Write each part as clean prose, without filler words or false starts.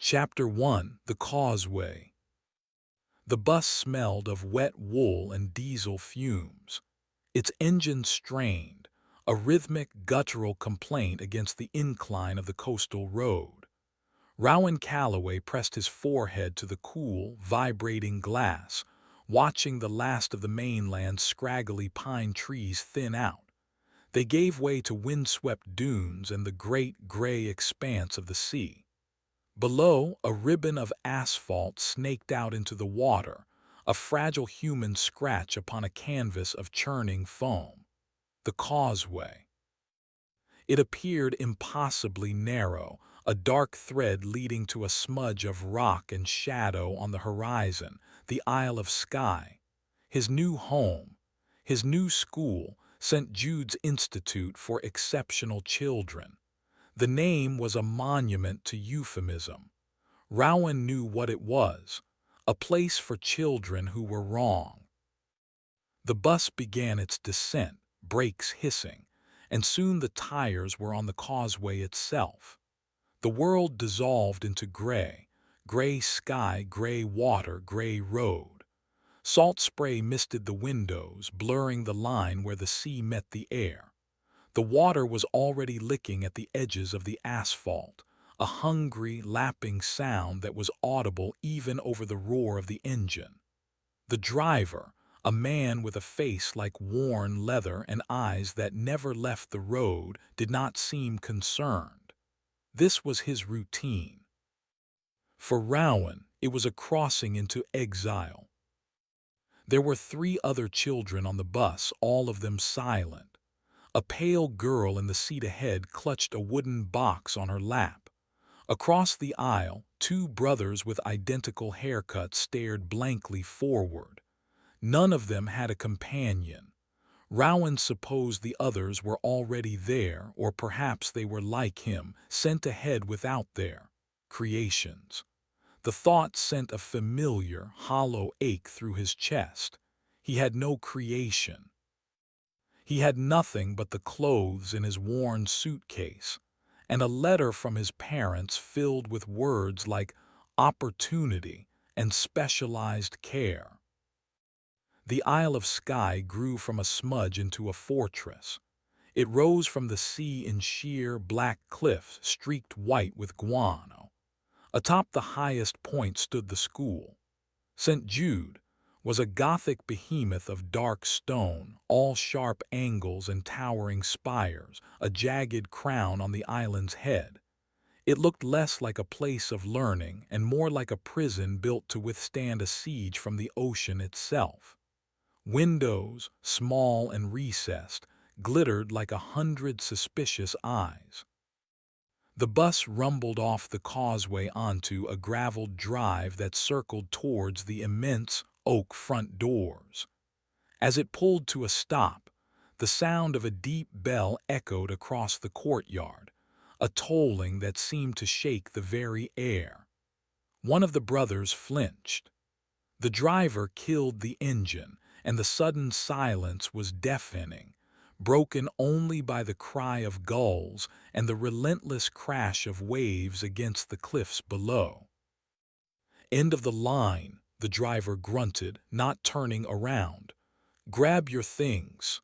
Chapter 1: The Causeway. The bus smelled of wet wool and diesel fumes. Its engine strained, a rhythmic guttural complaint against the incline of the coastal road. Rowan Calloway pressed his forehead to the cool, vibrating glass, watching the last of the mainland's scraggly pine trees thin out. They gave way to windswept dunes and the great gray expanse of the sea. Below, a ribbon of asphalt snaked out into the water, a fragile human scratch upon a canvas of churning foam. The causeway. It appeared impossibly narrow, a dark thread leading to a smudge of rock and shadow on the horizon, the Isle of Skye. His new home, his new school, St. Jude's Institute for Exceptional Children. The name was a monument to euphemism. Rowan knew what it was, a place for children who were wrong. The bus began its descent, brakes hissing, and soon the tires were on the causeway itself. The world dissolved into gray sky, gray water, gray road. Salt spray misted the windows, blurring the line where the sea met the air. The water was already licking at the edges of the asphalt, a hungry, lapping sound that was audible even over the roar of the engine. The driver, a man with a face like worn leather and eyes that never left the road, did not seem concerned. This was his routine. For Rowan, it was a crossing into exile. There were 3 other children on the bus, all of them silent. A pale girl in the seat ahead clutched a wooden box on her lap. Across the aisle, 2 brothers with identical haircuts stared blankly forward. None of them had a companion. Rowan supposed the others were already there, or perhaps they were like him, sent ahead without their creations. The thought sent a familiar, hollow ache through his chest. He had no creation. He had nothing but the clothes in his worn suitcase, and a letter from his parents filled with words like opportunity and specialized care. The Isle of Skye grew from a smudge into a fortress. It rose from the sea in sheer black cliffs streaked white with guano. Atop the highest point stood the school. St. Jude was a Gothic behemoth of dark stone, all sharp angles and towering spires, a jagged crown on the island's head. It looked less like a place of learning and more like a prison built to withstand a siege from the ocean itself. Windows, small and recessed, glittered like 100 suspicious eyes. The bus rumbled off the causeway onto a graveled drive that circled towards the immense oak front doors. As it pulled to a stop, the sound of a deep bell echoed across the courtyard, a tolling that seemed to shake the very air. One of the brothers flinched. The driver killed the engine, and the sudden silence was deafening, broken only by the cry of gulls and the relentless crash of waves against the cliffs below. "End of the line," the driver grunted, not turning around. "Grab your things."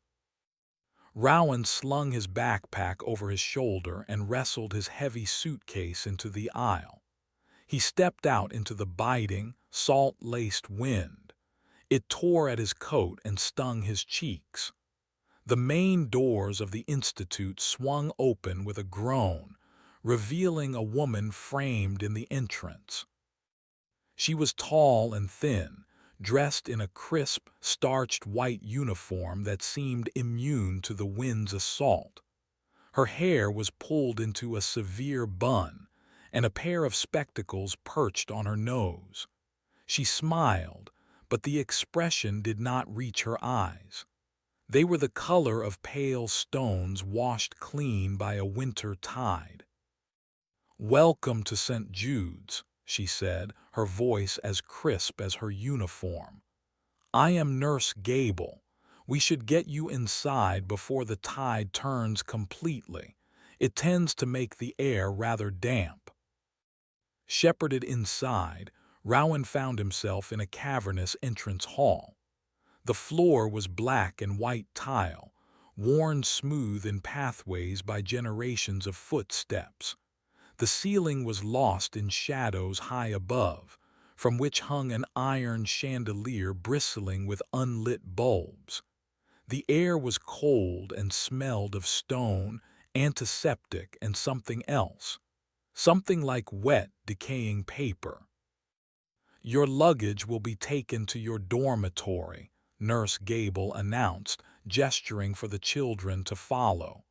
Rowan slung his backpack over his shoulder and wrestled his heavy suitcase into the aisle. He stepped out into the biting, salt-laced wind. It tore at his coat and stung his cheeks. The main doors of the institute swung open with a groan, revealing a woman framed in the entrance. She was tall and thin, dressed in a crisp, starched white uniform that seemed immune to the wind's assault. Her hair was pulled into a severe bun, and a pair of spectacles perched on her nose. She smiled, but the expression did not reach her eyes. They were the color of pale stones washed clean by a winter tide. "Welcome to St. Jude's," she said, her voice as crisp as her uniform. "I am Nurse Gable. We should get you inside before the tide turns completely. It tends to make the air rather damp." Shepherded inside, Rowan found himself in a cavernous entrance hall. The floor was black and white tile, worn smooth in pathways by generations of footsteps. The ceiling was lost in shadows high above, from which hung an iron chandelier bristling with unlit bulbs. The air was cold and smelled of stone, antiseptic, and something else. Something like wet, decaying paper. "Your luggage will be taken to your dormitory," Nurse Gable announced, gesturing for the children to follow.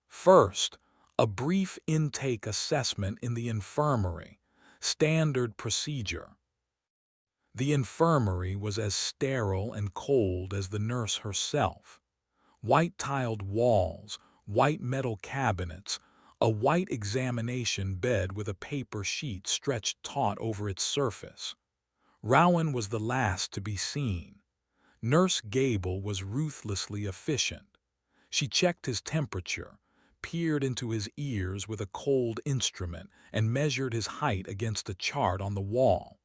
"First, a brief intake assessment in the infirmary, standard procedure." The infirmary was as sterile and cold as the nurse herself. White-tiled walls, white metal cabinets, a white examination bed with a paper sheet stretched taut over its surface. Rowan was the last to be seen. Nurse Gable was ruthlessly efficient. She checked his temperature, peered into his ears with a cold instrument, and measured his height against a chart on the wall.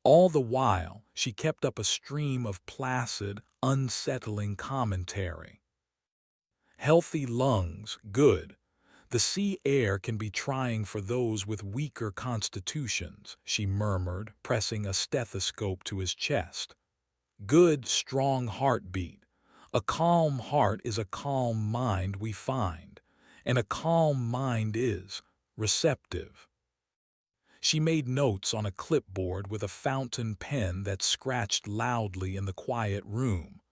All the while, she kept up a stream of placid, unsettling commentary. "Healthy lungs, good. The sea air can be trying for those with weaker constitutions," she murmured, pressing a stethoscope to his chest. "Good, strong heartbeat. A calm heart is a calm mind, we find, and a calm mind is receptive." She made notes on a clipboard with a fountain pen that scratched loudly in the quiet room.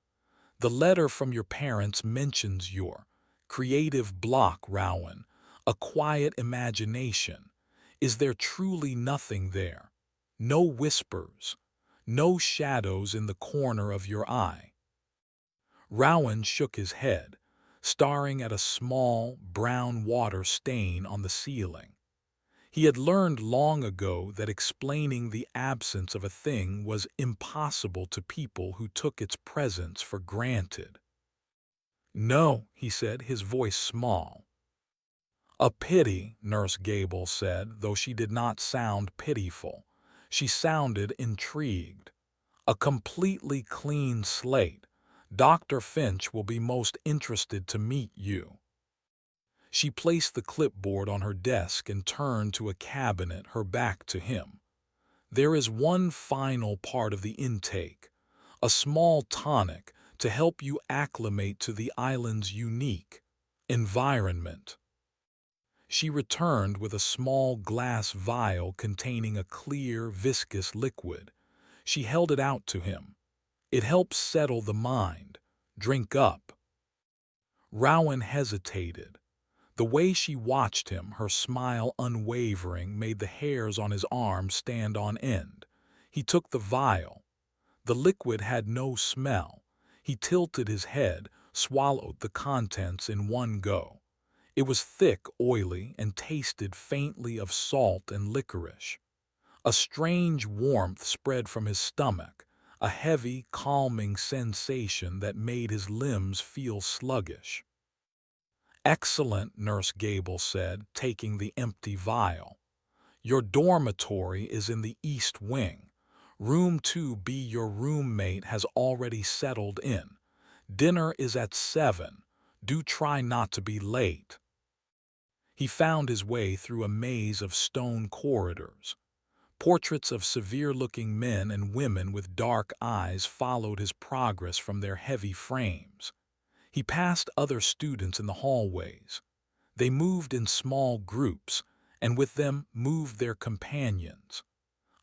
"The letter from your parents mentions your creative block, Rowan, a quiet imagination. Is there truly nothing there? No whispers, no shadows in the corner of your eye?" Rowan shook his head, staring at a small, brown water stain on the ceiling. He had learned long ago that explaining the absence of a thing was impossible to people who took its presence for granted. "No," he said, his voice small. "A pity," Nurse Gable said, though she did not sound pitiful. She sounded intrigued. "A completely clean slate. Dr. Finch will be most interested to meet you." She placed the clipboard on her desk and turned to a cabinet, her back to him. "There is one final part of the intake, a small tonic to help you acclimate to the island's unique environment." She returned with a small glass vial containing a clear, viscous liquid. She held it out to him. "It helps settle the mind. Drink up." Rowan hesitated. The way she watched him, her smile unwavering, made the hairs on his arm stand on end. He took the vial. The liquid had no smell. He tilted his head, swallowed the contents in one go. It was thick, oily, and tasted faintly of salt and licorice. A strange warmth spread from his stomach, a heavy, calming sensation that made his limbs feel sluggish. "Excellent," Nurse Gable said, taking the empty vial. "Your dormitory is in the east wing. Room 2B. Your roommate has already settled in. Dinner is at 7. Do try not to be late." He found his way through a maze of stone corridors. Portraits of severe-looking men and women with dark eyes followed his progress from their heavy frames. He passed other students in the hallways. They moved in small groups, and with them moved their companions.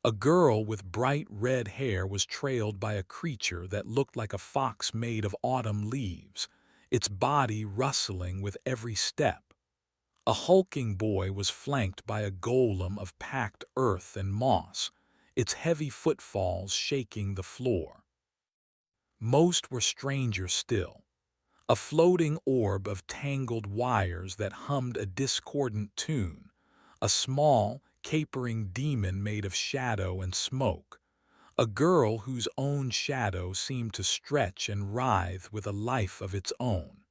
A girl with bright red hair was trailed by a creature that looked like a fox made of autumn leaves, its body rustling with every step. A hulking boy was flanked by a golem of packed earth and moss, its heavy footfalls shaking the floor. Most were strangers still. A floating orb of tangled wires that hummed a discordant tune, a small, capering demon made of shadow and smoke, a girl whose own shadow seemed to stretch and writhe with a life of its own.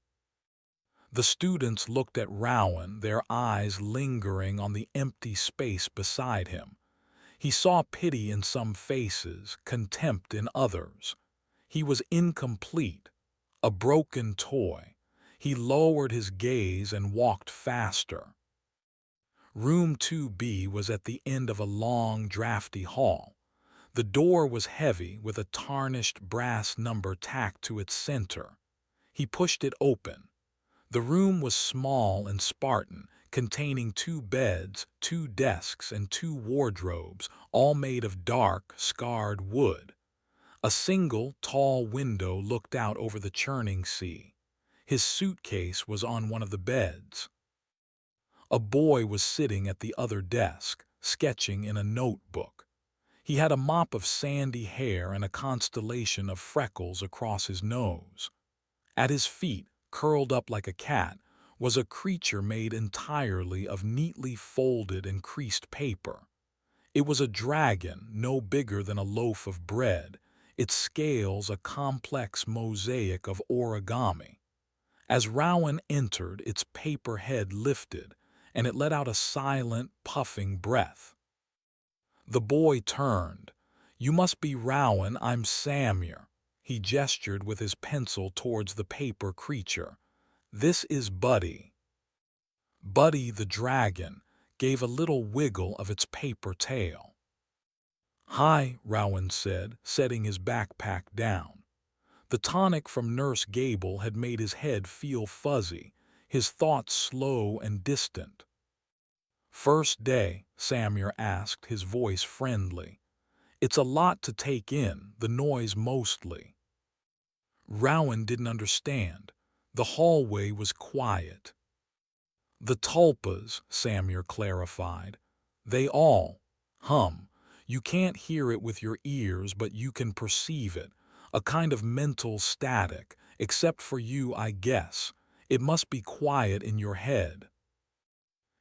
The students looked at Rowan, their eyes lingering on the empty space beside him, He saw pity in some faces, contempt in others. He was incomplete, a broken toy. He lowered his gaze and walked faster. Room 2B was at the end of a long, drafty hall. The door was heavy with a tarnished brass number tacked to its center. He pushed it open. The room was small and Spartan, containing 2 beds, 2 desks, and 2 wardrobes, all made of dark, scarred wood. A single, tall window looked out over the churning sea. His suitcase was on one of the beds. A boy was sitting at the other desk, sketching in a notebook. He had a mop of sandy hair and a constellation of freckles across his nose. At his feet, curled up like a cat, was a creature made entirely of neatly folded and creased paper. It was a dragon no bigger than a loaf of bread, its scales a complex mosaic of origami. As Rowan entered, its paper head lifted, and it let out a silent, puffing breath. The boy turned. "You must be Rowan, I'm Samir." He gestured with his pencil towards the paper creature. "This is Buddy." Buddy the dragon gave a little wiggle of its paper tail. "Hi," Rowan said, setting his backpack down. The tonic from Nurse Gable had made his head feel fuzzy, his thoughts slow and distant. "First day?" Samir asked, his voice friendly. "It's a lot to take in, the noise mostly." Rowan didn't understand. The hallway was quiet. "The tulpas," Samir clarified. "They all hum. You can't hear it with your ears, but you can perceive it. A kind of mental static, except for you, I guess. It must be quiet in your head."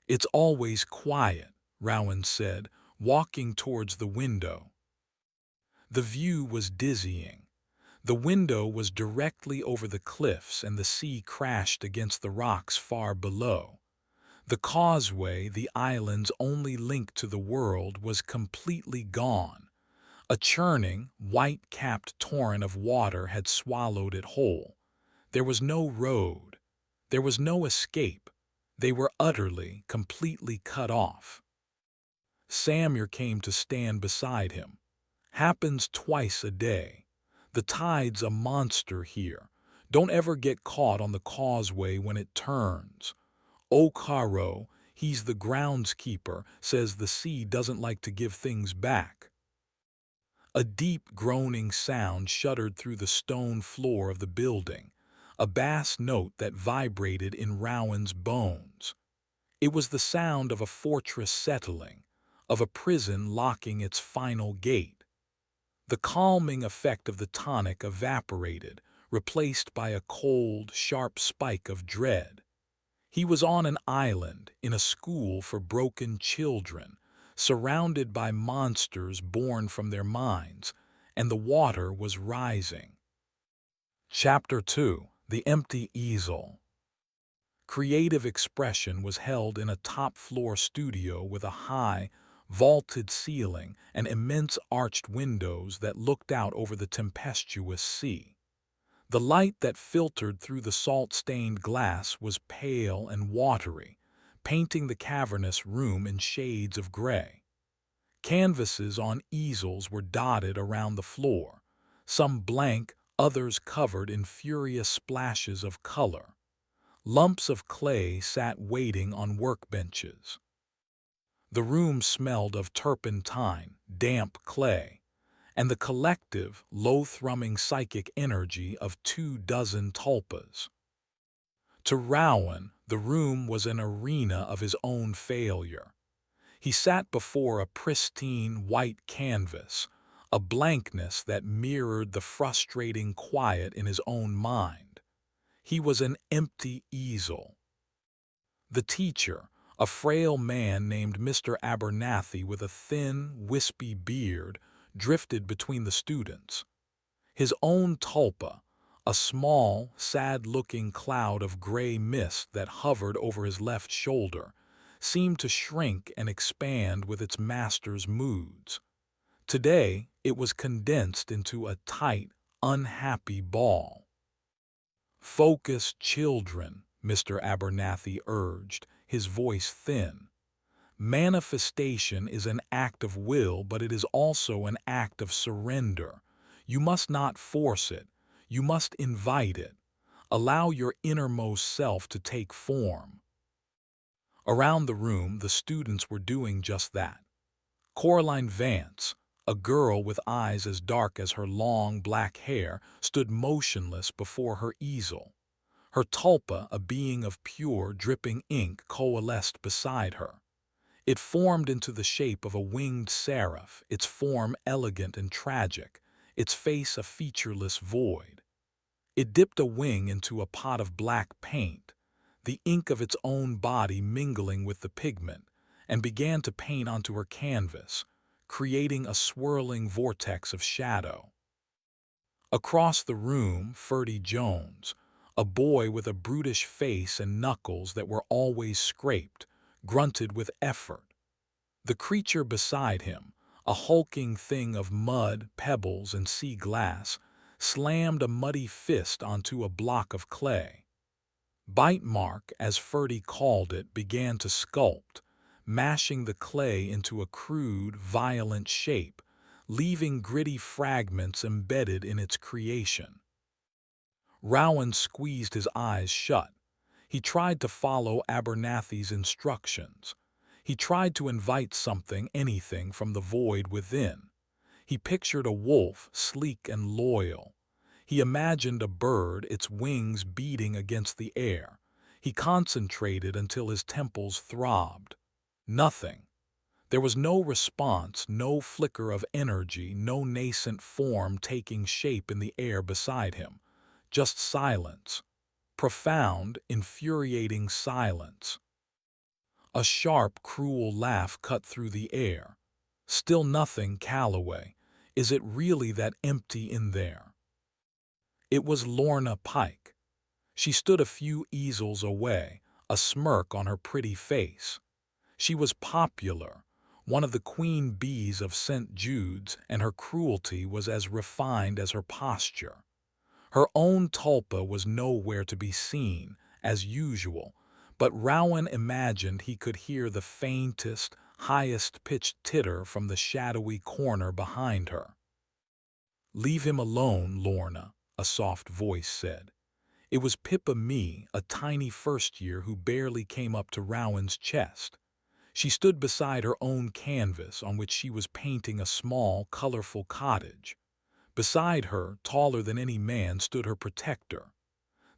"It's always quiet," Rowan said, walking towards the window. The view was dizzying. The window was directly over the cliffs and the sea crashed against the rocks far below. The causeway, the island's only link to the world, was completely gone. A churning, white-capped torrent of water had swallowed it whole. There was no road. There was no escape. They were utterly, completely cut off. Samir came to stand beside him. "Happens twice a day. The tide's a monster here. Don't ever get caught on the causeway when it turns. Okaro, he's the groundskeeper, says the sea doesn't like to give things back." A deep groaning sound shuddered through the stone floor of the building, a bass note that vibrated in Rowan's bones. It was the sound of a fortress settling, of a prison locking its final gate. The calming effect of the tonic evaporated, replaced by a cold, sharp spike of dread. He was on an island, in a school for broken children, surrounded by monsters born from their minds, and the water was rising. Chapter 2: The Empty Easel. Creative expression was held in a top-floor studio with a high, vaulted ceiling and immense arched windows that looked out over the tempestuous sea. The light that filtered through the salt-stained glass was pale and watery, painting the cavernous room in shades of gray. Canvases on easels were dotted around the floor, some blank, others covered in furious splashes of color. Lumps of clay sat waiting on workbenches. The room smelled of turpentine, damp clay, and the collective, low-thrumming psychic energy of 24 tulpas. To Rowan, the room was an arena of his own failure. He sat before a pristine white canvas, a blankness that mirrored the frustrating quiet in his own mind. He was an empty easel. The teacher, a frail man named Mr. Abernathy with a thin, wispy beard, drifted between the students. His own tulpa, a small, sad-looking cloud of gray mist that hovered over his left shoulder, seemed to shrink and expand with its master's moods. Today, it was condensed into a tight, unhappy ball. "Focus, children," Mr. Abernathy urged, his voice thin. "Manifestation is an act of will, but it is also an act of surrender. You must not force it. You must invite it. Allow your innermost self to take form." Around the room, the students were doing just that. Coraline Vance, a girl with eyes as dark as her long black hair, stood motionless before her easel. Her tulpa, a being of pure, dripping ink, coalesced beside her. It formed into the shape of a winged seraph, its form elegant and tragic, its face a featureless void. It dipped a wing into a pot of black paint, the ink of its own body mingling with the pigment, and began to paint onto her canvas, creating a swirling vortex of shadow. Across the room, Ferdy Jones, a boy with a brutish face and knuckles that were always scraped, grunted with effort. The creature beside him, a hulking thing of mud, pebbles, and sea glass, slammed a muddy fist onto a block of clay. Bite mark, as Ferdy called it, began to sculpt, mashing the clay into a crude, violent shape, leaving gritty fragments embedded in its creation. Rowan squeezed his eyes shut. He tried to follow Abernathy's instructions. He tried to invite something, anything, from the void within. He pictured a wolf, sleek and loyal. He imagined a bird, its wings beating against the air. He concentrated until his temples throbbed. Nothing. There was no response, no flicker of energy, no nascent form taking shape in the air beside him. Just silence. Profound, infuriating silence. A sharp, cruel laugh cut through the air. "Still nothing, Calloway. Is it really that empty in there?" It was Lorna Pike. She stood a few easels away, a smirk on her pretty face. She was popular, one of the queen bees of St. Jude's, and her cruelty was as refined as her posture. Her own tulpa was nowhere to be seen, as usual, but Rowan imagined he could hear the faintest, highest-pitched titter from the shadowy corner behind her. "Leave him alone, Lorna," a soft voice said. It was Pippa Mee, a tiny first-year who barely came up to Rowan's chest. She stood beside her own canvas on which she was painting a small, colorful cottage. Beside her, taller than any man, stood her protector.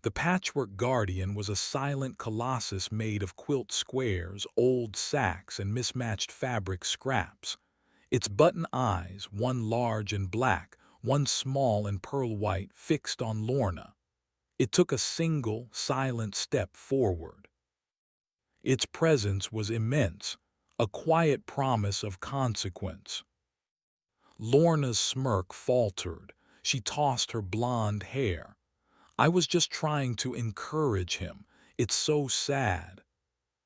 The patchwork guardian was a silent colossus made of quilt squares, old sacks, and mismatched fabric scraps. Its button eyes, one large and black, one small and pearl white, fixed on Lorna. It took a single, silent step forward. Its presence was immense, a quiet promise of consequence. Lorna's smirk faltered. She tossed her blonde hair. "I was just trying to encourage him. It's so sad."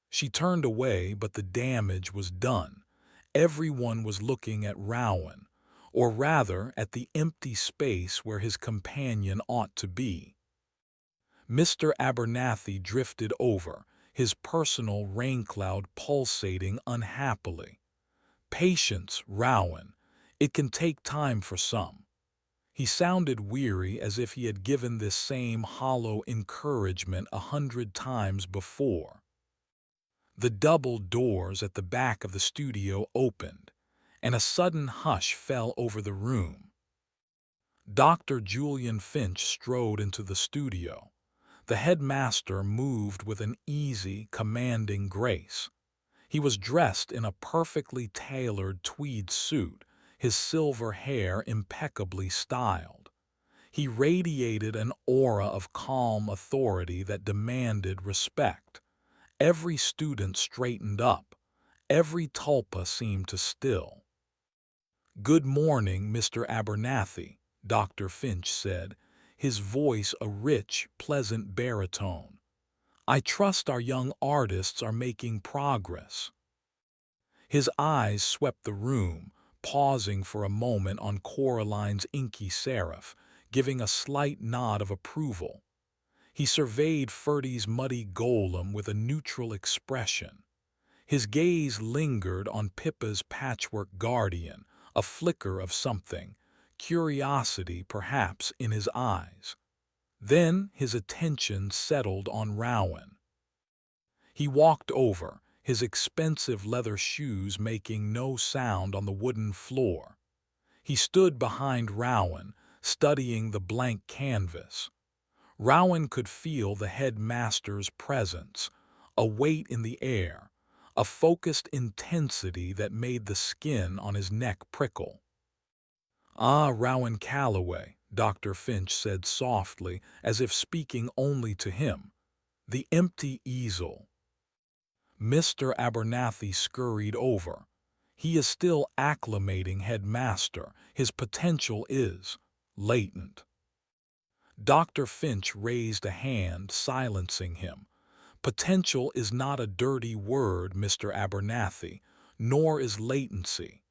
She turned away, but the damage was done. Everyone was looking at Rowan, or rather at the empty space where his companion ought to be. Mr. Abernathy drifted over, his personal raincloud pulsating unhappily. "Patience, Rowan. It can take time for some." He sounded weary, as if he had given this same hollow encouragement 100 times before. The double doors at the back of the studio opened, and a sudden hush fell over the room. Dr. Julian Finch strode into the studio. The headmaster moved with an easy, commanding grace. He was dressed in a perfectly tailored tweed suit, his silver hair impeccably styled. He radiated an aura of calm authority that demanded respect. Every student straightened up. Every tulpa seemed to still. "Good morning, Mr. Abernathy," Dr. Finch said, his voice a rich, pleasant baritone. I trust our young artists are making progress." His eyes swept the room, pausing for a moment on Coraline's inky serif, giving a slight nod of approval. He surveyed Ferdy's muddy golem with a neutral expression. His gaze lingered on Pippa's patchwork guardian, a flicker of something, curiosity perhaps, in his eyes. Then his attention settled on Rowan. He walked over, his expensive leather shoes making no sound on the wooden floor. He stood behind Rowan, studying the blank canvas. Rowan could feel the headmaster's presence, a weight in the air, a focused intensity that made the skin on his neck prickle. "Ah, Rowan Calloway," Dr. Finch said softly, as if speaking only to him. "The empty easel." Mr. Abernathy scurried over. "He is still acclimating, Headmaster. His potential is latent." Dr. Finch raised a hand, silencing him. "Potential is not a dirty word, Mr. Abernathy, nor is latency."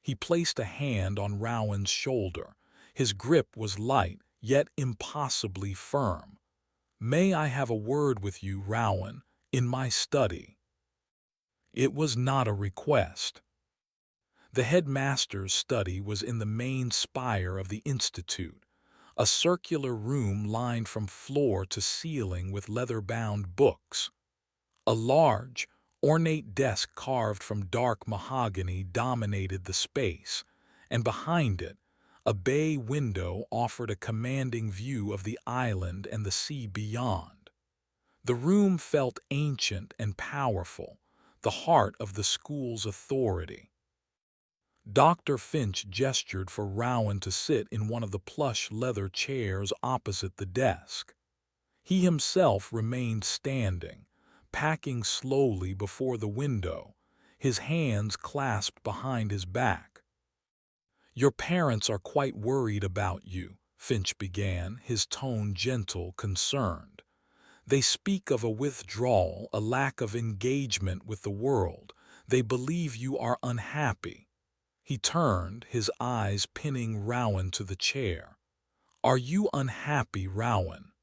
He placed a hand on Rowan's shoulder. His grip was light, yet impossibly firm. "May I have a word with you, Rowan, in my study?" It was not a request. The headmaster's study was in the main spire of the institute, a circular room lined from floor to ceiling with leather-bound books. A large, ornate desk carved from dark mahogany dominated the space, and behind it, a bay window offered a commanding view of the island and the sea beyond. The room felt ancient and powerful, the heart of the school's authority. Dr. Finch gestured for Rowan to sit in one of the plush leather chairs opposite the desk. He himself remained standing, packing slowly before the window, his hands clasped behind his back. "Your parents are quite worried about you," Finch began, his tone gentle, concerned. "They speak of a withdrawal, a lack of engagement with the world. They believe you are unhappy." He turned, his eyes pinning Rowan to the chair. "Are you unhappy, Rowan?"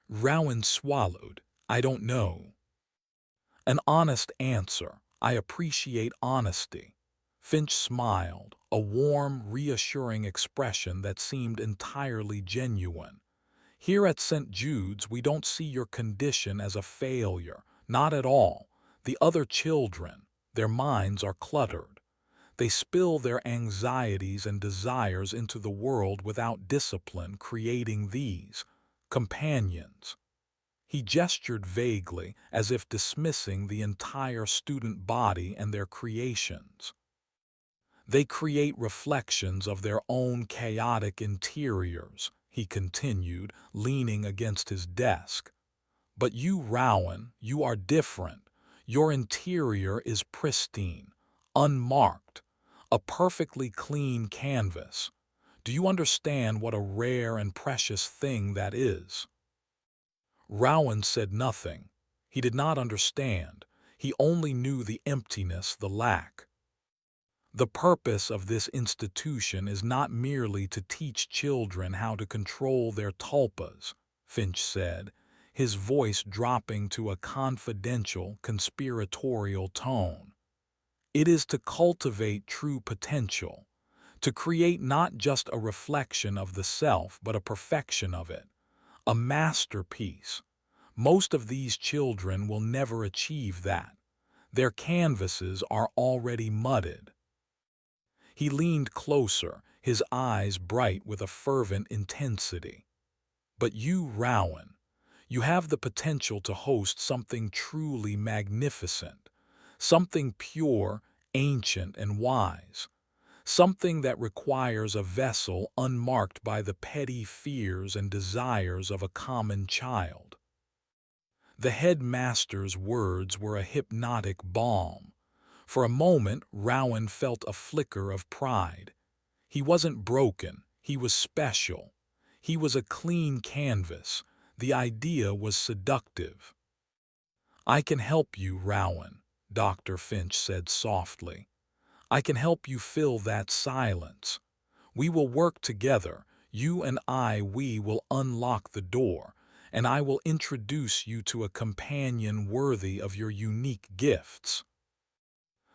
Rowan swallowed. "I don't know." "An honest answer. I appreciate honesty." Finch smiled, a warm, reassuring expression that seemed entirely genuine. "Here at St. Jude's we don't see your condition as a failure. Not at all. The other children, their minds are cluttered. They spill their anxieties and desires into the world without discipline, creating these companions." He gestured vaguely, as if dismissing the entire student body and their creations. "They create reflections of their own chaotic interiors," he continued, leaning against his desk. "But you, Rowan, you are different. Your interior is pristine, unmarked, a perfectly clean canvas. Do you understand what a rare and precious thing that is?" Rowan said nothing. He did not understand. He only knew the emptiness, the lack. "The purpose of this institution is not merely to teach children how to control their tulpas," Finch said, his voice dropping to a confidential, conspiratorial tone. "It is to cultivate true potential, to create not just a reflection of the self but a perfection of it, a masterpiece. Most of these children will never achieve that. Their canvases are already mudded." He leaned closer, his eyes bright with a fervent intensity. "But you, Rowan, you have the potential to host something truly magnificent, something pure, ancient, and wise, something that requires a vessel unmarked by the petty fears and desires of a common child." The headmaster's words were a hypnotic balm. For a moment, Rowan felt a flicker of pride. He wasn't broken, he was special. He was a clean canvas, The idea was seductive. "I can help you, Rowan," Dr. Finch said softly. "I can help you fill that silence. We will work together. You and we will unlock the door, and I will introduce you to a companion worthy of your unique gifts."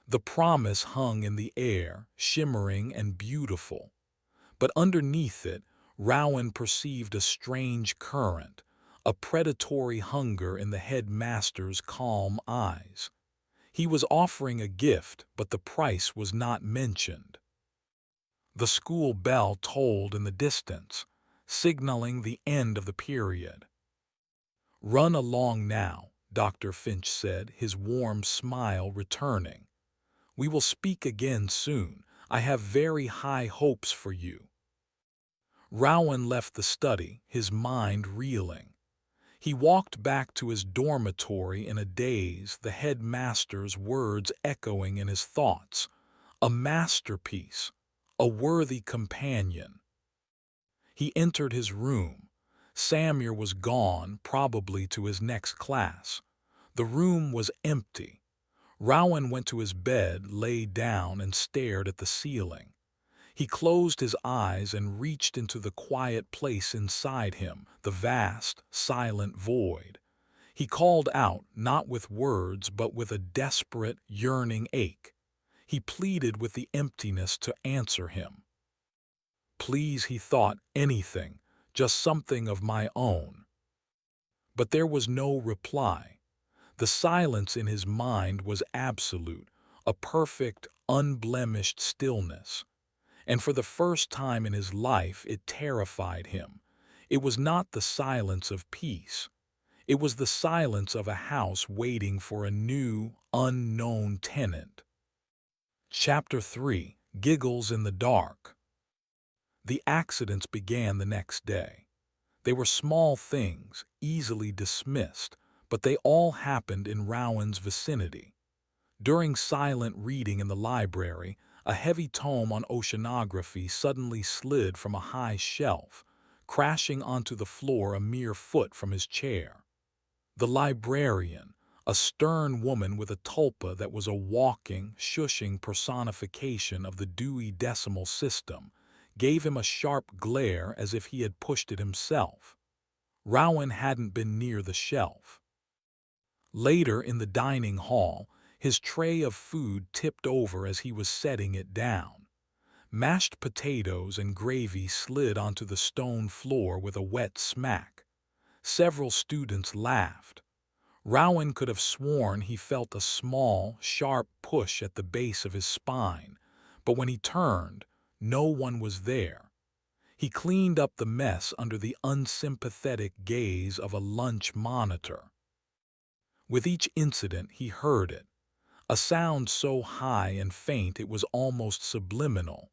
The promise hung in the air, shimmering and beautiful. But underneath it, Rowan perceived a strange current, a predatory hunger in the headmaster's calm eyes. He was offering a gift, but the price was not mentioned. The school bell tolled in the distance, signaling the end of the period. "Run along now," Dr. Finch said, his warm smile returning. "We will speak again soon. I have very high hopes for you." Rowan left the study, his mind reeling. He walked back to his dormitory in a daze, the headmaster's words echoing in his thoughts. A masterpiece, a worthy companion. He entered his room. Samir was gone, probably to his next class. The room was empty. Rowan went to his bed, lay down, and stared at the ceiling. He closed his eyes and reached into the quiet place inside him, the vast, silent void. He called out, not with words, but with a desperate, yearning ache. He pleaded with the emptiness to answer him. "Please," he thought, "anything, just something of my own." But there was no reply. The silence in his mind was absolute, a perfect, unblemished stillness. And for the first time in his life it terrified him. It was not the silence of peace. It was the silence of a house waiting for a new, unknown tenant. Chapter 3: Giggles in the Dark. The accidents began the next day. They were small things, easily dismissed, but they all happened in Rowan's vicinity. During silent reading in the library, a heavy tome on oceanography suddenly slid from a high shelf, crashing onto the floor a mere foot from his chair. The librarian, a stern woman with a tulpa that was a walking, shushing personification of the Dewey Decimal System, gave him a sharp glare as if he had pushed it himself. Rowan hadn't been near the shelf. Later, in the dining hall, his tray of food tipped over as he was setting it down. Mashed potatoes and gravy slid onto the stone floor with a wet smack. Several students laughed. Rowan could have sworn he felt a small, sharp push at the base of his spine, but when he turned, no one was there. He cleaned up the mess under the unsympathetic gaze of a lunch monitor. With each incident, he heard it. A sound so high and faint it was almost subliminal.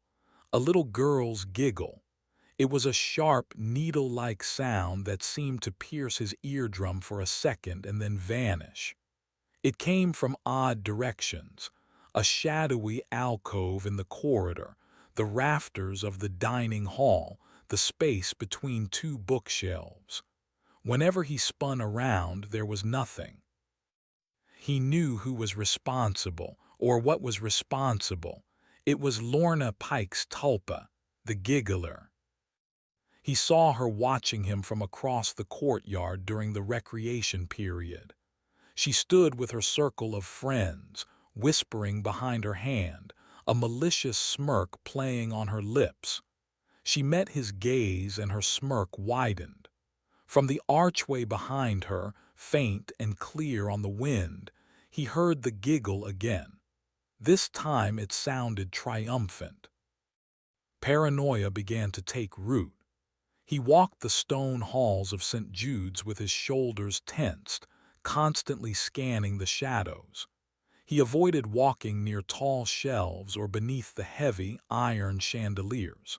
A little girl's giggle. It was a sharp, needle-like sound that seemed to pierce his eardrum for a second and then vanish. It came from odd directions. A shadowy alcove in the corridor, the rafters of the dining hall, the space between two bookshelves. Whenever he spun around, there was nothing. He knew who was responsible, or what was responsible. It was Lorna Pike's tulpa, the giggler. He saw her watching him from across the courtyard during the recreation period. She stood with her circle of friends, whispering behind her hand, a malicious smirk playing on her lips. She met his gaze and her smirk widened. From the archway behind her, faint and clear on the wind, he heard the giggle again. This time it sounded triumphant. Paranoia began to take root. He walked the stone halls of St. Jude's with his shoulders tensed, constantly scanning the shadows. He avoided walking near tall shelves or beneath the heavy, iron chandeliers.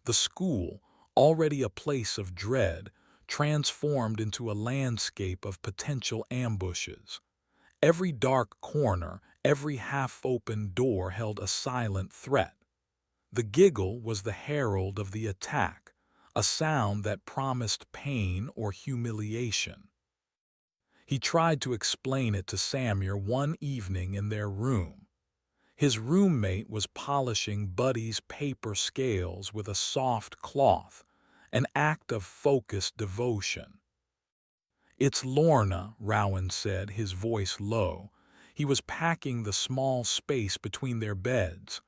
The school, already a place of dread, transformed into a landscape of potential ambushes. Every dark corner, every half-open door held a silent threat. The giggle was the herald of the attack, a sound that promised pain or humiliation. He tried to explain it to Samuel one evening in their room. His roommate was polishing Buddy's paper scales with a soft cloth, an act of focused devotion. "It's Lorna," Rowan said, his voice low. He was packing the small space between their beds.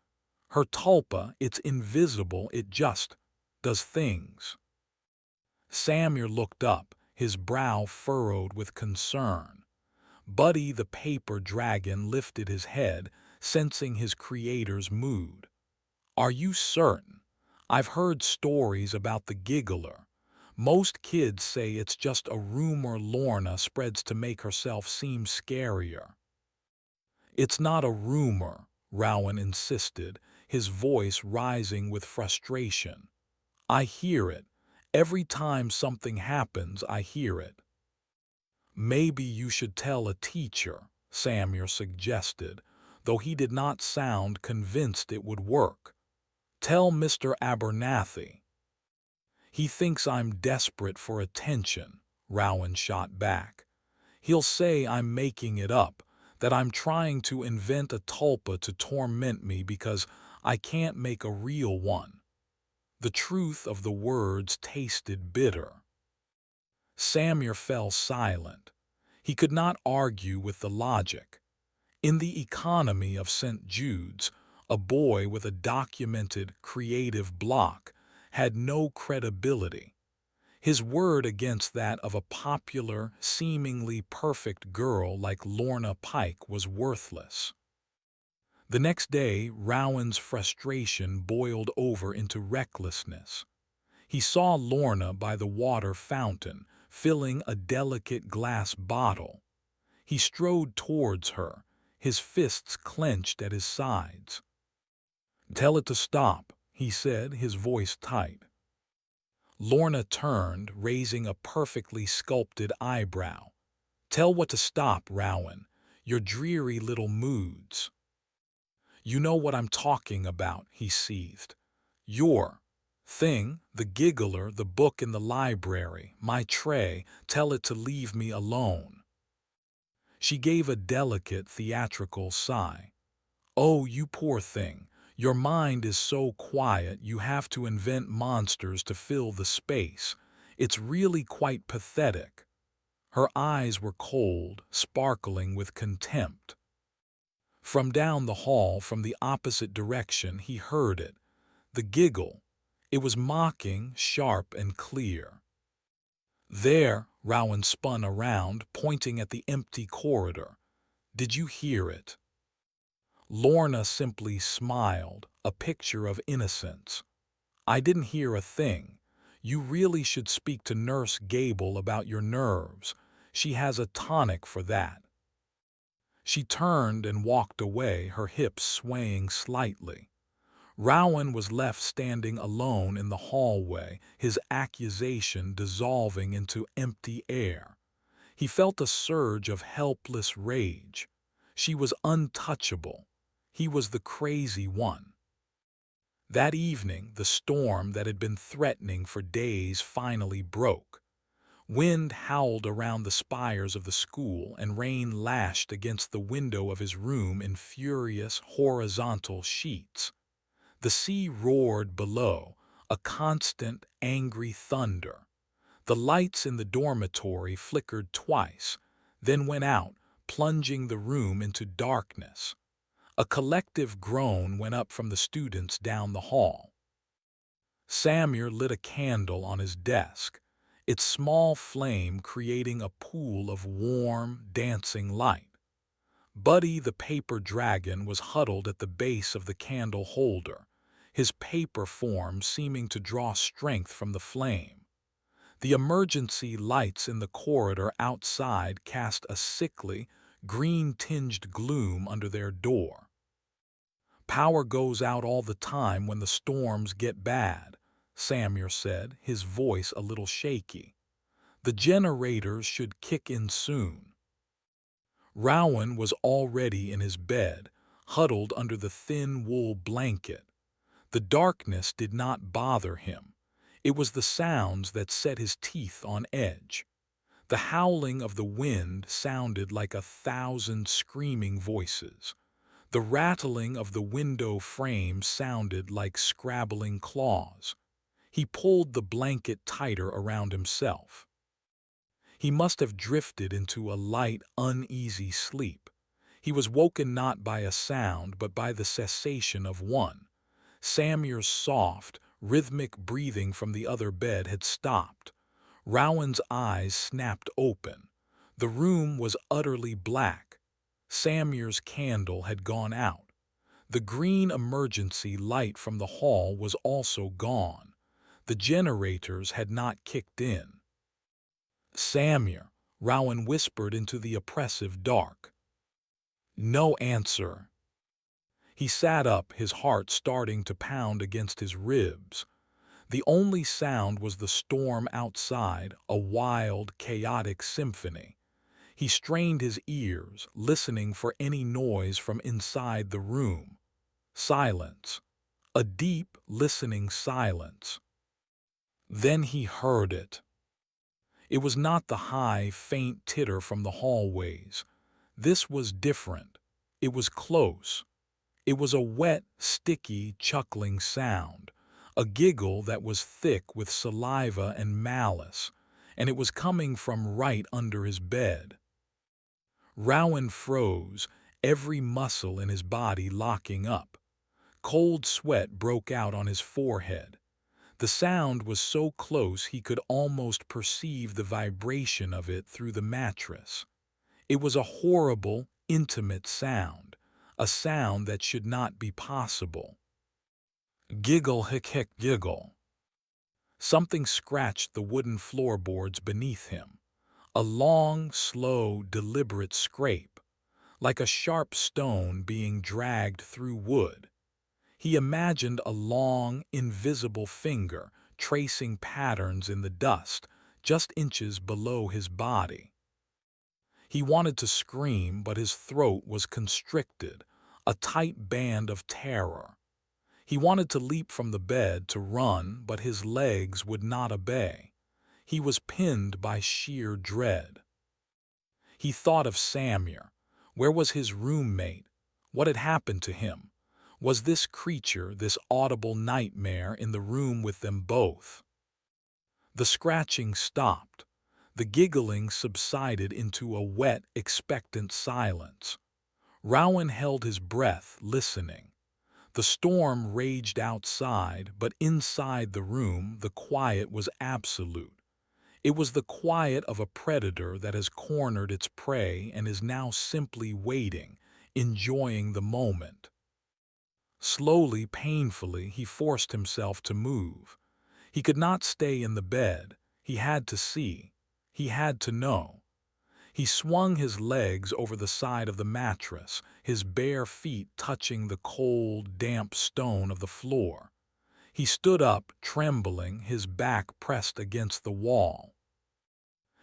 "Her tulpa, it's invisible, it just does things." Samuel looked up, his brow furrowed with concern. Buddy the paper dragon lifted his head, sensing his creator's mood. "Are you certain? I've heard stories about the giggler. Most kids say it's just a rumor Lorna spreads to make herself seem scarier." "It's not a rumor," Rowan insisted, his voice rising with frustration. "I hear it. Every time something happens, I hear it." "Maybe you should tell a teacher," Samuel suggested, though he did not sound convinced it would work. "Tell Mr. Abernathy." "He thinks I'm desperate for attention," Rowan shot back. "He'll say I'm making it up, that I'm trying to invent a tulpa to torment me because I can't make a real one." The truth of the words tasted bitter. Samuel fell silent. He could not argue with the logic. In the economy of St. Jude's, a boy with a documented creative block had no credibility. His word against that of a popular, seemingly perfect girl like Lorna Pike was worthless. The next day, Rowan's frustration boiled over into recklessness. He saw Lorna by the water fountain, filling a delicate glass bottle. He strode towards her, his fists clenched at his sides. "Tell it to stop," he said, his voice tight. Lorna turned, raising a perfectly sculpted eyebrow. "Tell what to stop, Rowan. Your dreary little moods." "You know what I'm talking about," he seethed. "Your thing, the giggler, the book in the library, my tray, tell it to leave me alone." She gave a delicate, theatrical sigh. "Oh, you poor thing. Your mind is so quiet you have to invent monsters to fill the space. It's really quite pathetic." Her eyes were cold, sparkling with contempt. From down the hall, from the opposite direction, he heard it. The giggle. It was mocking, sharp and clear. "There," Rowan spun around, pointing at the empty corridor. "Did you hear it?" Lorna simply smiled, a picture of innocence. "I didn't hear a thing. You really should speak to Nurse Gable about your nerves. She has a tonic for that." She turned and walked away, her hips swaying slightly. Rowan was left standing alone in the hallway, his accusation dissolving into empty air. He felt a surge of helpless rage. She was untouchable. He was the crazy one. That evening, the storm that had been threatening for days finally broke. Wind howled around the spires of the school, and rain lashed against the window of his room in furious, horizontal sheets. The sea roared below, a constant, angry thunder. The lights in the dormitory flickered twice, then went out, plunging the room into darkness. A collective groan went up from the students down the hall. Samuel lit a candle on his desk, its small flame creating a pool of warm, dancing light. Buddy the paper dragon was huddled at the base of the candle holder, his paper form seeming to draw strength from the flame. The emergency lights in the corridor outside cast a sickly, green-tinged gloom under their door. "Power goes out all the time when the storms get bad," Samuel said, his voice a little shaky. "The generators should kick in soon." Rowan was already in his bed, huddled under the thin wool blanket. The darkness did not bother him. It was the sounds that set his teeth on edge. The howling of the wind sounded like 1,000 screaming voices. The rattling of the window frame sounded like scrabbling claws. He pulled the blanket tighter around himself. He must have drifted into a light, uneasy sleep. He was woken not by a sound, but by the cessation of one. Samir's soft, rhythmic breathing from the other bed had stopped. Rowan's eyes snapped open. The room was utterly black. Samir's candle had gone out. The green emergency light from the hall was also gone. The generators had not kicked in. "Samir," Rowan whispered into the oppressive dark. No answer. He sat up, his heart starting to pound against his ribs. The only sound was the storm outside, a wild, chaotic symphony. He strained his ears, listening for any noise from inside the room. Silence. A deep, listening silence. Then he heard it. It was not the high, faint titter from the hallways. This was different. It was close. It was a wet, sticky, chuckling sound, a giggle that was thick with saliva and malice, and it was coming from right under his bed. Rowan froze, every muscle in his body locking up. Cold sweat broke out on his forehead. The sound was so close he could almost perceive the vibration of it through the mattress. It was a horrible, intimate sound, a sound that should not be possible. Giggle, hic, hic, giggle. Something scratched the wooden floorboards beneath him. A long, slow, deliberate scrape, like a sharp stone being dragged through wood. He imagined a long, invisible finger tracing patterns in the dust, just inches below his body. He wanted to scream, but his throat was constricted, a tight band of terror. He wanted to leap from the bed to run, but his legs would not obey. He was pinned by sheer dread. He thought of Samir. Where was his roommate? What had happened to him? Was this creature, this audible nightmare, in the room with them both? The scratching stopped. The giggling subsided into a wet, expectant silence. Rowan held his breath, listening. The storm raged outside, but inside the room the quiet was absolute. It was the quiet of a predator that has cornered its prey and is now simply waiting, enjoying the moment. Slowly, painfully, he forced himself to move. He could not stay in the bed. He had to see. He had to know. He swung his legs over the side of the mattress, his bare feet touching the cold, damp stone of the floor. He stood up, trembling, his back pressed against the wall.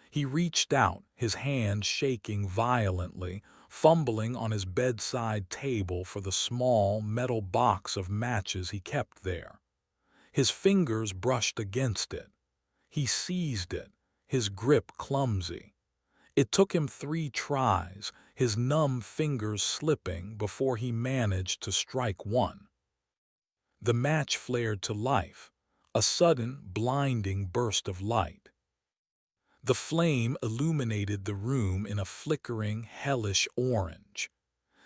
He reached out, his hand shaking violently, fumbling on his bedside table for the small metal box of matches he kept there. His fingers brushed against it. He seized it, his grip clumsy. It took him 3 tries, his numb fingers slipping, before he managed to strike one. The match flared to life, a sudden, blinding burst of light. The flame illuminated the room in a flickering, hellish orange.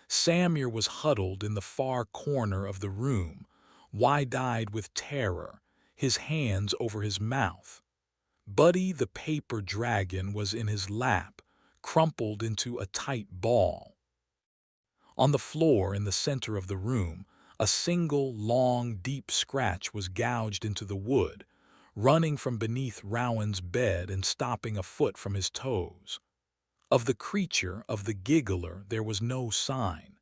Samir was huddled in the far corner of the room, wide-eyed with terror, his hands over his mouth. Buddy the paper dragon was in his lap, crumpled into a tight ball. On the floor in the center of the room, a single, long, deep scratch was gouged into the wood, running from beneath Rowan's bed and stopping a foot from his toes. Of the creature, of the giggler, there was no sign.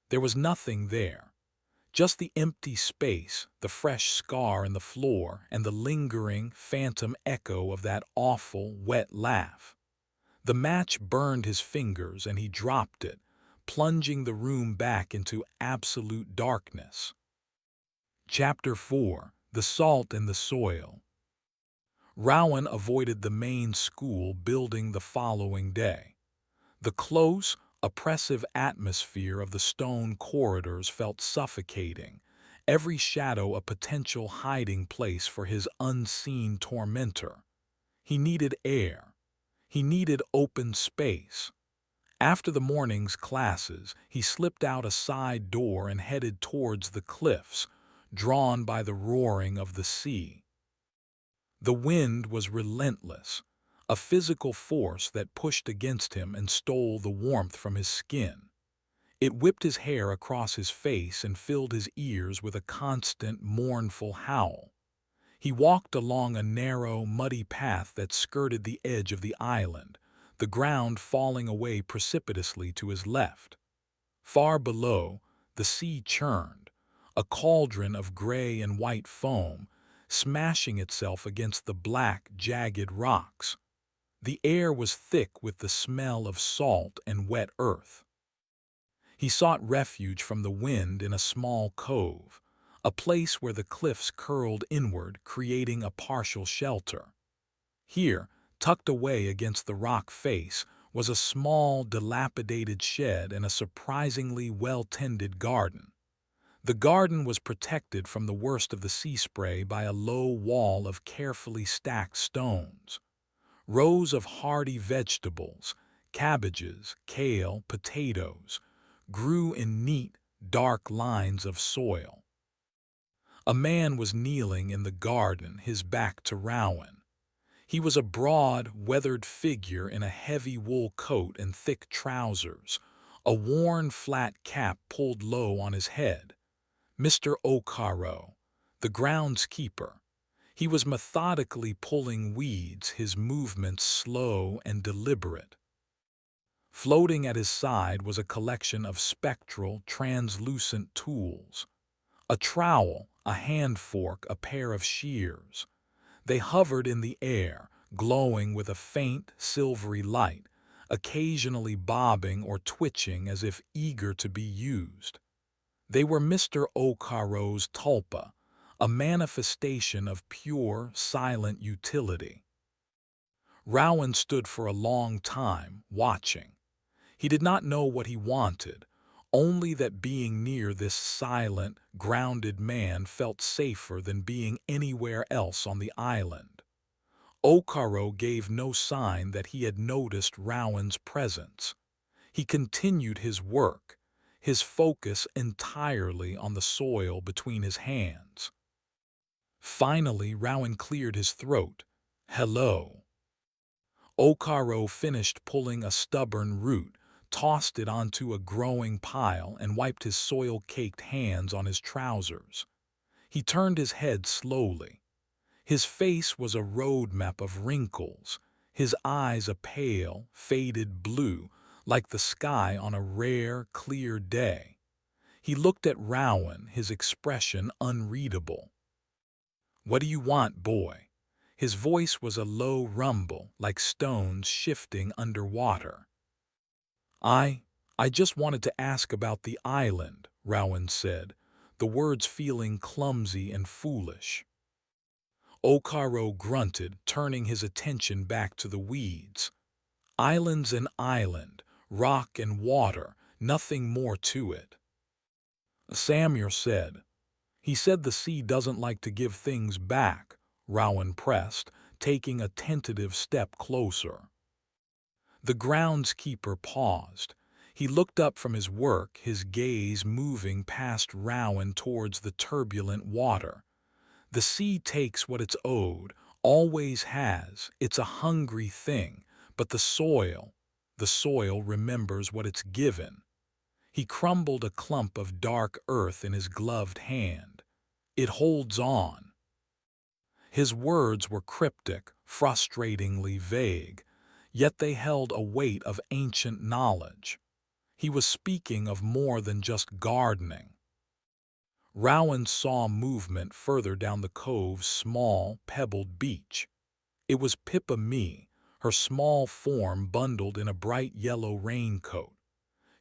There was nothing there. Just the empty space, the fresh scar in the floor, and the lingering, phantom echo of that awful, wet laugh. The match burned his fingers and he dropped it, plunging the room back into absolute darkness. Chapter 4: The Salt in the Soil. Rowan avoided the main school building the following day. The close, oppressive atmosphere of the stone corridors felt suffocating, every shadow a potential hiding place for his unseen tormentor. He needed air. He needed open space. After the morning's classes, he slipped out a side door and headed towards the cliffs, drawn by the roaring of the sea. The wind was relentless, a physical force that pushed against him and stole the warmth from his skin. It whipped his hair across his face and filled his ears with a constant, mournful howl. He walked along a narrow, muddy path that skirted the edge of the island, the ground falling away precipitously to his left. Far below, the sea churned, a cauldron of gray and white foam, smashing itself against the black, jagged rocks. The air was thick with the smell of salt and wet earth. He sought refuge from the wind in a small cove, a place where the cliffs curled inward, creating a partial shelter. Here, tucked away against the rock face, was a small, dilapidated shed and a surprisingly well-tended garden. The garden was protected from the worst of the sea spray by a low wall of carefully stacked stones. Rows of hardy vegetables, cabbages, kale, potatoes, grew in neat, dark lines of soil. A man was kneeling in the garden, his back to Rowan. He was a broad, weathered figure in a heavy wool coat and thick trousers, a worn flat cap pulled low on his head. Mr. O'Carroll, the groundskeeper. He was methodically pulling weeds, his movements slow and deliberate. Floating at his side was a collection of spectral, translucent tools. A trowel, a hand fork, a pair of shears. They hovered in the air, glowing with a faint, silvery light, occasionally bobbing or twitching as if eager to be used. They were Mr. O'Carroll's tulpa, a manifestation of pure, silent utility. Rowan stood for a long time, watching. He did not know what he wanted, only that being near this silent, grounded man felt safer than being anywhere else on the island. O'Carroll gave no sign that he had noticed Rowan's presence. He continued his work, his focus entirely on the soil between his hands. Finally, Rowan cleared his throat. "Hello." O'Carroll finished pulling a stubborn root, tossed it onto a growing pile, and wiped his soil-caked hands on his trousers. He turned his head slowly. His face was a roadmap of wrinkles, his eyes a pale, faded blue, like the sky on a rare, clear day. He looked at Rowan, his expression unreadable. "What do you want, boy?" His voice was a low rumble, like stones shifting underwater. I just wanted to ask about the island," Rowan said, the words feeling clumsy and foolish. O'Carroll grunted, turning his attention back to the weeds. "Island's an island, rock and water, nothing more to it." Samuel said. "He said the sea doesn't like to give things back," Rowan pressed, taking a tentative step closer. The groundskeeper paused. He looked up from his work, his gaze moving past Rowan towards the turbulent water. "The sea takes what it's owed, always has. It's a hungry thing, but the soil remembers what it's given." He crumbled a clump of dark earth in his gloved hand. "It holds on." His words were cryptic, frustratingly vague, yet they held a weight of ancient knowledge. He was speaking of more than just gardening. Rowan saw movement further down the cove's small, pebbled beach. It was Pippa Mee, her small form bundled in a bright yellow raincoat.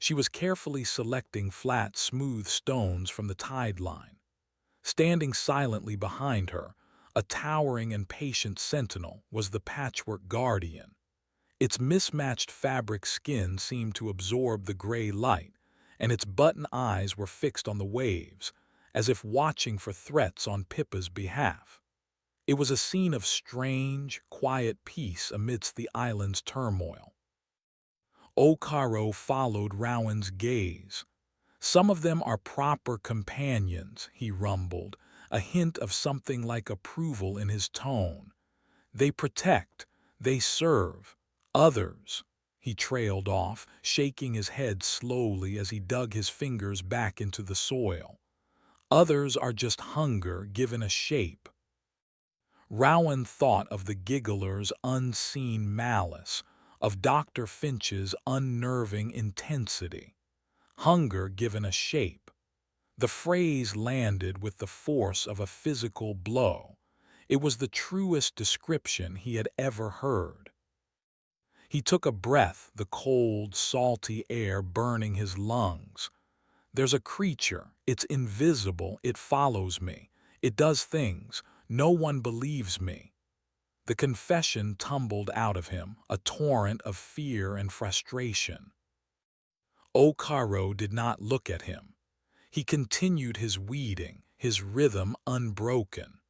She was carefully selecting flat, smooth stones from the tide line. Standing silently behind her, a towering and patient sentinel, was the patchwork guardian. Its mismatched fabric skin seemed to absorb the gray light, and its button eyes were fixed on the waves, as if watching for threats on Pippa's behalf. It was a scene of strange, quiet peace amidst the island's turmoil. Okaro followed Rowan's gaze. "Some of them are proper companions," he rumbled, a hint of something like approval in his tone. "They protect, they serve. Others," he trailed off, shaking his head slowly as he dug his fingers back into the soil. "Others are just hunger given a shape." Rowan thought of the giggler's unseen malice, of Dr. Finch's unnerving intensity. Hunger given a shape. The phrase landed with the force of a physical blow. It was the truest description he had ever heard. He took a breath, the cold, salty air burning his lungs. "There's a creature. It's invisible. It follows me. It does things. No one believes me." The confession tumbled out of him, a torrent of fear and frustration. Okaro did not look at him. He continued his weeding, his rhythm unbroken.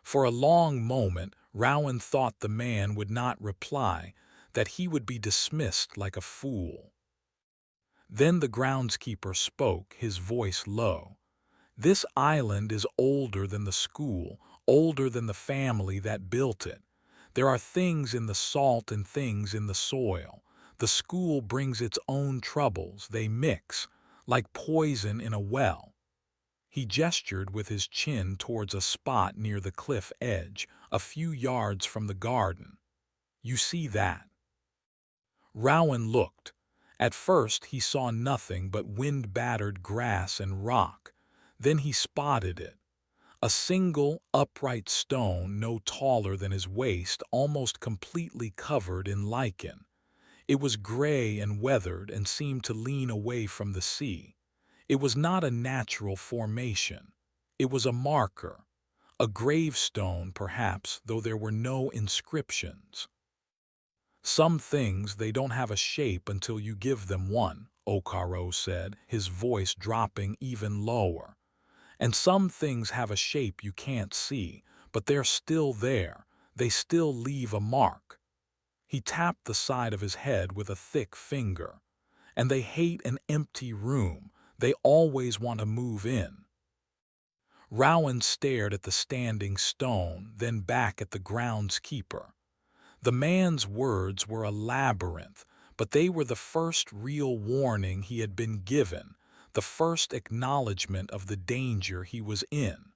For a long moment, Rowan thought the man would not reply, that he would be dismissed like a fool. Then the groundskeeper spoke, his voice low. "This island is older than the school, older than the family that built it. There are things in the salt and things in the soil. The school brings its own troubles, they mix, like poison in a well." He gestured with his chin towards a spot near the cliff edge, a few yards from the garden. "You see that?" Rowan looked. At first he saw nothing but wind-battered grass and rock. Then he spotted it. A single, upright stone no taller than his waist, almost completely covered in lichen. It was gray and weathered and seemed to lean away from the sea. It was not a natural formation. It was a marker. A gravestone, perhaps, though there were no inscriptions. "Some things, they don't have a shape until you give them one," Okaro said, his voice dropping even lower. "And some things have a shape you can't see, but they're still there. They still leave a mark." He tapped the side of his head with a thick finger. "And they hate an empty room. They always want to move in." Rowan stared at the standing stone, then back at the groundskeeper. The man's words were a labyrinth, but they were the first real warning he had been given, the first acknowledgement of the danger he was in.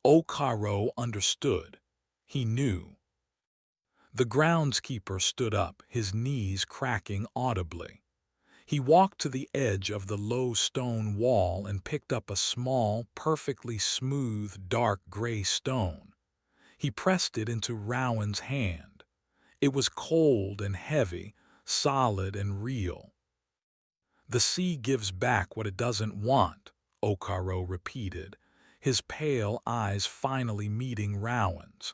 Okaro understood. He knew. The groundskeeper stood up, his knees cracking audibly. He walked to the edge of the low stone wall and picked up a small, perfectly smooth, dark gray stone. He pressed it into Rowan's hand. It was cold and heavy, solid and real. "The sea gives back what it doesn't want," Okaro repeated, his pale eyes finally meeting Rowan's.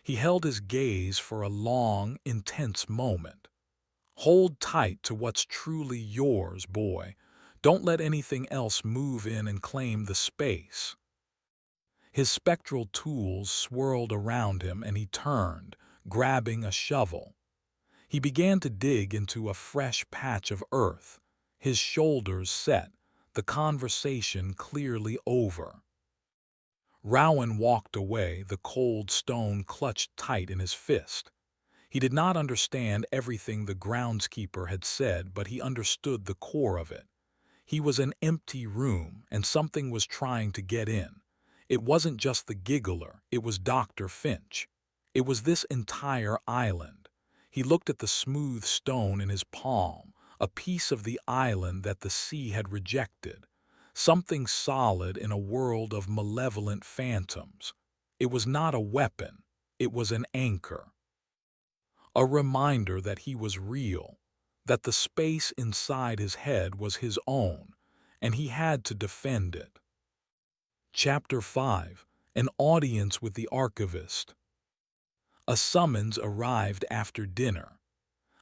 He held his gaze for a long, intense moment. "Hold tight to what's truly yours, boy. Don't let anything else move in and claim the space." His spectral tools swirled around him and he turned, grabbing a shovel. He began to dig into a fresh patch of earth, his shoulders set, the conversation clearly over. Rowan walked away, the cold stone clutched tight in his fist. He did not understand everything the groundskeeper had said, but he understood the core of it. He was an empty room, and something was trying to get in. It wasn't just the giggler, it was Dr. Finch. It was this entire island. He looked at the smooth stone in his palm, a piece of the island that the sea had rejected. Something solid in a world of malevolent phantoms. It was not a weapon, it was an anchor. A reminder that he was real, that the space inside his head was his own, and he had to defend it. Chapter 5. An audience with the archivist. A summons arrived after dinner.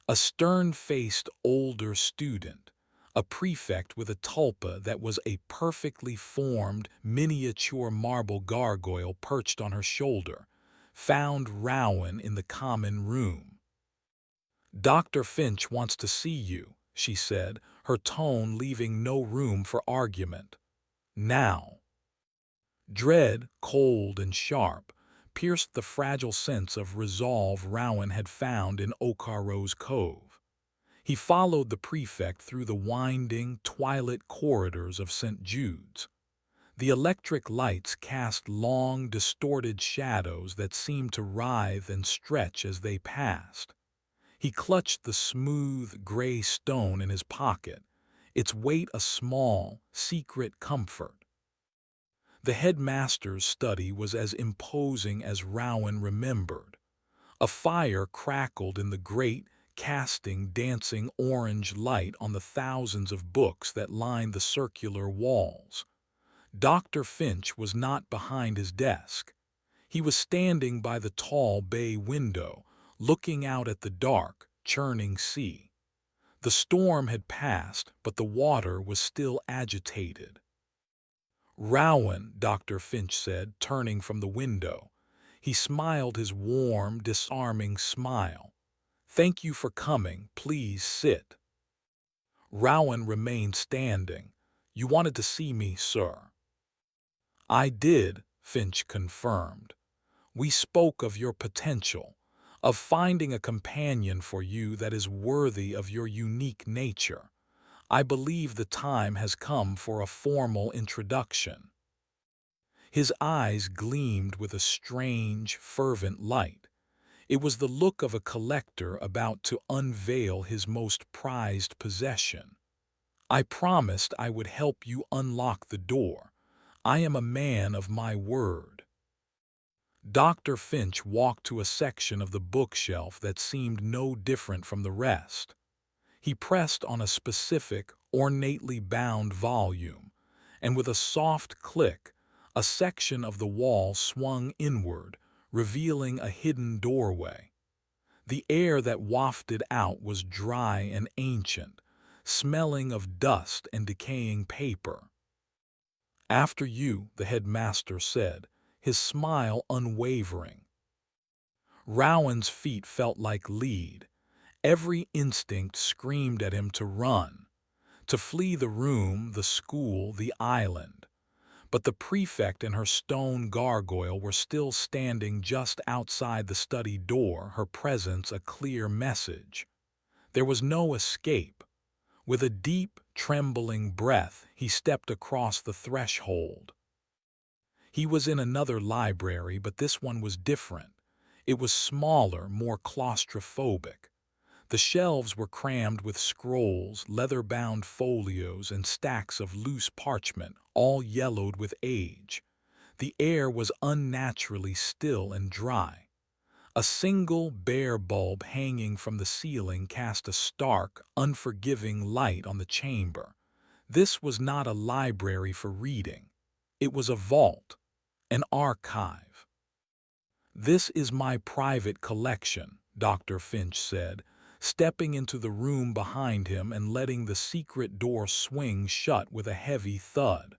A stern-faced older student, a prefect with a tulpa that was a perfectly formed miniature marble gargoyle perched on her shoulder, found Rowan in the common room. "Dr. Finch wants to see you," she said, her tone leaving no room for argument. "Now." Dread, cold and sharp, pierced the fragile sense of resolve Rowan had found in Okarose Cove. He followed the prefect through the winding, twilit corridors of St. Jude's. The electric lights cast long, distorted shadows that seemed to writhe and stretch as they passed. He clutched the smooth, gray stone in his pocket, its weight a small, secret comfort. The headmaster's study was as imposing as Rowan remembered. A fire crackled in the grate, casting dancing orange light on the thousands of books that lined the circular walls. Dr. Finch was not behind his desk. He was standing by the tall bay window, looking out at the dark, churning sea. The storm had passed, but the water was still agitated. "Rowan," Dr. Finch said, turning from the window. He smiled his warm, disarming smile. "Thank you for coming. Please sit." Rowan remained standing. "You wanted to see me, sir." "I did," Finch confirmed. "We spoke of your potential, of finding a companion for you that is worthy of your unique nature. I believe the time has come for a formal introduction." His eyes gleamed with a strange, fervent light. It was the look of a collector about to unveil his most prized possession. "I promised I would help you unlock the door. I am a man of my word." Dr. Finch walked to a section of the bookshelf that seemed no different from the rest. He pressed on a specific, ornately bound volume, and with a soft click, a section of the wall swung inward, revealing a hidden doorway. The air that wafted out was dry and ancient, smelling of dust and decaying paper. "After you," the headmaster said, his smile unwavering. Rowan's feet felt like lead. Every instinct screamed at him to run, to flee the room, the school, the island. But the prefect and her stone gargoyle were still standing just outside the study door, her presence a clear message. There was no escape. With a deep, trembling breath, he stepped across the threshold. He was in another library, but this one was different. It was smaller, more claustrophobic. The shelves were crammed with scrolls, leather-bound folios, and stacks of loose parchment, all yellowed with age. The air was unnaturally still and dry. A single bare bulb hanging from the ceiling cast a stark, unforgiving light on the chamber. This was not a library for reading. It was a vault, an archive. "This is my private collection," Dr. Finch said, stepping into the room behind him and letting the secret door swing shut with a heavy thud.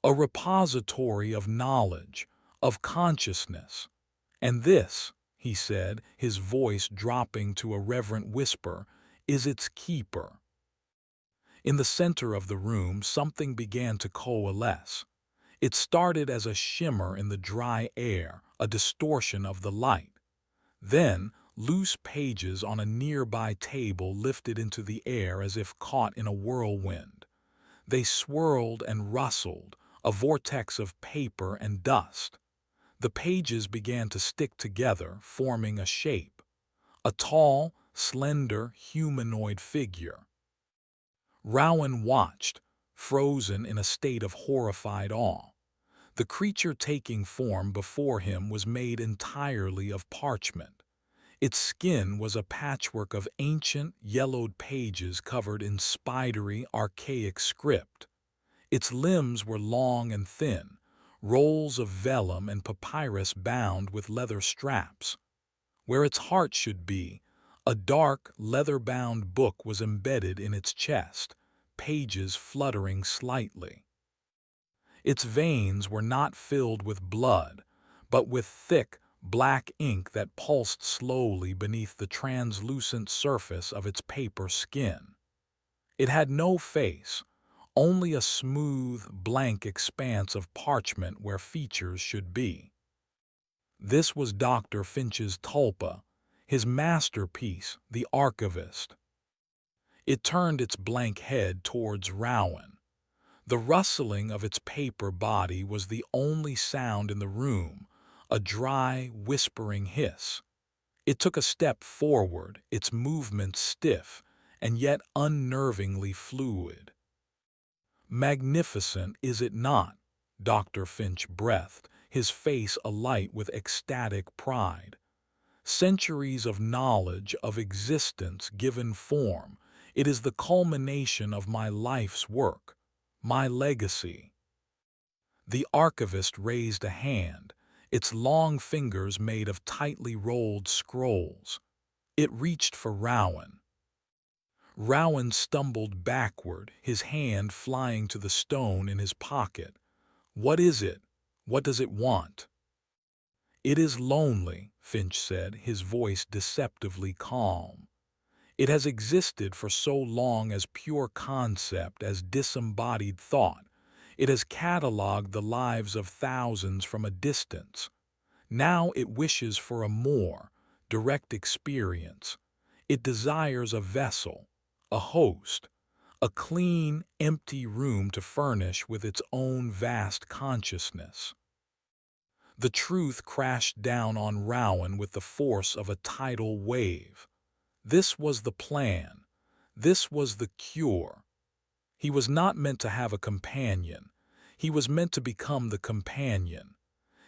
"A repository of knowledge, of consciousness. And this," he said, his voice dropping to a reverent whisper, "is its keeper." In the center of the room, something began to coalesce. It started as a shimmer in the dry air, a distortion of the light. Then, loose pages on a nearby table lifted into the air as if caught in a whirlwind. They swirled and rustled, a vortex of paper and dust. The pages began to stick together, forming a shape. A tall, slender, humanoid figure. Rowan watched, frozen in a state of horrified awe. The creature taking form before him was made entirely of parchment. Its skin was a patchwork of ancient, yellowed pages covered in spidery, archaic script. Its limbs were long and thin, rolls of vellum and papyrus bound with leather straps. Where its heart should be, a dark, leather-bound book was embedded in its chest, pages fluttering slightly. Its veins were not filled with blood, but with thick, black ink that pulsed slowly beneath the translucent surface of its paper skin. It had no face, only a smooth, blank expanse of parchment where features should be. This was Dr. Finch's tulpa, his masterpiece, the archivist. It turned its blank head towards Rowan. The rustling of its paper body was the only sound in the room, a dry, whispering hiss. It took a step forward, its movements stiff and yet unnervingly fluid. "Magnificent, is it not?" Dr. Finch breathed, his face alight with ecstatic pride. "Centuries of knowledge, of existence given form. It is the culmination of my life's work, my legacy." The archivist raised a hand, its long fingers made of tightly rolled scrolls. It reached for Rowan. Rowan stumbled backward, his hand flying to the stone in his pocket. "What is it? What does it want?" "It is lonely," Finch said, his voice deceptively calm. "It has existed for so long as pure concept, as disembodied thought. It has catalogued the lives of thousands from a distance. Now it wishes for a more direct experience. It desires a vessel, a host, a clean, empty room to furnish with its own vast consciousness." The truth crashed down on Rowan with the force of a tidal wave. This was the plan. This was the cure. He was not meant to have a companion. He was meant to become the companion.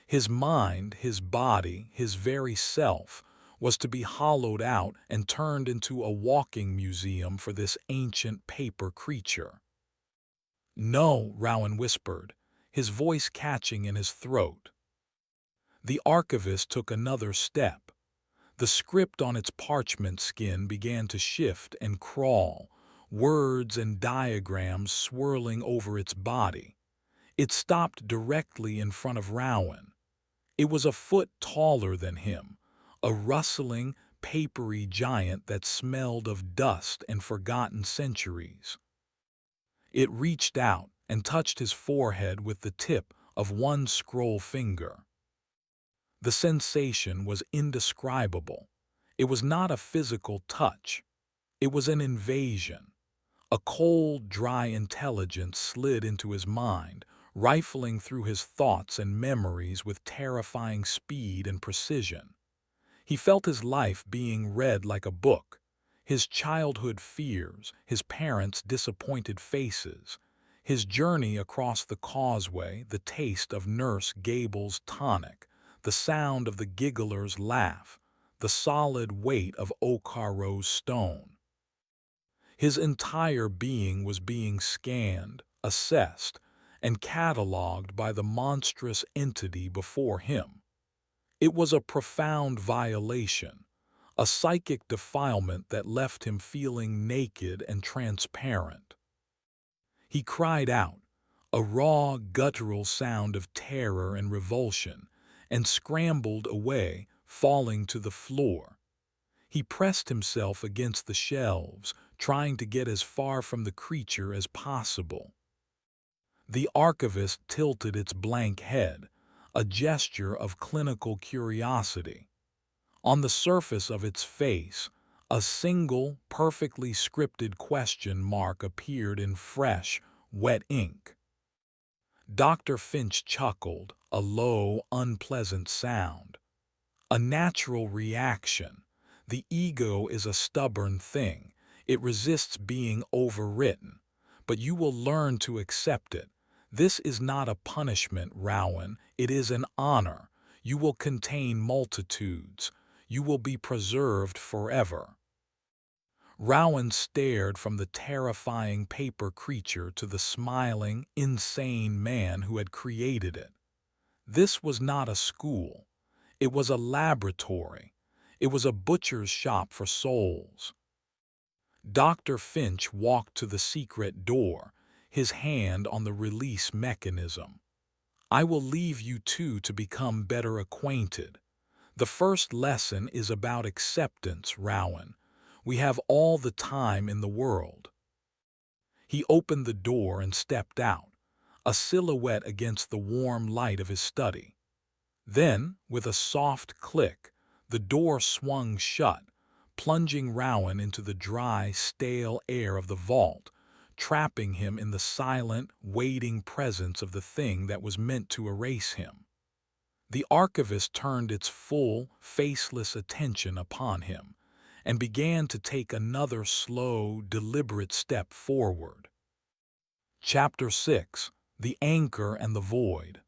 His mind, his body, his very self was to be hollowed out and turned into a walking museum for this ancient paper creature. "No," Rowan whispered, his voice catching in his throat. The archivist took another step. The script on its parchment skin began to shift and crawl, words and diagrams swirling over its body. It stopped directly in front of Rowan. It was a foot taller than him, a rustling, papery giant that smelled of dust and forgotten centuries. It reached out and touched his forehead with the tip of one scroll finger. The sensation was indescribable. It was not a physical touch. It was an invasion. A cold, dry intelligence slid into his mind, rifling through his thoughts and memories with terrifying speed and precision. He felt his life being read like a book, his childhood fears, his parents' disappointed faces, his journey across the causeway, the taste of Nurse Gable's tonic, the sound of the giggler's laugh, the solid weight of Okaro's stone. His entire being was being scanned, assessed, and catalogued by the monstrous entity before him. It was a profound violation, a psychic defilement that left him feeling naked and transparent. He cried out, a raw, guttural sound of terror and revulsion, and scrambled away, falling to the floor. He pressed himself against the shelves, trying to get as far from the creature as possible. The archivist tilted its blank head, a gesture of clinical curiosity. On the surface of its face, a single, perfectly scripted question mark appeared in fresh, wet ink. Dr. Finch chuckled, a low, unpleasant sound. "A natural reaction. The ego is a stubborn thing. It resists being overwritten. But you will learn to accept it. This is not a punishment, Rowan. It is an honor. You will contain multitudes. You will be preserved forever." Rowan stared from the terrifying paper creature to the smiling, insane man who had created it. This was not a school. It was a laboratory. It was a butcher's shop for souls. Dr. Finch walked to the secret door, his hand on the release mechanism. I will leave you two to become better acquainted. The first lesson is about acceptance, Rowan. We have all the time in the world. He opened the door and stepped out, a silhouette against the warm light of his study. Then, with a soft click, the door swung shut, plunging Rowan into the dry, stale air of the vault, trapping him in the silent, waiting presence of the thing that was meant to erase him. The archivist turned its full, faceless attention upon him and began to take another slow, deliberate step forward. Chapter 6: The Anchor and the Void.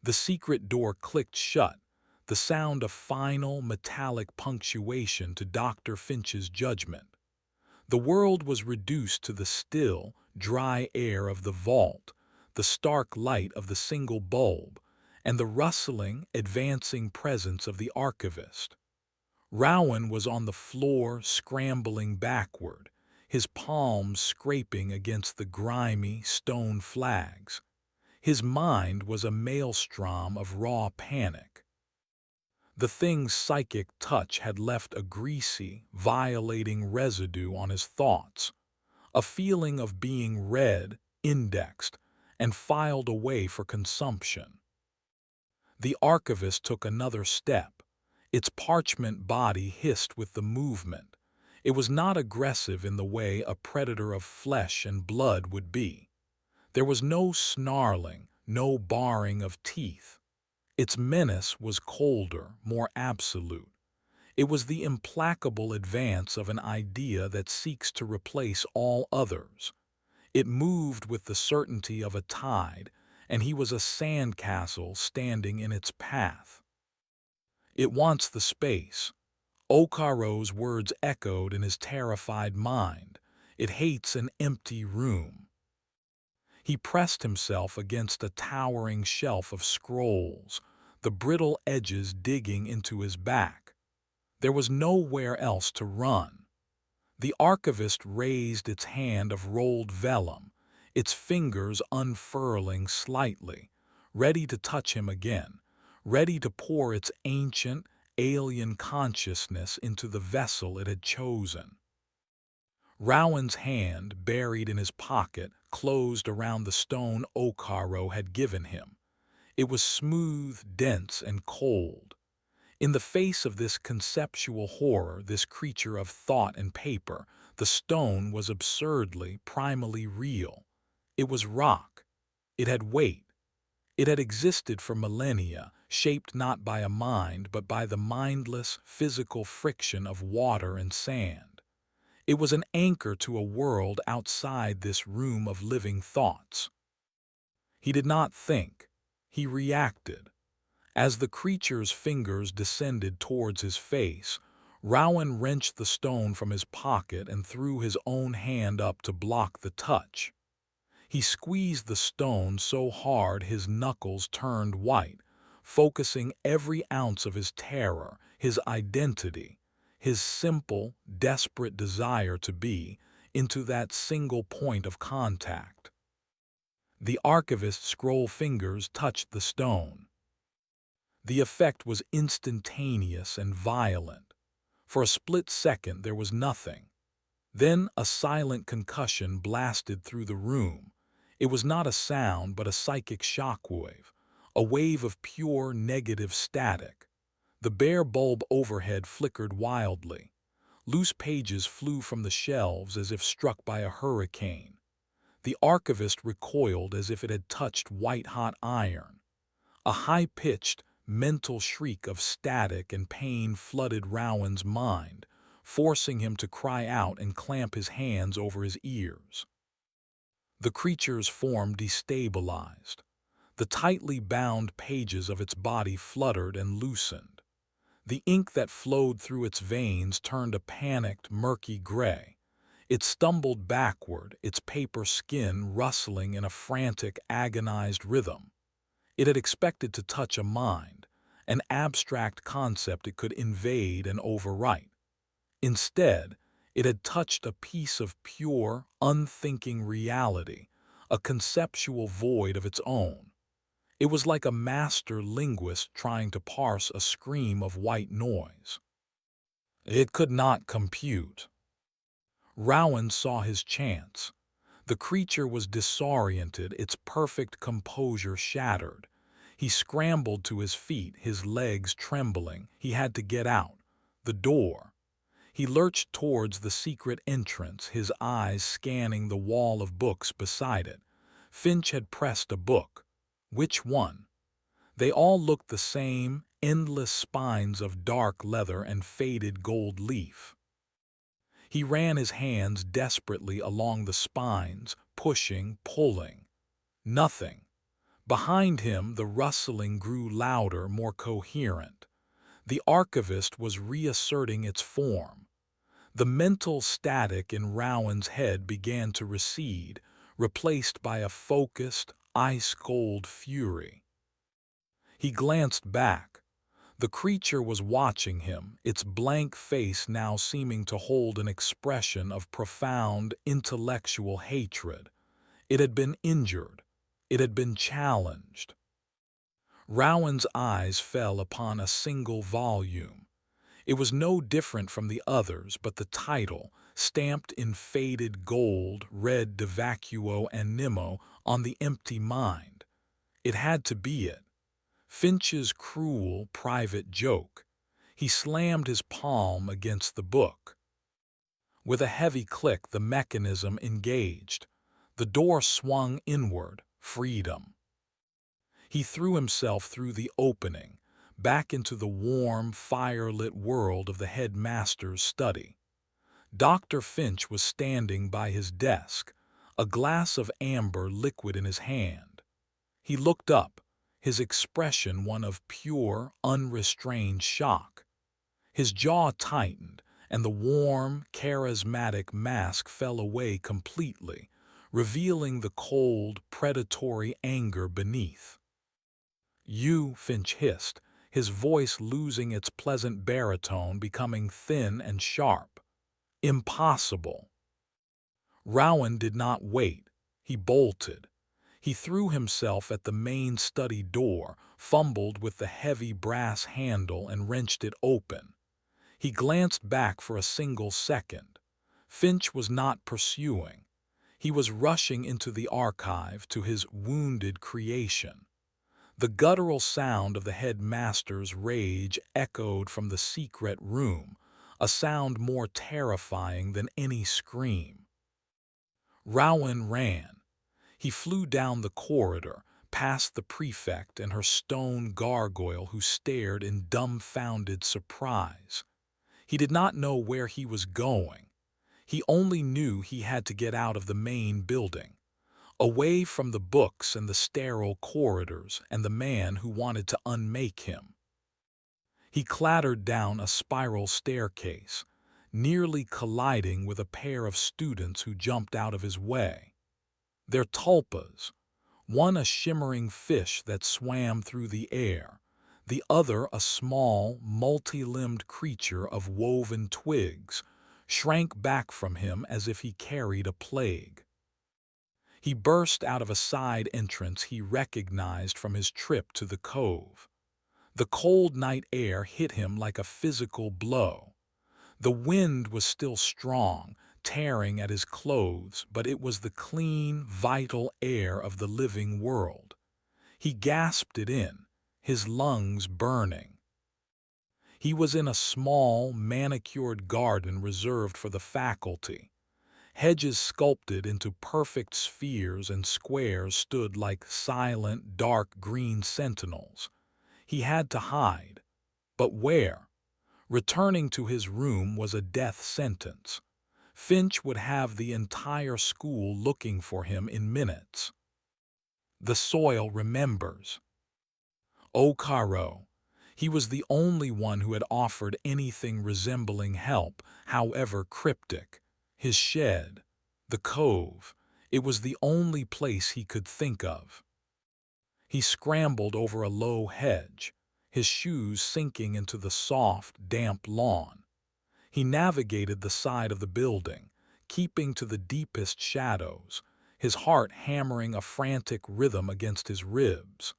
The secret door clicked shut, the sound of final, metallic punctuation to Dr. Finch's judgment. The world was reduced to the still, dry air of the vault, the stark light of the single bulb, and the rustling, advancing presence of the archivist. Rowan was on the floor, scrambling backward, his palms scraping against the grimy stone flags. His mind was a maelstrom of raw panic. The thing's psychic touch had left a greasy, violating residue on his thoughts, a feeling of being read, indexed, and filed away for consumption. The archivist took another step. Its parchment body hissed with the movement. It was not aggressive in the way a predator of flesh and blood would be. There was no snarling, no baring of teeth. Its menace was colder, more absolute. It was the implacable advance of an idea that seeks to replace all others. It moved with the certainty of a tide, and he was a sandcastle standing in its path. It wants the space. Okaro's words echoed in his terrified mind. It hates an empty room. He pressed himself against a towering shelf of scrolls, the brittle edges digging into his back. There was nowhere else to run. The archivist raised its hand of rolled vellum, its fingers unfurling slightly, ready to touch him again, ready to pour its ancient, alien consciousness into the vessel it had chosen. Rowan's hand, buried in his pocket, closed around the stone Okaro had given him. It was smooth, dense, and cold. In the face of this conceptual horror, this creature of thought and paper, the stone was absurdly, primally real. It was rock. It had weight. It had existed for millennia, shaped not by a mind, but by the mindless, physical friction of water and sand. It was an anchor to a world outside this room of living thoughts. He did not think. He reacted. As the creature's fingers descended towards his face, Rowan wrenched the stone from his pocket and threw his own hand up to block the touch. He squeezed the stone so hard his knuckles turned white, focusing every ounce of his terror, his identity, his simple, desperate desire to be, into that single point of contact. The archivist's scroll fingers touched the stone. The effect was instantaneous and violent. For a split second there was nothing. Then a silent concussion blasted through the room. It was not a sound but a psychic shockwave, a wave of pure negative static. The bare bulb overhead flickered wildly. Loose pages flew from the shelves as if struck by a hurricane. The archivist recoiled as if it had touched white-hot iron. A high-pitched, mental shriek of static and pain flooded Rowan's mind, forcing him to cry out and clamp his hands over his ears. The creature's form destabilized. The tightly bound pages of its body fluttered and loosened. The ink that flowed through its veins turned a panicked, murky gray. It stumbled backward, its paper skin rustling in a frantic, agonized rhythm. It had expected to touch a mind, an abstract concept it could invade and overwrite. Instead, it had touched a piece of pure, unthinking reality, a conceptual void of its own. It was like a master linguist trying to parse a scream of white noise. It could not compute. Rowan saw his chance. The creature was disoriented, its perfect composure shattered. He scrambled to his feet, his legs trembling. He had to get out. The door. He lurched towards the secret entrance, his eyes scanning the wall of books beside it. Finch had pressed a book. Which one? They all looked the same, endless spines of dark leather and faded gold leaf. He ran his hands desperately along the spines, pushing, pulling. Nothing. Behind him, the rustling grew louder, more coherent. The archivist was reasserting its form. The mental static in Rowan's head began to recede, replaced by a focused, ice-cold fury. He glanced back. The creature was watching him, its blank face now seeming to hold an expression of profound, intellectual hatred. It had been injured. It had been challenged. Rowan's eyes fell upon a single volume. It was no different from the others, but the title, stamped in faded gold, read De Vacuo Animo on the empty mind. It had to be it. Finch's cruel, private joke. He slammed his palm against the book. With a heavy click, the mechanism engaged. The door swung inward, freedom. He threw himself through the opening, back into the warm, fire-lit world of the headmaster's study. Dr. Finch was standing by his desk, a glass of amber liquid in his hand. He looked up, his expression one of pure, unrestrained shock. His jaw tightened, and the warm, charismatic mask fell away completely, revealing the cold, predatory anger beneath. "You," Finch hissed, his voice losing its pleasant baritone, becoming thin and sharp. "Impossible." Rowan did not wait. He bolted. He threw himself at the main study door, fumbled with the heavy brass handle and wrenched it open. He glanced back for a single second. Finch was not pursuing. He was rushing into the archive to his wounded creation. The guttural sound of the headmaster's rage echoed from the secret room, a sound more terrifying than any scream. Rowan ran. He flew down the corridor, past the prefect and her stone gargoyle who stared in dumbfounded surprise. He did not know where he was going. He only knew he had to get out of the main building, away from the books and the sterile corridors and the man who wanted to unmake him. He clattered down a spiral staircase, nearly colliding with a pair of students who jumped out of his way. Their tulpas, one a shimmering fish that swam through the air, the other a small, multi-limbed creature of woven twigs, shrank back from him as if he carried a plague. He burst out of a side entrance he recognized from his trip to the cove. The cold night air hit him like a physical blow. The wind was still strong, tearing at his clothes, but it was the clean, vital air of the living world. He gasped it in, his lungs burning. He was in a small, manicured garden reserved for the faculty. Hedges sculpted into perfect spheres and squares stood like silent, dark green sentinels. He had to hide. But where? Returning to his room was a death sentence. Finch would have the entire school looking for him in minutes. The soil remembers. Okaro. He was the only one who had offered anything resembling help, however cryptic. His shed, the cove, it was the only place he could think of. He scrambled over a low hedge, his shoes sinking into the soft, damp lawn. He navigated the side of the building, keeping to the deepest shadows, his heart hammering a frantic rhythm against his ribs.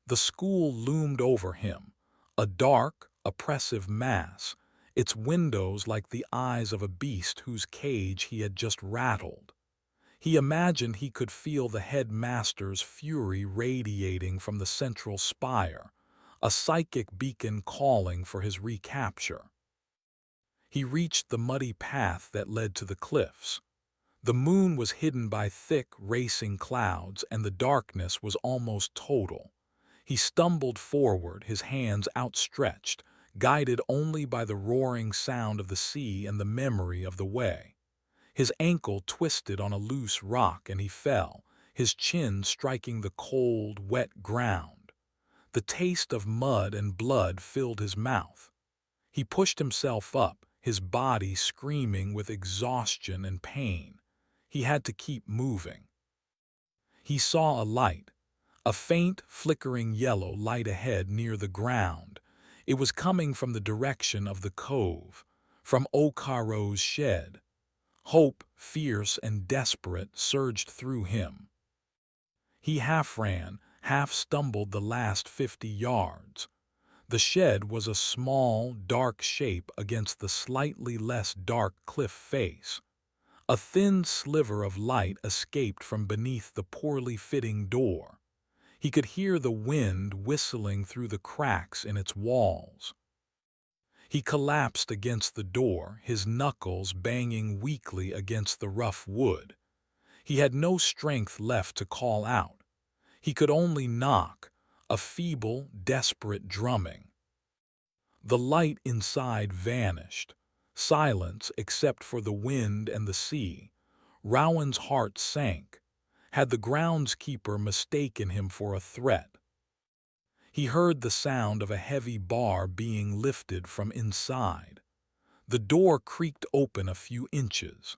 The school loomed over him, a dark, oppressive mass, its windows like the eyes of a beast whose cage he had just rattled. He imagined he could feel the headmaster's fury radiating from the central spire, a psychic beacon calling for his recapture. He reached the muddy path that led to the cliffs. The moon was hidden by thick, racing clouds, and the darkness was almost total. He stumbled forward, his hands outstretched, guided only by the roaring sound of the sea and the memory of the way. His ankle twisted on a loose rock and he fell, his chin striking the cold, wet ground. The taste of mud and blood filled his mouth. He pushed himself up, his body screaming with exhaustion and pain. He had to keep moving. He saw a light, a faint, flickering yellow light ahead near the ground. It was coming from the direction of the cove, from Okaro's shed. Hope, fierce and desperate, surged through him. He half ran, half stumbled the last 50 yards. The shed was a small, dark shape against the slightly less dark cliff face. A thin sliver of light escaped from beneath the poorly fitting door. He could hear the wind whistling through the cracks in its walls. He collapsed against the door, his knuckles banging weakly against the rough wood. He had no strength left to call out. He could only knock, a feeble, desperate drumming. The light inside vanished. Silence except for the wind and the sea. Rowan's heart sank. Had the groundskeeper mistaken him for a threat? He heard the sound of a heavy bar being lifted from inside. The door creaked open a few inches.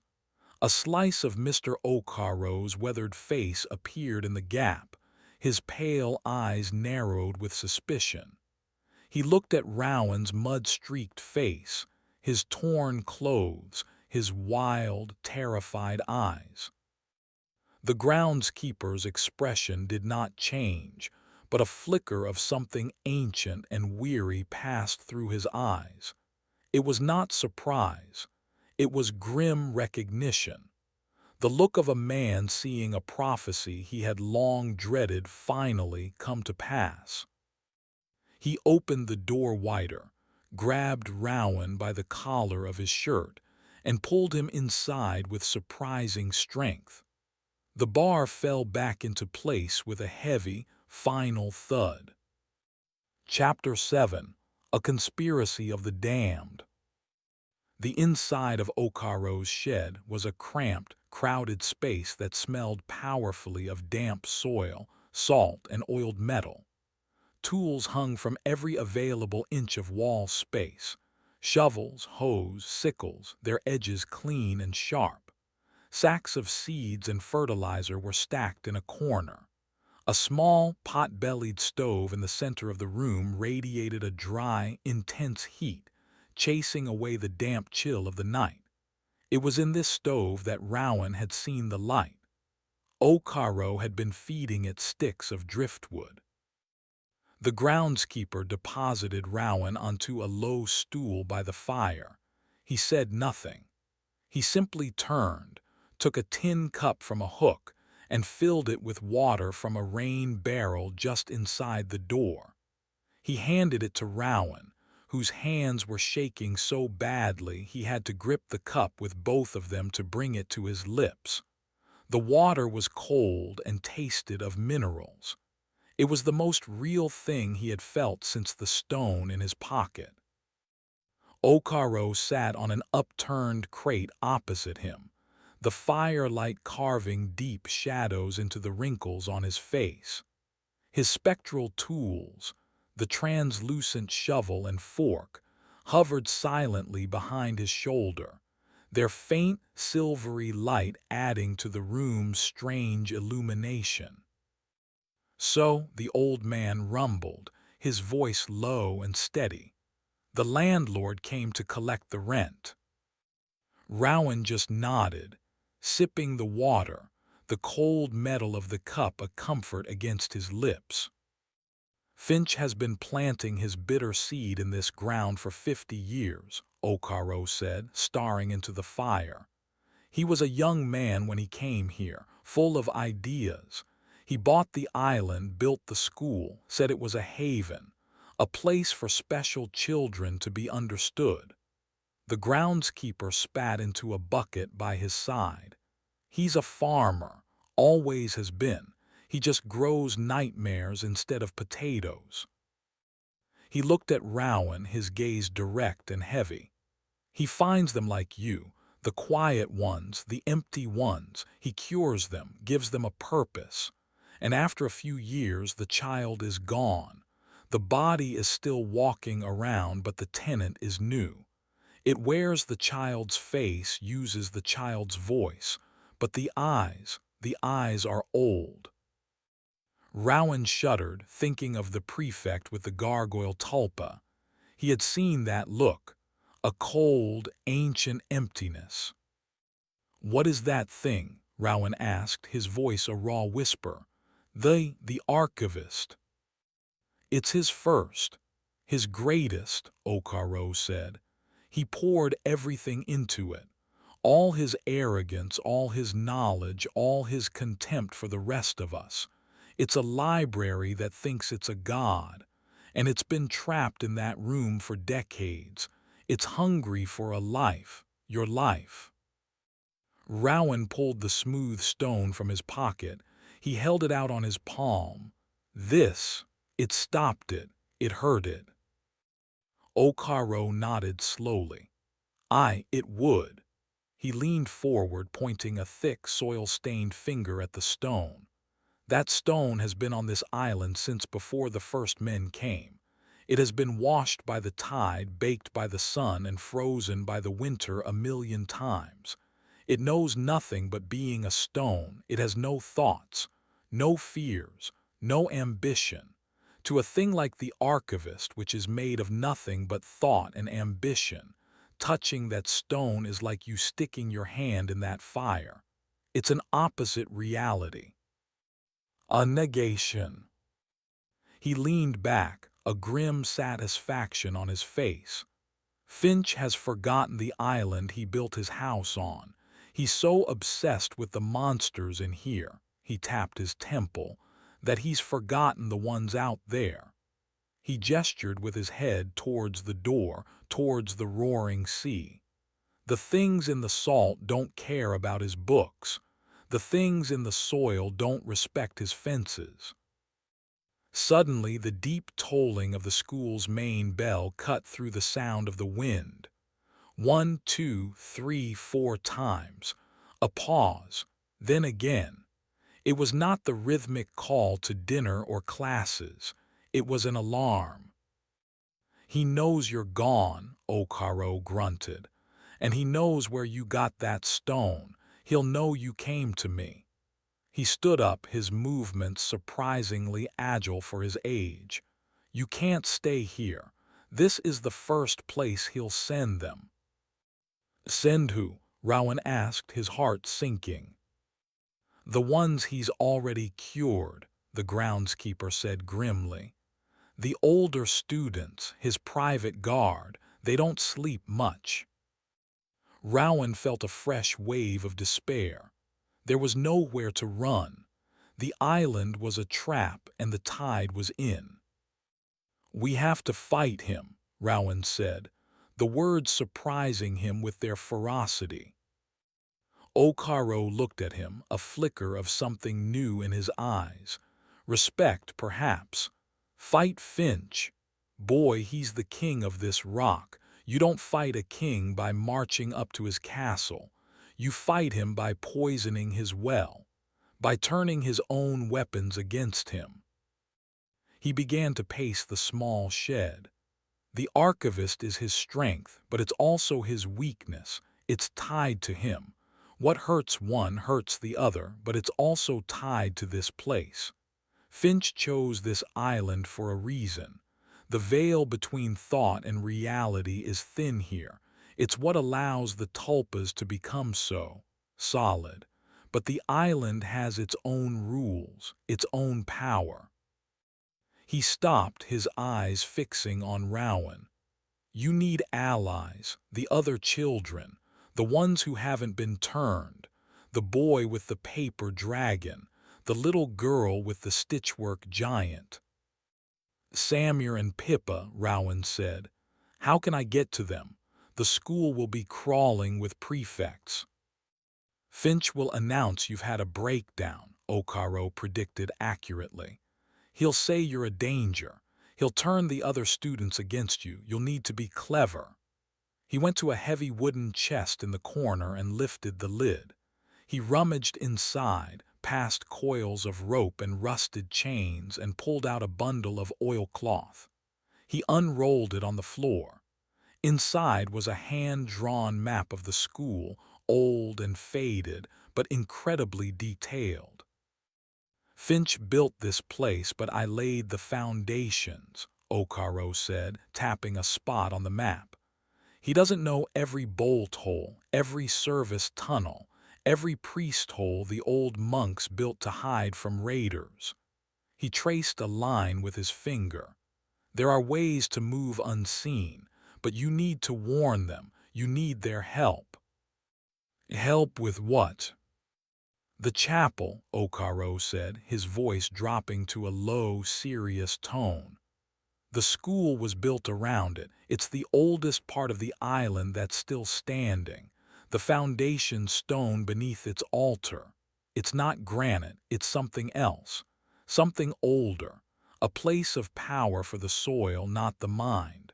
A slice of Mr. Okaro's weathered face appeared in the gap, his pale eyes narrowed with suspicion. He looked at Rowan's mud-streaked face, his torn clothes, his wild, terrified eyes. The groundskeeper's expression did not change, but a flicker of something ancient and weary passed through his eyes. It was not surprise. It was grim recognition. The look of a man seeing a prophecy he had long dreaded finally come to pass. He opened the door wider, grabbed Rowan by the collar of his shirt, and pulled him inside with surprising strength. The bar fell back into place with a heavy, final thud. Chapter 7: A Conspiracy of the Damned. The inside of Okaro's shed was a cramped, crowded space that smelled powerfully of damp soil, salt, and oiled metal. Tools hung from every available inch of wall space. Shovels, hoes, sickles, their edges clean and sharp. Sacks of seeds and fertilizer were stacked in a corner. A small, pot-bellied stove in the center of the room radiated a dry, intense heat, chasing away the damp chill of the night. It was in this stove that Rowan had seen the light. Okaro had been feeding it sticks of driftwood. The groundskeeper deposited Rowan onto a low stool by the fire. He said nothing. He simply turned, took a tin cup from a hook, and filled it with water from a rain barrel just inside the door. He handed it to Rowan, whose hands were shaking so badly he had to grip the cup with both of them to bring it to his lips. The water was cold and tasted of minerals. It was the most real thing he had felt since the stone in his pocket. Okaro sat on an upturned crate opposite him, the firelight carving deep shadows into the wrinkles on his face. His spectral tools, the translucent shovel and fork, hovered silently behind his shoulder, their faint, silvery light adding to the room's strange illumination. So the old man rumbled, his voice low and steady. The landlord came to collect the rent. Rowan just nodded, sipping the water, the cold metal of the cup a comfort against his lips. Finch has been planting his bitter seed in this ground for 50 years, Okaro said, staring into the fire. He was a young man when he came here, full of ideas. He bought the island, built the school, said it was a haven, a place for special children to be understood. The groundskeeper spat into a bucket by his side. He's a farmer, always has been. He just grows nightmares instead of potatoes. He looked at Rowan, his gaze direct and heavy. He finds them like you, the quiet ones, the empty ones. He cures them, gives them a purpose. And after a few years, the child is gone. The body is still walking around, but the tenant is new. It wears the child's face, uses the child's voice, but the eyes are old. Rowan shuddered, thinking of the prefect with the gargoyle tulpa. He had seen that look, a cold, ancient emptiness. "What is that thing?" Rowan asked, his voice a raw whisper. The archivist." "It's his first, his greatest," Okaro said. "He poured everything into it. All his arrogance, all his knowledge, all his contempt for the rest of us. It's a library that thinks it's a god, and it's been trapped in that room for decades. It's hungry for a life, your life." Rowan pulled the smooth stone from his pocket. He held it out on his palm. It stopped it. It hurt it. Okaro nodded slowly. It would." He leaned forward, pointing a thick, soil-stained finger at the stone. "That stone has been on this island since before the first men came. It has been washed by the tide, baked by the sun, and frozen by the winter 1,000,000 times. It knows nothing but being a stone. It has no thoughts, no fears, no ambition. To a thing like the archivist, which is made of nothing but thought and ambition, touching that stone is like you sticking your hand in that fire. It's an opposite reality. A negation." He leaned back, a grim satisfaction on his face. Finch has forgotten the island he built his house on. He's so obsessed with the monsters in here, he tapped his temple, that he's forgotten the ones out there. He gestured with his head towards the door, towards the roaring sea. The things in the salt don't care about his books. The things in the soil don't respect his fences. Suddenly, the deep tolling of the school's main bell cut through the sound of the wind. 1, 2, 3, 4 times. A pause, then again. It was not the rhythmic call to dinner or classes. It was an alarm. "He knows you're gone," Okaro grunted. "And he knows where you got that stone. He'll know you came to me." He stood up, his movements surprisingly agile for his age. "You can't stay here. This is the first place he'll send them." "Send who?" Rowan asked, his heart sinking. "The ones he's already cured," the groundskeeper said grimly. "The older students, his private guard, they don't sleep much." Rowan felt a fresh wave of despair. There was nowhere to run. The island was a trap and the tide was in. "We have to fight him," Rowan said, the words surprising him with their ferocity. Okaro looked at him, a flicker of something new in his eyes. Respect, perhaps. "Fight Finch. Boy, he's the king of this rock. You don't fight a king by marching up to his castle. You fight him by poisoning his well, by turning his own weapons against him." He began to pace the small shed. "The archivist is his strength, but it's also his weakness. It's tied to him. What hurts one hurts the other, but it's also tied to this place. Finch chose this island for a reason. The veil between thought and reality is thin here. It's what allows the tulpas to become so solid. But the island has its own rules, its own power. He stopped, his eyes fixing on Rowan. You need allies, the other children, the ones who haven't been turned, the boy with the paper dragon, the little girl with the stitchwork giant. Samir and Pippa, Rowan said. How can I get to them? The school will be crawling with prefects. Finch will announce you've had a breakdown, Okaro predicted accurately. He'll say you're a danger. He'll turn the other students against you. You'll need to be clever. He went to a heavy wooden chest in the corner and lifted the lid. He rummaged inside, past coils of rope and rusted chains, and pulled out a bundle of oilcloth. He unrolled it on the floor. Inside was a hand-drawn map of the school, old and faded, but incredibly detailed. Finch built this place, but I laid the foundations, Okaro said, tapping a spot on the map. He doesn't know every bolt hole, every service tunnel, every priest hole the old monks built to hide from raiders. He traced a line with his finger. There are ways to move unseen, but you need to warn them. You need their help. Help with what? The chapel, Okaro said, his voice dropping to a low, serious tone. The school was built around it. It's the oldest part of the island that's still standing. The foundation stone beneath its altar. It's not granite, it's something else. Something older. A place of power for the soil, not the mind.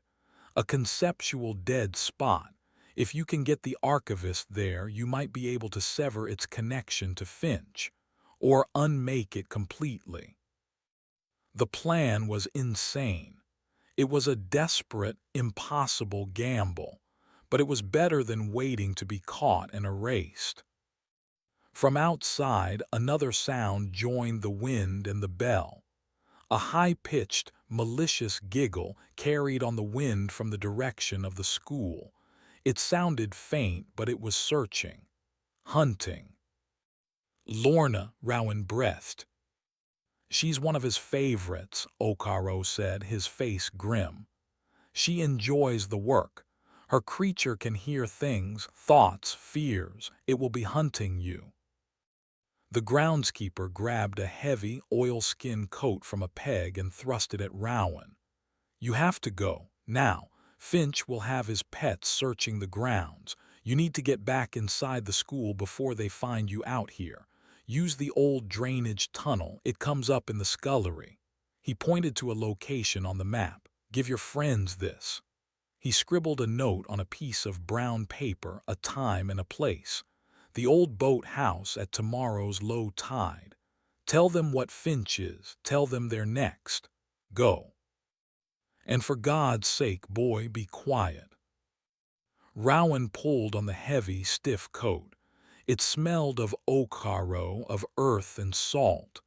A conceptual dead spot. If you can get the archivist there, you might be able to sever its connection to Finch, or unmake it completely. The plan was insane. It was a desperate, impossible gamble, but it was better than waiting to be caught and erased. From outside, another sound joined the wind and the bell. A high-pitched, malicious giggle carried on the wind from the direction of the school. It sounded faint, but it was searching, hunting. Lorna, Rowan breathed. She's one of his favorites, Okaro said, his face grim. She enjoys the work. Her creature can hear things, thoughts, fears. It will be hunting you. The groundskeeper grabbed a heavy, oilskin coat from a peg and thrust it at Rowan. You have to go, now. Finch will have his pets searching the grounds. You need to get back inside the school before they find you out here. Use the old drainage tunnel. It comes up in the scullery. He pointed to a location on the map. Give your friends this. He scribbled a note on a piece of brown paper, a time and a place. The old boat house at tomorrow's low tide. Tell them what Finch is. Tell them they're next. Go. And for God's sake, boy, be quiet. Rowan pulled on the heavy, stiff coat. It smelled of Okaro, of earth and salt.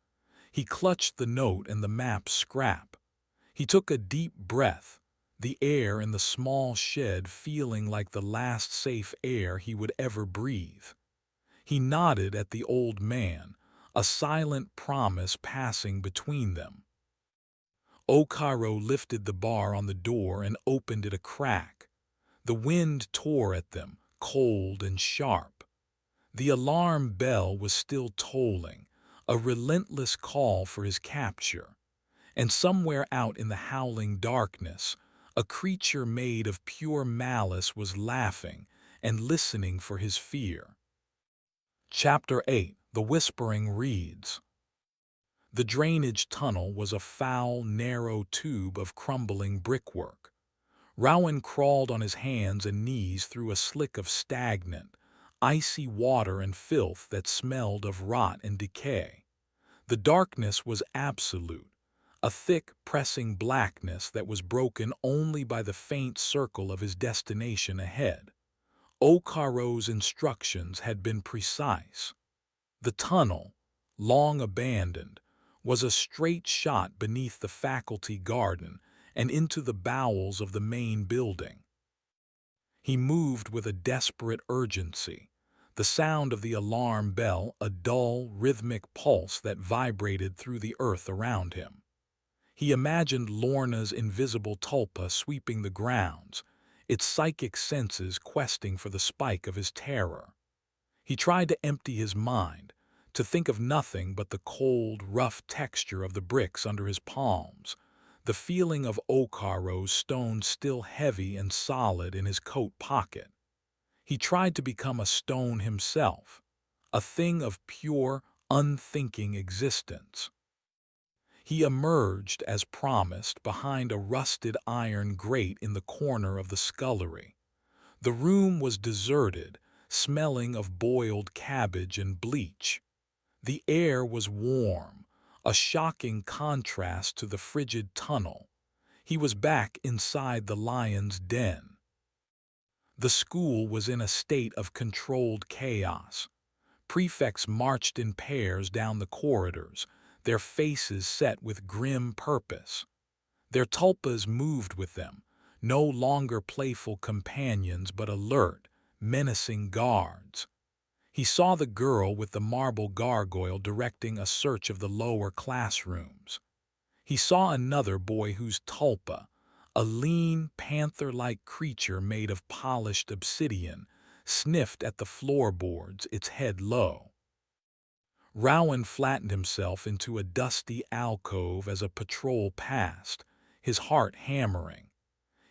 He clutched the note and the map scrap. He took a deep breath, the air in the small shed feeling like the last safe air he would ever breathe. He nodded at the old man, a silent promise passing between them. Okaro lifted the bar on the door and opened it a crack. The wind tore at them, cold and sharp. The alarm bell was still tolling, a relentless call for his capture. And somewhere out in the howling darkness, a creature made of pure malice was laughing and listening for his fear. Chapter 8. The Whispering Reeds. The drainage tunnel was a foul, narrow tube of crumbling brickwork. Rowan crawled on his hands and knees through a slick of stagnant, icy water and filth that smelled of rot and decay. The darkness was absolute, a thick, pressing blackness that was broken only by the faint circle of his destination ahead. Okaro's instructions had been precise. The tunnel, long abandoned, was a straight shot beneath the faculty garden and into the bowels of the main building. He moved with a desperate urgency, the sound of the alarm bell a dull, rhythmic pulse that vibrated through the earth around him. He imagined Lorna's invisible tulpa sweeping the grounds, its psychic senses questing for the spike of his terror. He tried to empty his mind, to think of nothing but the cold, rough texture of the bricks under his palms, the feeling of Okaro's stone still heavy and solid in his coat pocket. He tried to become a stone himself, a thing of pure, unthinking existence. He emerged, as promised, behind a rusted iron grate in the corner of the scullery. The room was deserted, smelling of boiled cabbage and bleach. The air was warm, a shocking contrast to the frigid tunnel. He was back inside the lion's den. The school was in a state of controlled chaos. Prefects marched in pairs down the corridors, their faces set with grim purpose. Their tulpas moved with them, no longer playful companions but alert, menacing guards. He saw the girl with the marble gargoyle directing a search of the lower classrooms. He saw another boy whose tulpa, a lean, panther-like creature made of polished obsidian, sniffed at the floorboards, its head low. Rowan flattened himself into a dusty alcove as a patrol passed, his heart hammering.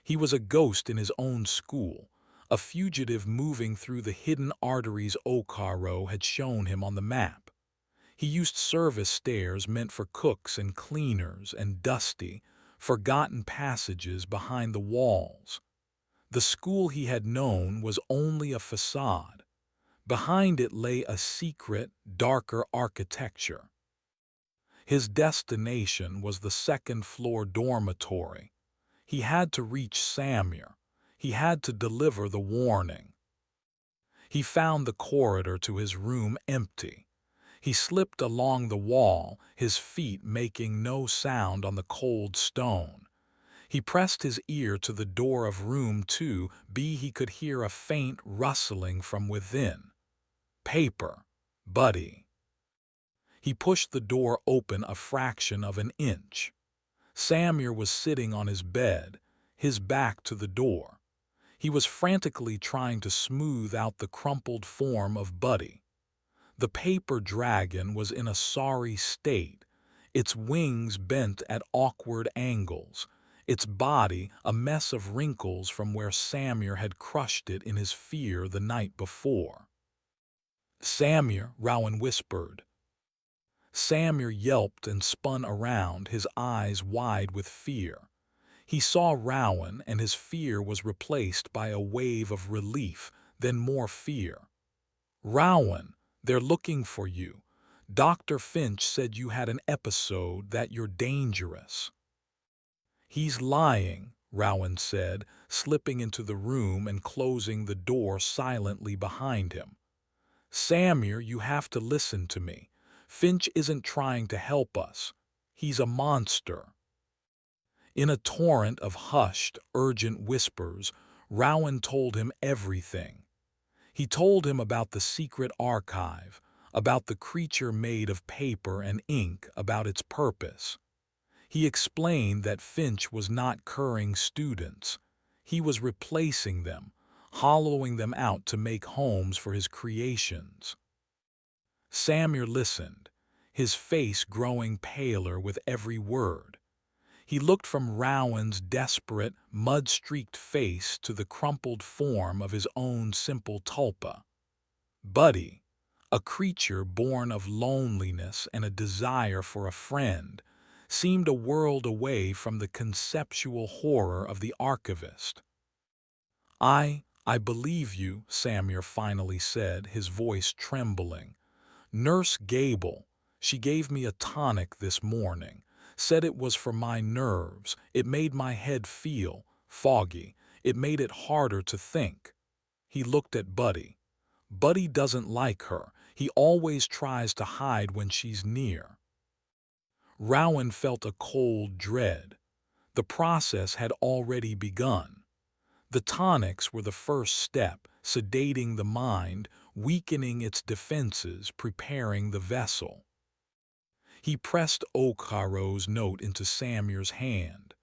He was a ghost in his own school, a fugitive moving through the hidden arteries Okaro had shown him on the map. He used service stairs meant for cooks and cleaners and dusty, forgotten passages behind the walls. The school he had known was only a facade. Behind it lay a secret, darker architecture. His destination was the second-floor dormitory. He had to reach Samir. He had to deliver the warning. He found the corridor to his room empty. He slipped along the wall, his feet making no sound on the cold stone. He pressed his ear to the door of room 2B. He could hear a faint rustling from within. Paper. Buddy. He pushed the door open a fraction of an inch. Samir was sitting on his bed, his back to the door. He was frantically trying to smooth out the crumpled form of Buddy. The paper dragon was in a sorry state, its wings bent at awkward angles, its body a mess of wrinkles from where Samir had crushed it in his fear the night before. "Samir," Rowan whispered. Samir yelped and spun around, his eyes wide with fear. He saw Rowan, and his fear was replaced by a wave of relief, then more fear. "Rowan, they're looking for you. Dr. Finch said you had an episode, that you're dangerous." "He's lying," Rowan said, slipping into the room and closing the door silently behind him. "Samir, you have to listen to me. Finch isn't trying to help us. He's a monster." In a torrent of hushed, urgent whispers, Rowan told him everything. He told him about the secret archive, about the creature made of paper and ink, about its purpose. He explained that Finch was not curing students. He was replacing them, hollowing them out to make homes for his creations. Samir listened, his face growing paler with every word. He looked from Rowan's desperate, mud-streaked face to the crumpled form of his own simple tulpa. Buddy, a creature born of loneliness and a desire for a friend, seemed a world away from the conceptual horror of the archivist. I believe you," Samir finally said, his voice trembling. "Nurse Gable, she gave me a tonic this morning, said it was for my nerves, it made my head feel foggy, it made it harder to think." He looked at Buddy. "Buddy doesn't like her, he always tries to hide when she's near." Rowan felt a cold dread. The process had already begun. The tonics were the first step, sedating the mind, weakening its defenses, preparing the vessel. He pressed Okaro's note into Samir's hand.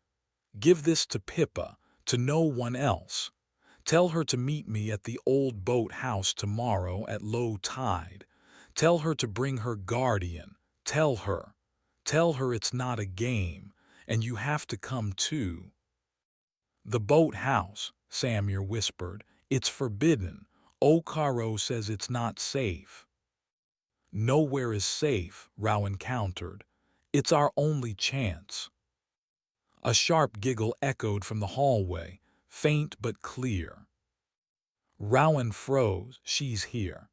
"Give this to Pippa, to no one else. Tell her to meet me at the old boat house tomorrow at low tide. Tell her to bring her guardian. Tell her. Tell her it's not a game, and you have to come too." "The boat house," Samir whispered. "It's forbidden. Okaro says it's not safe." "Nowhere is safe," Rowan countered. "It's our only chance." A sharp giggle echoed from the hallway, faint but clear. Rowan froze. "She's here."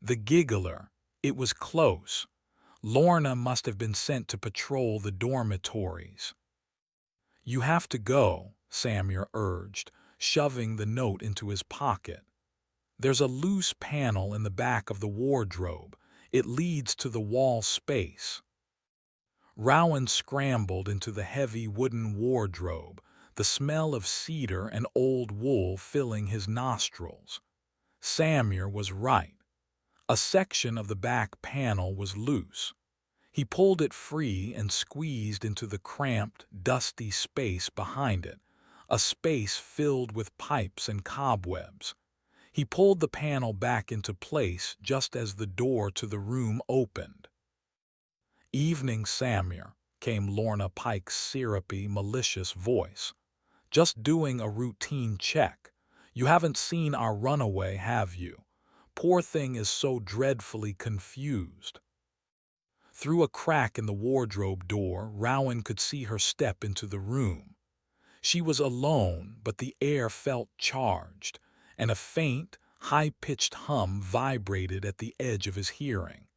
The giggler. It was close. Lorna must have been sent to patrol the dormitories. "You have to go," Samir urged, shoving the note into his pocket. "There's a loose panel in the back of the wardrobe. It leads to the wall space." Rowan scrambled into the heavy wooden wardrobe, the smell of cedar and old wool filling his nostrils. Samir was right. A section of the back panel was loose. He pulled it free and squeezed into the cramped, dusty space behind it, a space filled with pipes and cobwebs. He pulled the panel back into place just as the door to the room opened. "Evening, Samir," came Lorna Pike's syrupy, malicious voice. "Just doing a routine check. You haven't seen our runaway, have you? Poor thing is so dreadfully confused." Through a crack in the wardrobe door, Rowan could see her step into the room. She was alone, but the air felt charged, and a faint, high-pitched hum vibrated at the edge of his hearing.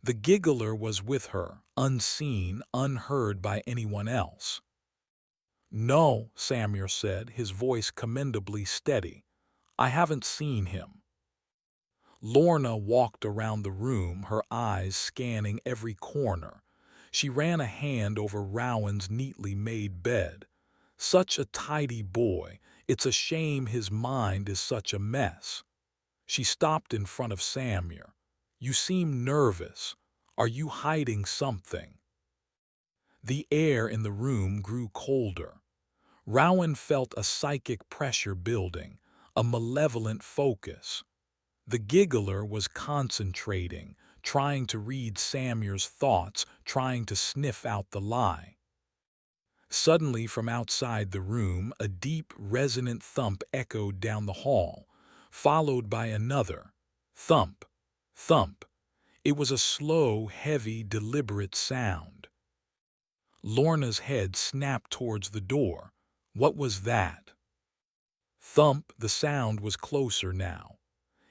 The giggler was with her, unseen, unheard by anyone else. "No," Samir said, his voice commendably steady. "I haven't seen him." Lorna walked around the room, her eyes scanning every corner. She ran a hand over Rowan's neatly made bed. "Such a tidy boy. It's a shame his mind is such a mess." She stopped in front of Samir. "You seem nervous. Are you hiding something?" The air in the room grew colder. Rowan felt a psychic pressure building, a malevolent focus. The giggler was concentrating, trying to read Samir's thoughts, trying to sniff out the lie. Suddenly, from outside the room, a deep, resonant thump echoed down the hall, followed by another thump, thump. It was a slow, heavy, deliberate sound. Lorna's head snapped towards the door. What was that? Thump, the sound was closer now.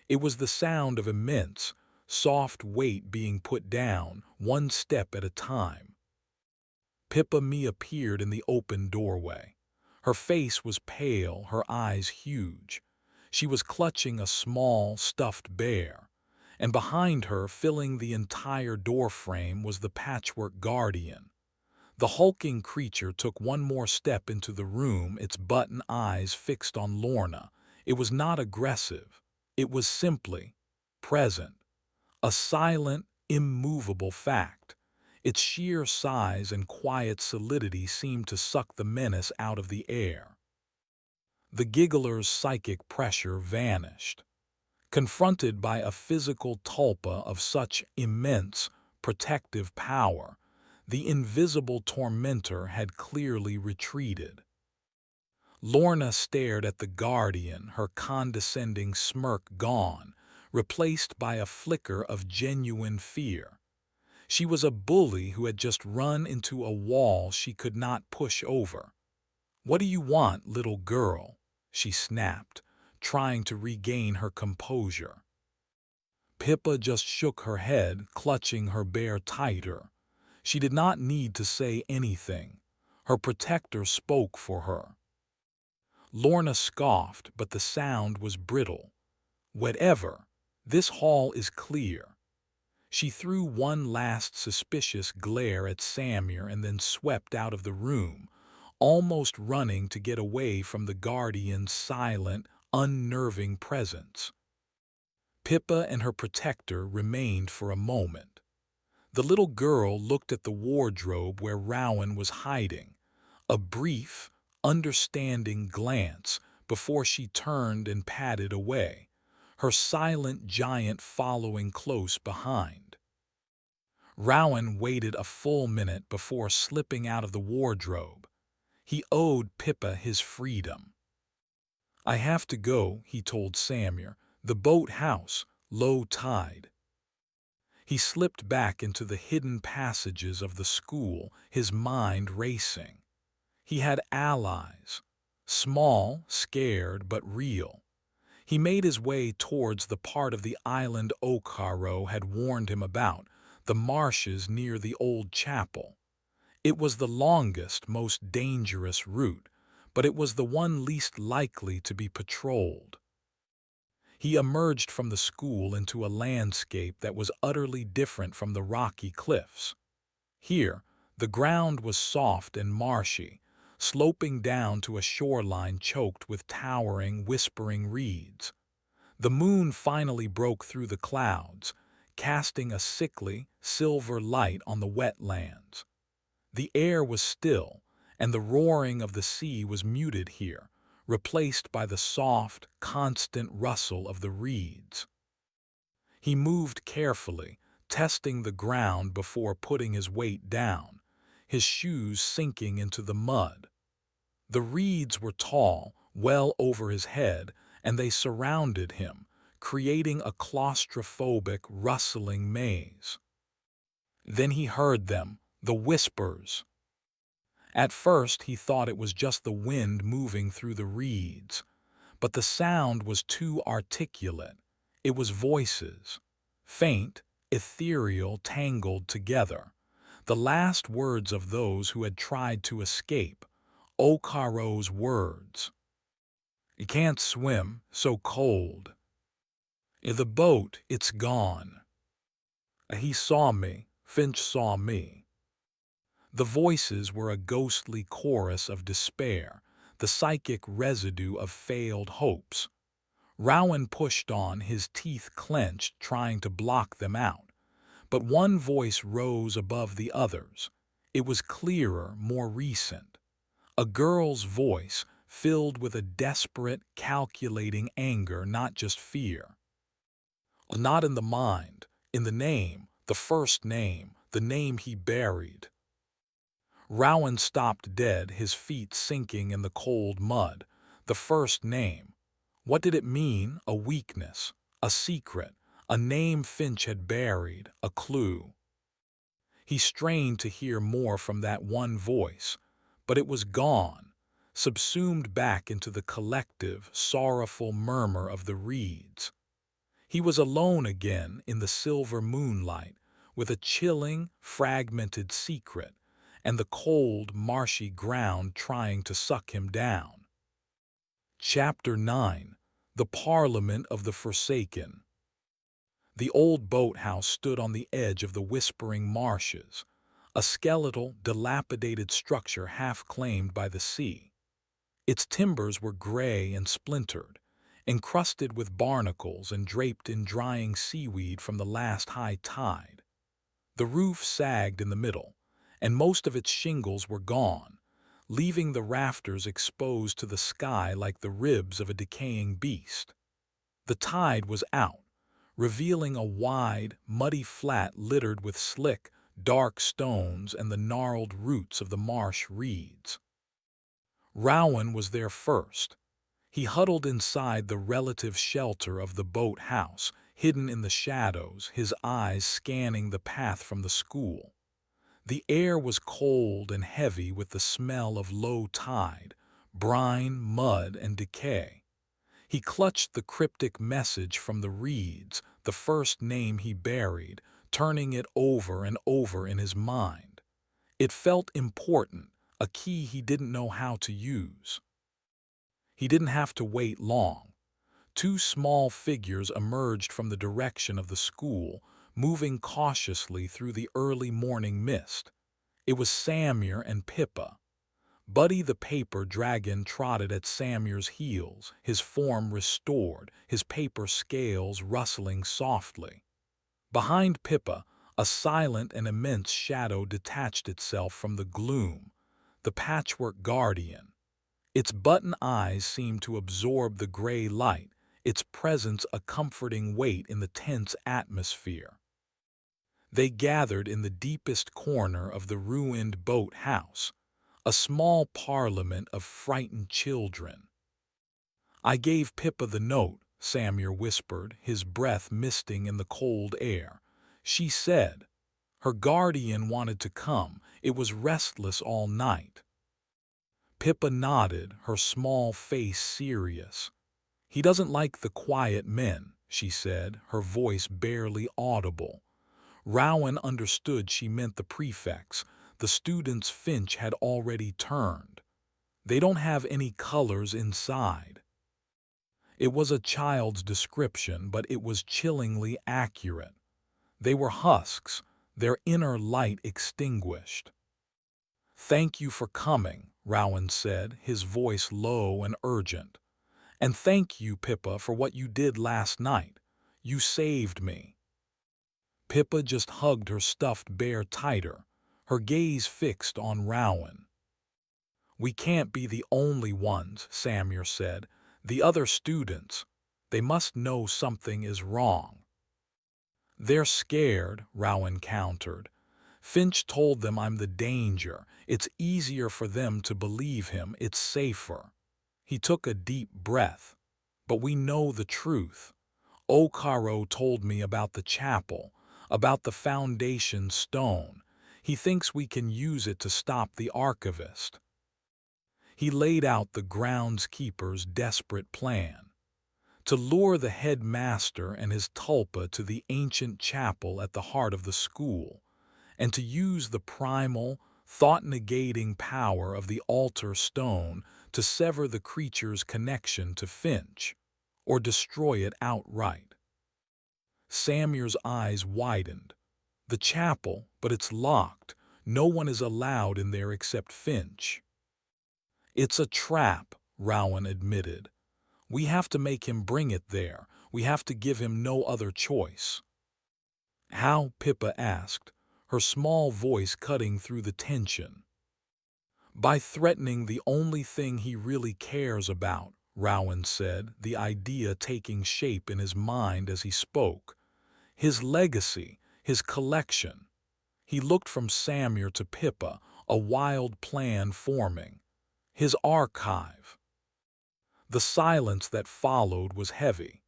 It was the sound of immense, soft weight being put down, one step at a time. Pippa Me appeared in the open doorway. Her face was pale, her eyes huge. She was clutching a small, stuffed bear, and behind her, filling the entire doorframe, was the patchwork guardian. The hulking creature took one more step into the room, its button eyes fixed on Lorna. It was not aggressive. It was simply present, a silent, immovable fact. Its sheer size and quiet solidity seemed to suck the menace out of the air. The giggler's psychic pressure vanished. Confronted by a physical tulpa of such immense, protective power, the invisible tormentor had clearly retreated. Lorna stared at the guardian, her condescending smirk gone, replaced by a flicker of genuine fear. She was a bully who had just run into a wall she could not push over. "What do you want, little girl?" she snapped, trying to regain her composure. Pippa just shook her head, clutching her bear tighter. She did not need to say anything. Her protector spoke for her. Lorna scoffed, but the sound was brittle. "Whatever. This hall is clear." She threw one last suspicious glare at Samuel and then swept out of the room, almost running to get away from the guardian's silent, unnerving presence. Pippa and her protector remained for a moment. The little girl looked at the wardrobe where Rowan was hiding, a brief, understanding glance before she turned and padded away, her silent giant following close behind. Rowan waited a full minute before slipping out of the wardrobe. He owed Pippa his freedom. "I have to go," he told Samuel. "The boat house, low tide." He slipped back into the hidden passages of the school, his mind racing. He had allies, small, scared, but real. He made his way towards the part of the island Okaro had warned him about, the marshes near the old chapel. It was the longest, most dangerous route, but it was the one least likely to be patrolled. He emerged from the school into a landscape that was utterly different from the rocky cliffs. Here, the ground was soft and marshy, sloping down to a shoreline choked with towering, whispering reeds. The moon finally broke through the clouds, casting a sickly, silver light on the wetlands. The air was still, and the roaring of the sea was muted here, replaced by the soft, constant rustle of the reeds. He moved carefully, testing the ground before putting his weight down, his shoes sinking into the mud. The reeds were tall, well over his head, and they surrounded him, creating a claustrophobic, rustling maze. Then he heard them, the whispers. At first he thought it was just the wind moving through the reeds, but the sound was too articulate. It was voices, faint, ethereal, tangled together, the last words of those who had tried to escape, Okaro's words. "You can't swim, so cold. The boat, it's gone. He saw me, Finch saw me." The voices were a ghostly chorus of despair, the psychic residue of failed hopes. Rowan pushed on, his teeth clenched, trying to block them out. But one voice rose above the others. It was clearer, more recent. A girl's voice, filled with a desperate, calculating anger, not just fear. Not in the mind, in the name, the first name, the name he buried. Rowan stopped dead, his feet sinking in the cold mud. The first name. What did it mean? A weakness, a secret, a name Finch had buried, a clue. He strained to hear more from that one voice, but it was gone, subsumed back into the collective, sorrowful murmur of the reeds. He was alone again in the silver moonlight, with a chilling, fragmented secret, and the cold, marshy ground trying to suck him down. Chapter 9. The Parliament of the Forsaken. The old boathouse stood on the edge of the whispering marshes, a skeletal, dilapidated structure half claimed by the sea. Its timbers were gray and splintered, encrusted with barnacles and draped in drying seaweed from the last high tide. The roof sagged in the middle, and most of its shingles were gone, leaving the rafters exposed to the sky like the ribs of a decaying beast. The tide was out, revealing a wide, muddy flat littered with slick, dark stones and the gnarled roots of the marsh reeds. Rowan was there first. He huddled inside the relative shelter of the boathouse, hidden in the shadows, his eyes scanning the path from the school. The air was cold and heavy with the smell of low tide, brine, mud, and decay. He clutched the cryptic message from the reeds, the first name he buried, turning it over and over in his mind. It felt important, a key he didn't know how to use. He didn't have to wait long. Two small figures emerged from the direction of the school, moving cautiously through the early morning mist. It was Samir and Pippa. Buddy the paper dragon trotted at Samir's heels, his form restored, his paper scales rustling softly. Behind Pippa, a silent and immense shadow detached itself from the gloom, the patchwork guardian. Its button eyes seemed to absorb the gray light, its presence a comforting weight in the tense atmosphere. They gathered in the deepest corner of the ruined boat house, a small parliament of frightened children. "I gave Pippa the note," Samir whispered, his breath misting in the cold air. "She said her guardian wanted to come. It was restless all night." Pippa nodded, her small face serious. "He doesn't like the quiet men," she said, her voice barely audible. Rowan understood she meant the prefects. The students' Finch had already turned. "They don't have any colors inside." It was a child's description, but it was chillingly accurate. They were husks, their inner light extinguished. "Thank you for coming," Rowan said, his voice low and urgent. "And thank you, Pippa, for what you did last night. You saved me." Pippa just hugged her stuffed bear tighter, her gaze fixed on Rowan. "We can't be the only ones," Samir said. "The other students, they must know something is wrong." "They're scared," Rowan countered. "Finch told them I'm the danger. It's easier for them to believe him. It's safer." He took a deep breath. "But we know the truth. Okaro told me about the chapel, about the foundation stone. He thinks we can use it to stop the archivist." He laid out the groundskeeper's desperate plan. To lure the headmaster and his tulpa to the ancient chapel at the heart of the school, and to use the primal, thought-negating power of the altar stone to sever the creature's connection to Finch, or destroy it outright. Samir's eyes widened. "The chapel, but it's locked. No one is allowed in there except Finch." "It's a trap," Rowan admitted. "We have to make him bring it there. We have to give him no other choice." "How?" Pippa asked, her small voice cutting through the tension. "By threatening the only thing he really cares about," Rowan said, the idea taking shape in his mind as he spoke. "His legacy, his collection." He looked from Samir to Pippa, a wild plan forming. "His archive." The silence that followed was heavy.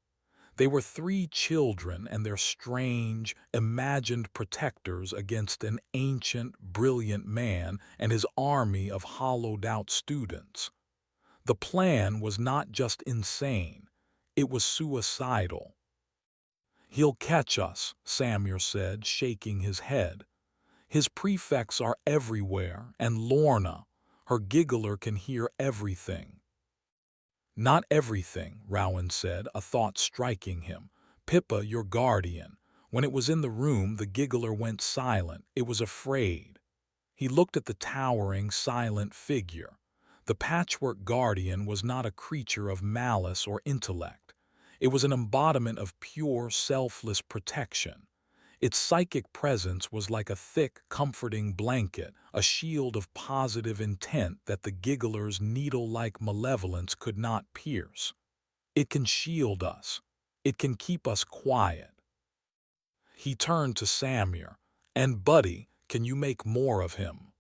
They were three children and their strange, imagined protectors against an ancient, brilliant man and his army of hollowed-out students. The plan was not just insane, it was suicidal. "He'll catch us," Samir said, shaking his head. "His prefects are everywhere, and Lorna, her giggler, can hear everything." "Not everything," Rowan said, a thought striking him. "Pippa, your guardian. When it was in the room, the giggler went silent. It was afraid." He looked at the towering, silent figure. The patchwork guardian was not a creature of malice or intellect. It was an embodiment of pure, selfless protection. Its psychic presence was like a thick, comforting blanket, a shield of positive intent that the giggler's needle-like malevolence could not pierce. "It can shield us. It can keep us quiet." He turned to Samir. "And Buddy, can you make more of him?"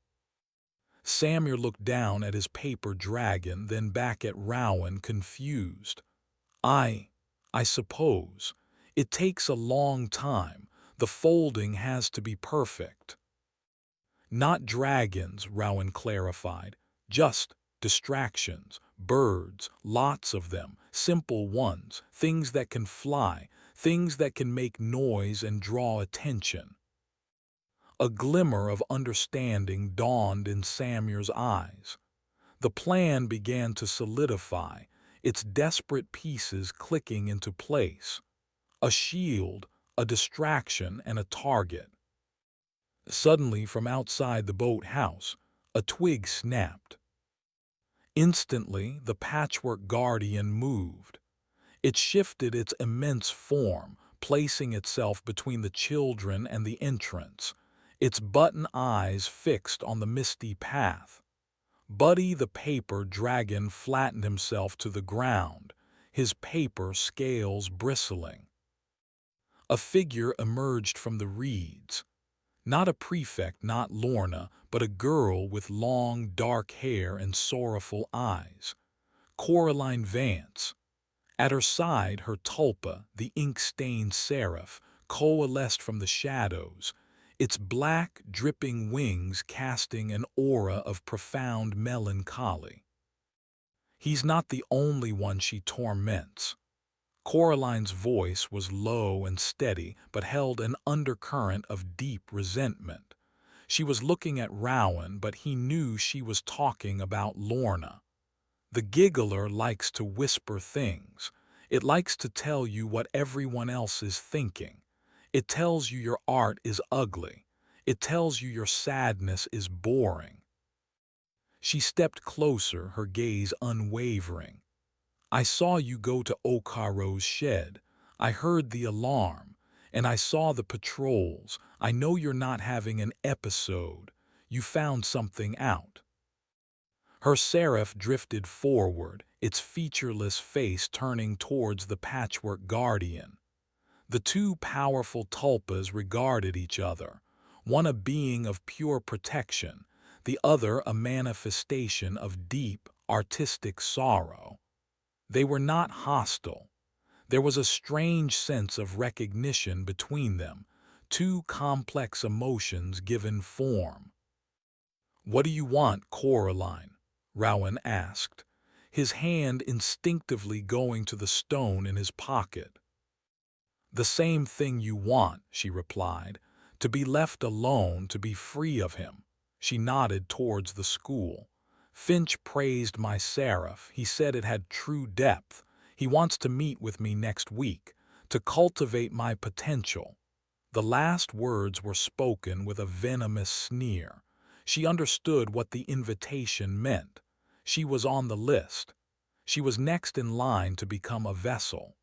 Samir looked down at his paper dragon, then back at Rowan, confused. I suppose. It takes a long time. The folding has to be perfect." "Not dragons," Rowan clarified. "Just distractions, birds, lots of them, simple ones, things that can fly, things that can make noise and draw attention." A glimmer of understanding dawned in Samir's eyes. The plan began to solidify, its desperate pieces clicking into place. A shield, a distraction and a target. Suddenly, from outside the boathouse, a twig snapped. Instantly, the patchwork guardian moved. It shifted its immense form, placing itself between the children and the entrance, its button eyes fixed on the misty path. Buddy the paper dragon flattened himself to the ground, his paper scales bristling. A figure emerged from the reeds. Not a prefect, not Lorna, but a girl with long, dark hair and sorrowful eyes. Coraline Vance. At her side, her tulpa, the ink-stained seraph, coalesced from the shadows, its black, dripping wings casting an aura of profound melancholy. He's not the only one she torments. Coraline's voice was low and steady, but held an undercurrent of deep resentment. She was looking at Rowan, but he knew she was talking about Lorna. The giggler likes to whisper things. It likes to tell you what everyone else is thinking. It tells you your art is ugly. It tells you your sadness is boring. She stepped closer, her gaze unwavering. I saw you go to Okaro's shed. I heard the alarm, and I saw the patrols. I know you're not having an episode. You found something out. Her seraph drifted forward, its featureless face turning towards the patchwork guardian. The two powerful tulpas regarded each other, one a being of pure protection, the other a manifestation of deep, artistic sorrow. They were not hostile. There was a strange sense of recognition between them, two complex emotions given form. "What do you want, Coraline?" Rowan asked, his hand instinctively going to the stone in his pocket. "The same thing you want," she replied, "to be left alone, to be free of him." She nodded towards the school. "Finch praised my seraph. He said it had true depth. He wants to meet with me next week, to cultivate my potential." The last words were spoken with a venomous sneer. She understood what the invitation meant. She was on the list. She was next in line to become a vessel.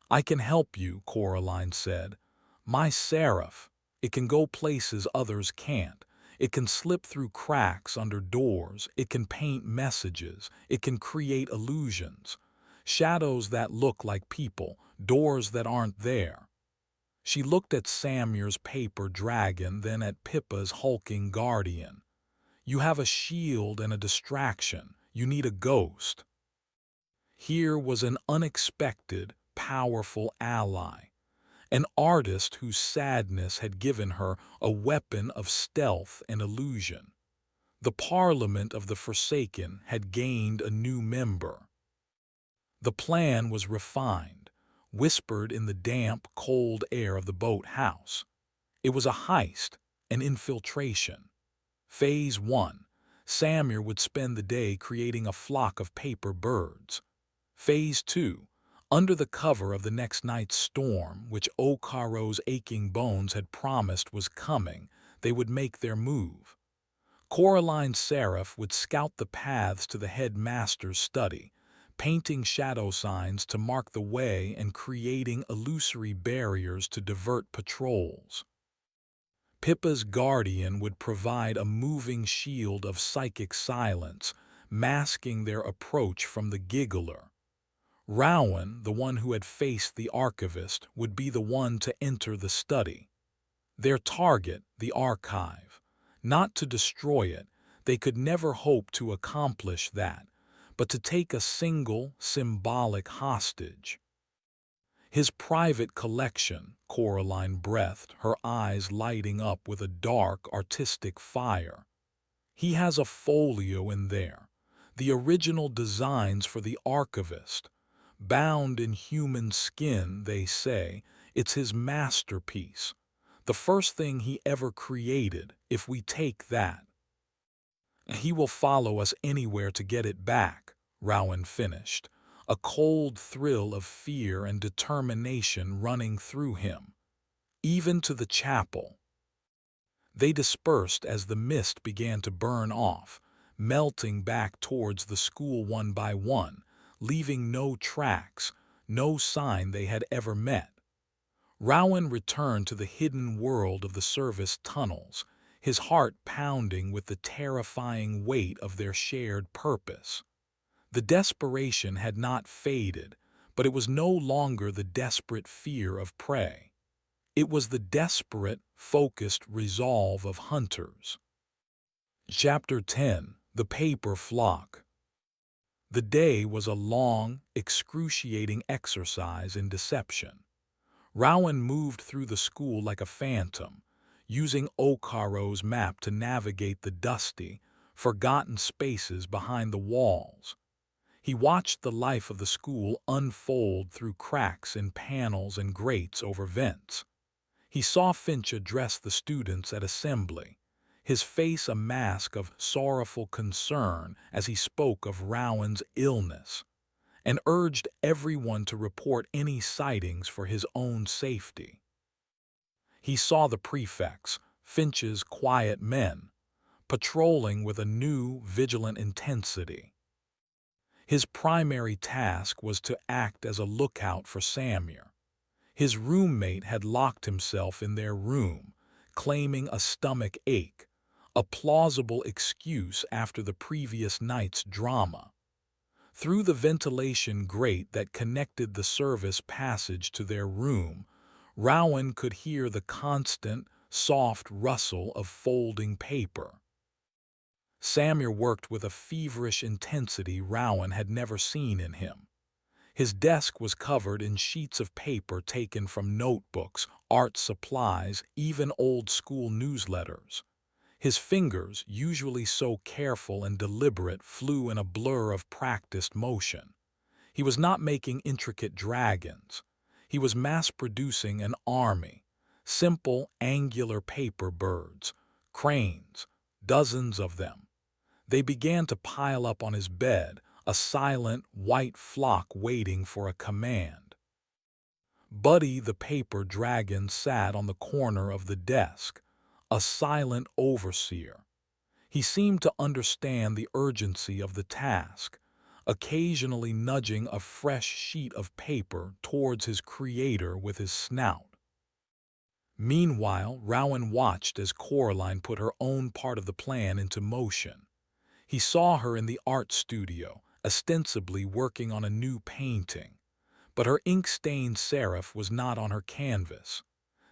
"I can help you," Coraline said. "My seraph, it can go places others can't. It can slip through cracks under doors. It can paint messages. It can create illusions. Shadows that look like people, doors that aren't there." She looked at Samir's paper dragon, then at Pippa's hulking guardian. "You have a shield and a distraction. You need a ghost." Here was an unexpected, powerful ally, an artist whose sadness had given her a weapon of stealth and illusion. The Parliament of the Forsaken had gained a new member. The plan was refined, whispered in the damp, cold air of the boathouse. It was a heist, an infiltration. Phase 1. Samir would spend the day creating a flock of paper birds. Phase 2. Under the cover of the next night's storm, which Okaro's aching bones had promised was coming, they would make their move. Coraline Seraph would scout the paths to the Headmaster's study, painting shadow signs to mark the way and creating illusory barriers to divert patrols. Pippa's guardian would provide a moving shield of psychic silence, masking their approach from the giggler. Rowan, the one who had faced the archivist, would be the one to enter the study. Their target, the archive. Not to destroy it, they could never hope to accomplish that, but to take a single, symbolic hostage. "His private collection," Coraline breathed, her eyes lighting up with a dark, artistic fire. "He has a folio in there, the original designs for the archivist. Bound in human skin, they say, it's his masterpiece. The first thing he ever created, if we take that. He will follow us anywhere to get it back," Rowan finished, a cold thrill of fear and determination running through him. Even to the chapel. They dispersed as the mist began to burn off, melting back towards the school one by one, leaving no tracks, no sign they had ever met. Rowan returned to the hidden world of the service tunnels, his heart pounding with the terrifying weight of their shared purpose. The desperation had not faded, but it was no longer the desperate fear of prey. It was the desperate, focused resolve of hunters. Chapter 10. The Paper Flock. The day was a long, excruciating exercise in deception. Rowan moved through the school like a phantom, using Okaro's map to navigate the dusty, forgotten spaces behind the walls. He watched the life of the school unfold through cracks in panels and grates over vents. He saw Finch address the students at assembly, his face a mask of sorrowful concern as he spoke of Rowan's illness, and urged everyone to report any sightings for his own safety. He saw the prefects, Finch's quiet men, patrolling with a new, vigilant intensity. His primary task was to act as a lookout for Samir. His roommate had locked himself in their room, claiming a stomach ache, a plausible excuse after the previous night's drama. Through the ventilation grate that connected the service passage to their room, Rowan could hear the constant, soft rustle of folding paper. Samir worked with a feverish intensity Rowan had never seen in him. His desk was covered in sheets of paper taken from notebooks, art supplies, even old-school newsletters. His fingers, usually so careful and deliberate, flew in a blur of practiced motion. He was not making intricate dragons. He was mass-producing an army, simple, angular paper birds, cranes, dozens of them. They began to pile up on his bed, a silent, white flock waiting for a command. Buddy the paper dragon sat on the corner of the desk, a silent overseer. He seemed to understand the urgency of the task, occasionally nudging a fresh sheet of paper towards his creator with his snout. Meanwhile, Rowan watched as Coraline put her own part of the plan into motion. He saw her in the art studio, ostensibly working on a new painting. But her ink-stained serif was not on her canvas.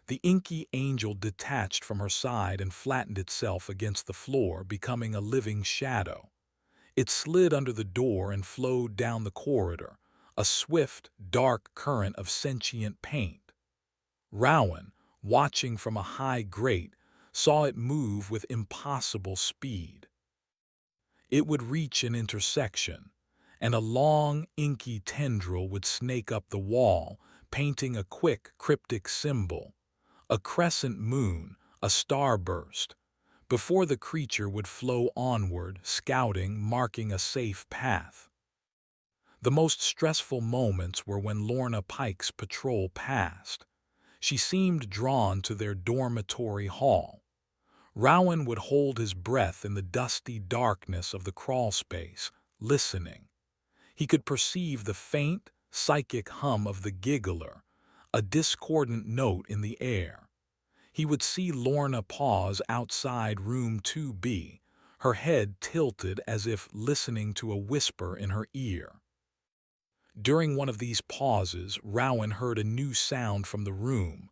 The inky angel detached from her side and flattened itself against the floor, becoming a living shadow. It slid under the door and flowed down the corridor, a swift, dark current of sentient paint. Rowan, watching from a high grate, saw it move with impossible speed. It would reach an intersection, and a long, inky tendril would snake up the wall, painting a quick, cryptic symbol, a crescent moon, a starburst, before the creature would flow onward, scouting, marking a safe path. The most stressful moments were when Lorna Pike's patrol passed. She seemed drawn to their dormitory hall. Rowan would hold his breath in the dusty darkness of the crawlspace, listening. He could perceive the faint, psychic hum of the giggler, a discordant note in the air. He would see Lorna pause outside room 2B, her head tilted as if listening to a whisper in her ear. During one of these pauses, Rowan heard a new sound from the room,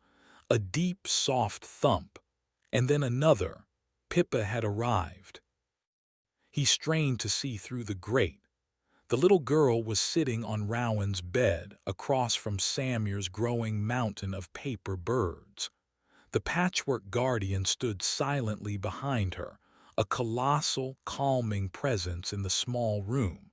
a deep, soft thump, and then another. Pippa had arrived. He strained to see through the grate. The little girl was sitting on Rowan's bed, across from Samir's growing mountain of paper birds. The patchwork guardian stood silently behind her, a colossal, calming presence in the small room.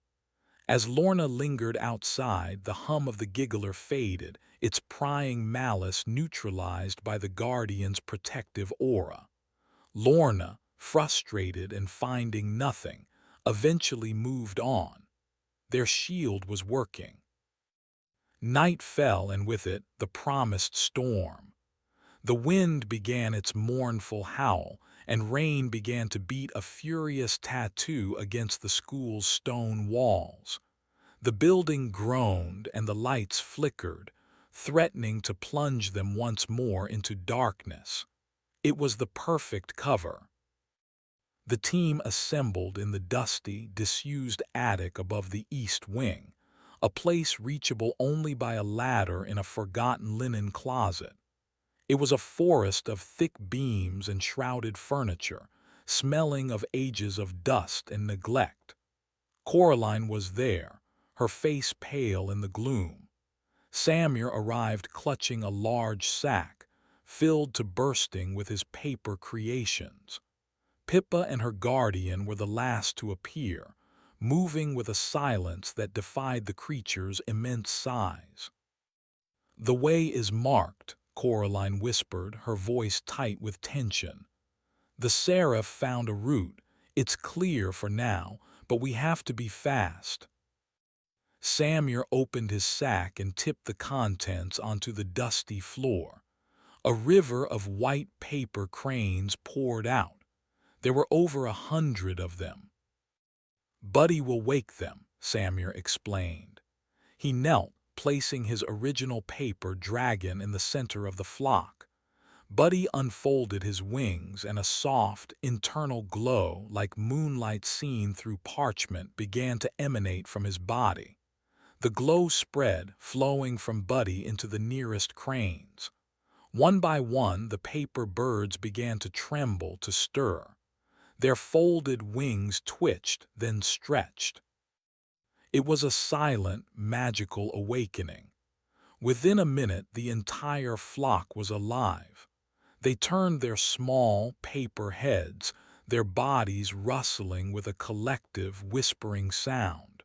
As Lorna lingered outside, the hum of the giggler faded, its prying malice neutralized by the guardian's protective aura. Lorna, frustrated and finding nothing, eventually moved on. Their shield was working. Night fell, and with it the promised storm. The wind began its mournful howl, and rain began to beat a furious tattoo against the school's stone walls. The building groaned and the lights flickered, threatening to plunge them once more into darkness. It was the perfect cover. The team assembled in the dusty, disused attic above the east wing, a place reachable only by a ladder in a forgotten linen closet. It was a forest of thick beams and shrouded furniture, smelling of ages of dust and neglect. Coraline was there, her face pale in the gloom. Samuel arrived clutching a large sack, filled to bursting with his paper creations. Pippa and her guardian were the last to appear, moving with a silence that defied the creature's immense size. "The way is marked," Coraline whispered, her voice tight with tension. "The seraph found a route. It's clear for now, but we have to be fast." Samuel opened his sack and tipped the contents onto the dusty floor. A river of white paper cranes poured out. There were over 100 of them. "Buddy will wake them," Samuel explained. He knelt, placing his original paper dragon in the center of the flock. Buddy unfolded his wings, and a soft, internal glow like moonlight seen through parchment began to emanate from his body. The glow spread, flowing from Buddy into the nearest cranes. One by one, the paper birds began to tremble, to stir. Their folded wings twitched, then stretched. It was a silent, magical awakening. Within a minute, the entire flock was alive. They turned their small, paper heads, their bodies rustling with a collective, whispering sound.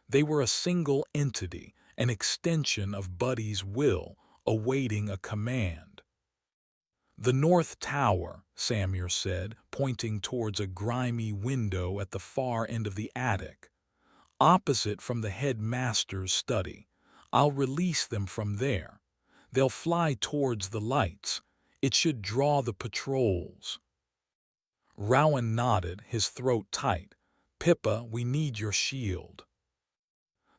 They were a single entity, an extension of Buddy's will, awaiting a command. "The North Tower," Samuel said, pointing towards a grimy window at the far end of the attic. "Opposite from the Headmaster's study. I'll release them from there. They'll fly towards the lights. It should draw the patrols." Rowan nodded, his throat tight. "Pippa, we need your shield."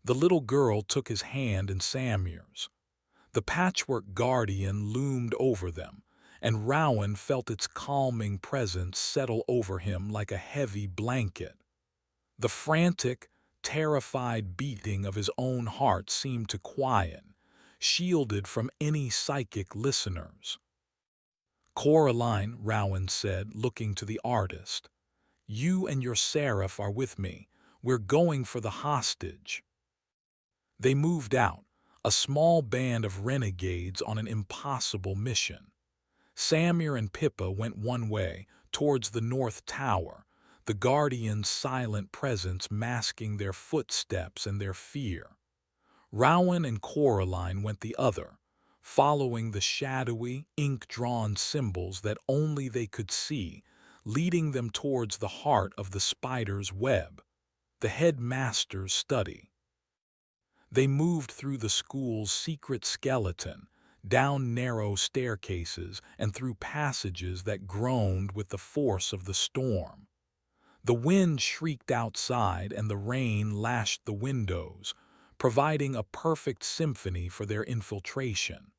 The little girl took his hand in Samuel's. The patchwork guardian loomed over them, and Rowan felt its calming presence settle over him like a heavy blanket. The frantic, terrified beating of his own heart seemed to quiet, shielded from any psychic listeners. "Coraline," Rowan said, looking to the artist, "you and your seraph are with me. We're going for the hostage." They moved out, a small band of renegades on an impossible mission. Samuel and Pippa went one way, towards the North Tower, the Guardian's silent presence masking their footsteps and their fear. Rowan and Coraline went the other, following the shadowy, ink-drawn symbols that only they could see, leading them towards the heart of the spider's web, the Headmaster's study. They moved through the school's secret skeleton, down narrow staircases and through passages that groaned with the force of the storm. The wind shrieked outside and the rain lashed the windows, providing a perfect symphony for their infiltration.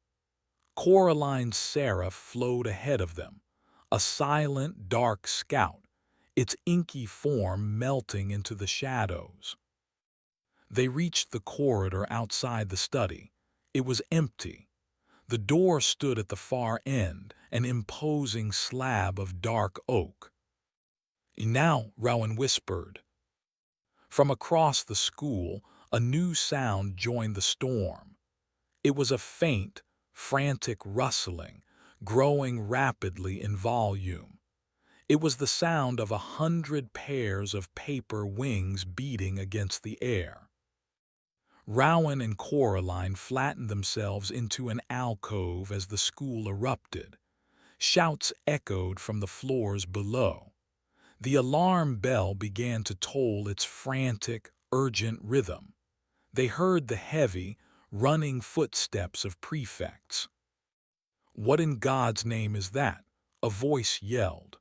Coraline's seraph flowed ahead of them, a silent, dark scout, its inky form melting into the shadows. They reached the corridor outside the study. It was empty. The door stood at the far end, an imposing slab of dark oak. "Now," Rowan whispered. From across the school, a new sound joined the storm. It was a faint, frantic rustling, growing rapidly in volume. It was the sound of 100 pairs of paper wings beating against the air. Rowan and Coraline flattened themselves into an alcove as the school erupted. Shouts echoed from the floors below. The alarm bell began to toll its frantic, urgent rhythm. They heard the heavy, running footsteps of prefects. "What in God's name is that?" a voice yelled.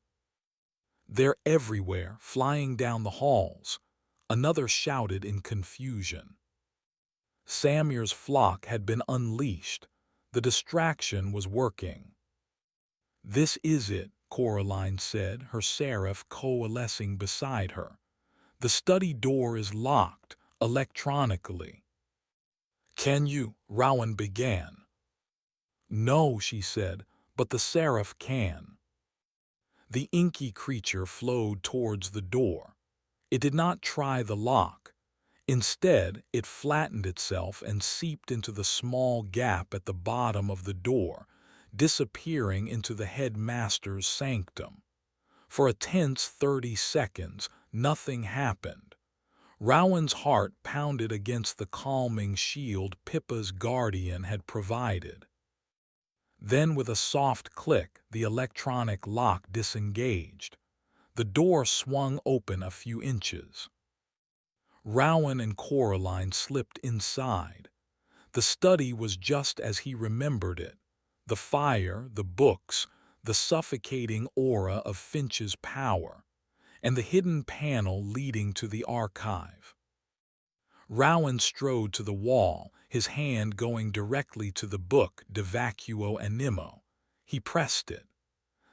"They're everywhere, flying down the halls," another shouted in confusion. Samir's flock had been unleashed. The distraction was working. "This is it," Coraline said, her seraph coalescing beside her. "The study door is locked, electronically." "Can you?" Rowan began. "No," she said, "but the seraph can." The inky creature flowed towards the door. It did not try the lock. Instead, it flattened itself and seeped into the small gap at the bottom of the door, disappearing into the headmaster's sanctum. For a tense 30 seconds, nothing happened. Rowan's heart pounded against the calming shield Pippa's guardian had provided. Then, with a soft click, the electronic lock disengaged. The door swung open a few inches. Rowan and Coraline slipped inside. The study was just as he remembered it. The fire, the books, the suffocating aura of Finch's power, and the hidden panel leading to the archive. Rowan strode to the wall, his hand going directly to the book De Vacuo Animo. He pressed it.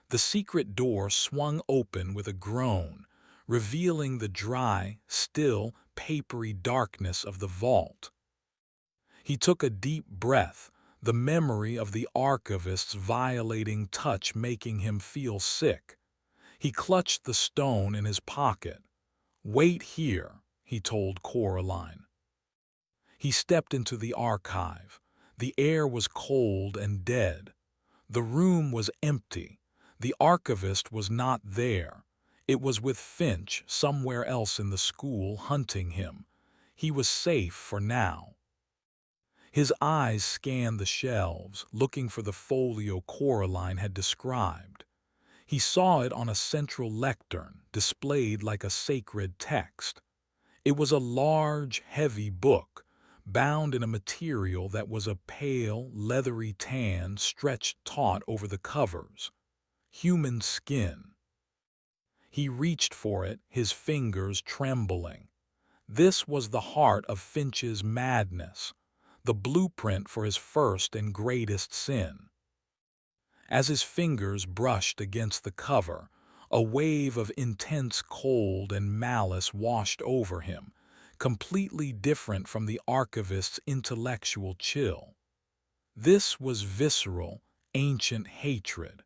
The secret door swung open with a groan, revealing the dry, still, papery darkness of the vault. He took a deep breath, the memory of the archivist's violating touch making him feel sick. He clutched the stone in his pocket. "Wait here," he told Coraline. He stepped into the archive. The air was cold and dead. The room was empty. The archivist was not there. It was with Finch, somewhere else in the school, hunting him. He was safe for now. His eyes scanned the shelves, looking for the folio Coraline had described. He saw it on a central lectern, displayed like a sacred text. It was a large, heavy book, bound in a material that was a pale, leathery tan stretched taut over the covers. Human skin. He reached for it, his fingers trembling. This was the heart of Finch's madness, the blueprint for his first and greatest sin. As his fingers brushed against the cover, a wave of intense cold and malice washed over him, completely different from the archivist's intellectual chill. This was visceral, ancient hatred.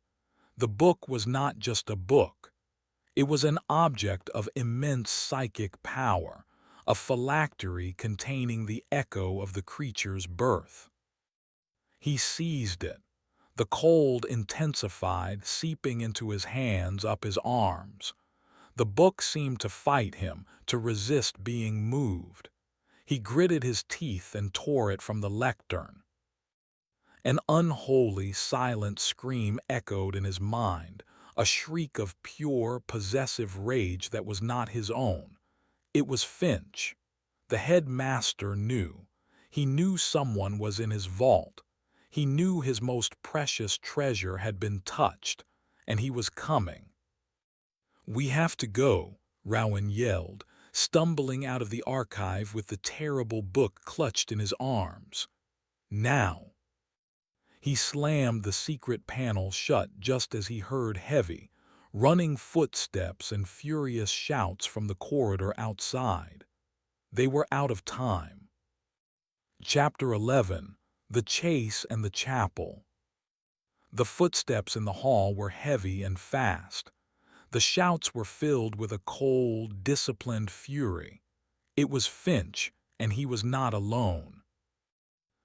The book was not just a book. It was an object of immense psychic power, a phylactery containing the echo of the creature's birth. He seized it. The cold intensified, seeping into his hands, up his arms. The book seemed to fight him, to resist being moved. He gritted his teeth and tore it from the lectern. An unholy, silent scream echoed in his mind, a shriek of pure, possessive rage that was not his own. It was Finch. The headmaster knew. He knew someone was in his vault. He knew his most precious treasure had been touched, and he was coming. "We have to go," Rowan yelled, stumbling out of the archive with the terrible book clutched in his arms. "Now." He slammed the secret panel shut just as he heard heavy, running footsteps and furious shouts from the corridor outside. They were out of time. Chapter 11. The Chase and the Chapel. The footsteps in the hall were heavy and fast. The shouts were filled with a cold, disciplined fury. It was Finch, and he was not alone.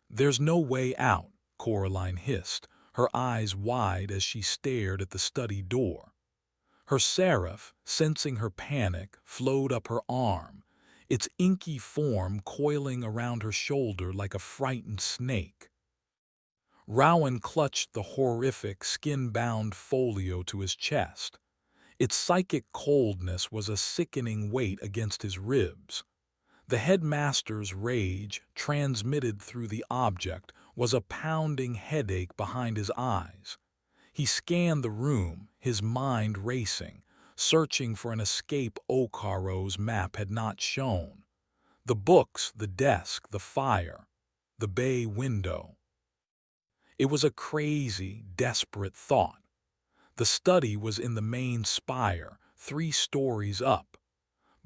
"There's no way out," Coraline hissed, her eyes wide as she stared at the study door. Her seraph, sensing her panic, flowed up her arm, its inky form coiling around her shoulder like a frightened snake. Rowan clutched the horrific, skin-bound folio to his chest. Its psychic coldness was a sickening weight against his ribs. The headmaster's rage, transmitted through the object, was a pounding headache behind his eyes. He scanned the room, his mind racing, searching for an escape Okaro's map had not shown. The books, the desk, the fire, the bay window. It was a crazy, desperate thought. The study was in the main spire, 3 stories up.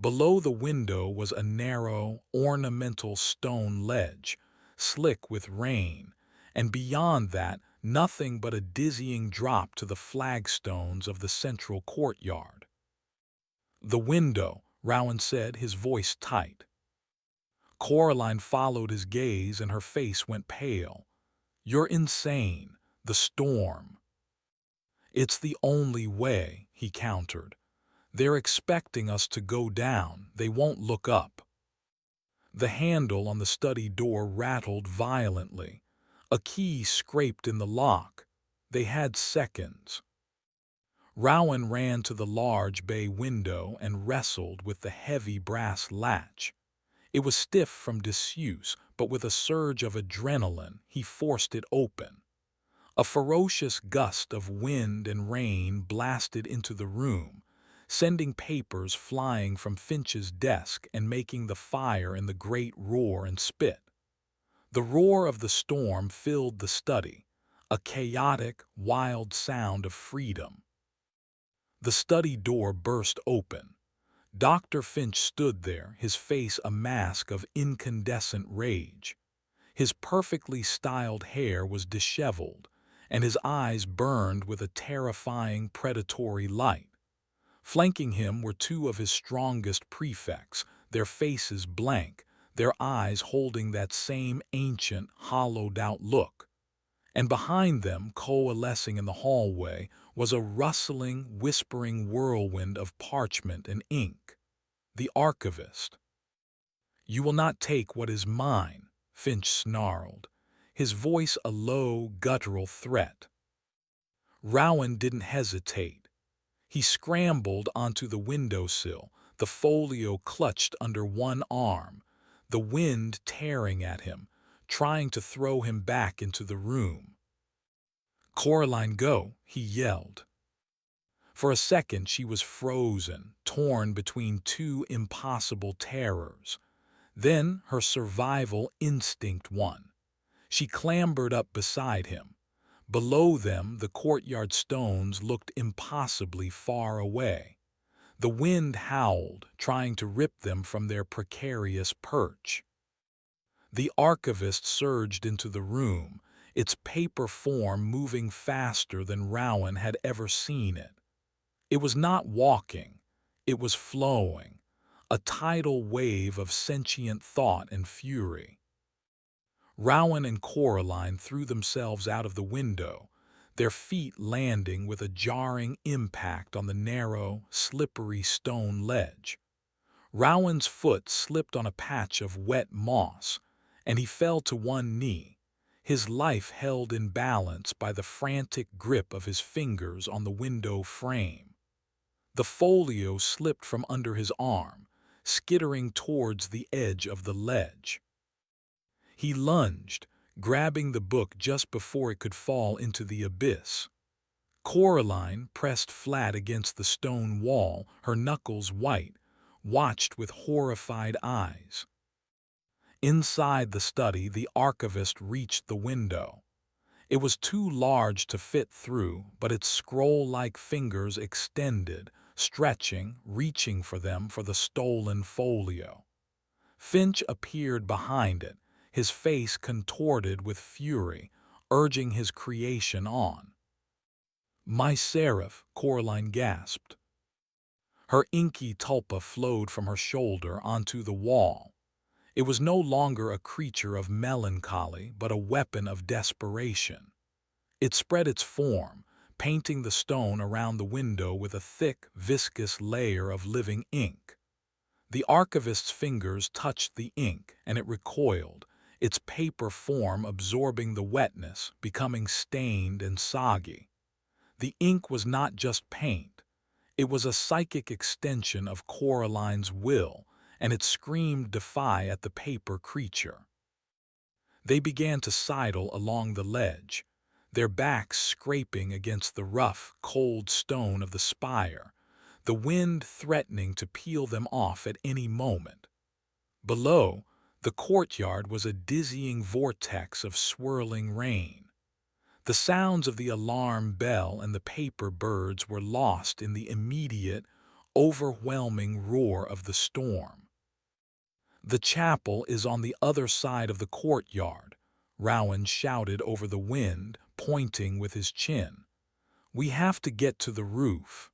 Below the window was a narrow, ornamental stone ledge, slick with rain, and beyond that, nothing but a dizzying drop to the flagstones of the central courtyard. "The window," Rowan said, his voice tight. Coraline followed his gaze and her face went pale. "You're insane. The storm." "It's the only way," he countered. "They're expecting us to go down. They won't look up." The handle on the study door rattled violently. A key scraped in the lock. They had seconds. Rowan ran to the large bay window and wrestled with the heavy brass latch. It was stiff from disuse, but with a surge of adrenaline, he forced it open. A ferocious gust of wind and rain blasted into the room, sending papers flying from Finch's desk and making the fire in the grate roar and spit. The roar of the storm filled the study, a chaotic, wild sound of freedom. The study door burst open. Dr. Finch stood there, his face a mask of incandescent rage. His perfectly styled hair was disheveled, and his eyes burned with a terrifying, predatory light. Flanking him were 2 of his strongest prefects, their faces blank, their eyes holding that same ancient, hollowed-out look. And behind them, coalescing in the hallway, was a rustling, whispering whirlwind of parchment and ink. The archivist. "You will not take what is mine," Finch snarled, his voice a low, guttural threat. Rowan didn't hesitate. He scrambled onto the windowsill, the folio clutched under one arm, the wind tearing at him, trying to throw him back into the room. "Coraline, go," he yelled. For a second she was frozen, torn between 2 impossible terrors. Then her survival instinct won. She clambered up beside him. Below them, the courtyard stones looked impossibly far away. The wind howled, trying to rip them from their precarious perch. The archivist surged into the room, its paper form moving faster than Rowan had ever seen it. It was not walking, it was flowing, a tidal wave of sentient thought and fury. Rowan and Coraline threw themselves out of the window, their feet landing with a jarring impact on the narrow, slippery stone ledge. Rowan's foot slipped on a patch of wet moss, and he fell to one knee, his life held in balance by the frantic grip of his fingers on the window frame. The folio slipped from under his arm, skittering towards the edge of the ledge. He lunged, grabbing the book just before it could fall into the abyss. Coraline, pressed flat against the stone wall, her knuckles white, watched with horrified eyes. Inside the study, the archivist reached the window. It was too large to fit through, but its scroll-like fingers extended, stretching, reaching for them for the stolen folio. Finch appeared behind it, his face contorted with fury, urging his creation on. "My seraph," Coraline gasped. Her inky tulpa flowed from her shoulder onto the wall. It was no longer a creature of melancholy, but a weapon of desperation. It spread its form, painting the stone around the window with a thick, viscous layer of living ink. The archivist's fingers touched the ink, and it recoiled, its paper form absorbing the wetness, becoming stained and soggy. The ink was not just paint. It was a psychic extension of Coraline's will, and it screamed defy at the paper creature. They began to sidle along the ledge, their backs scraping against the rough, cold stone of the spire, the wind threatening to peel them off at any moment. Below, the courtyard was a dizzying vortex of swirling rain. The sounds of the alarm bell and the paper birds were lost in the immediate, overwhelming roar of the storm. "The chapel is on the other side of the courtyard," Rowan shouted over the wind, pointing with his chin. "We have to get to the roof."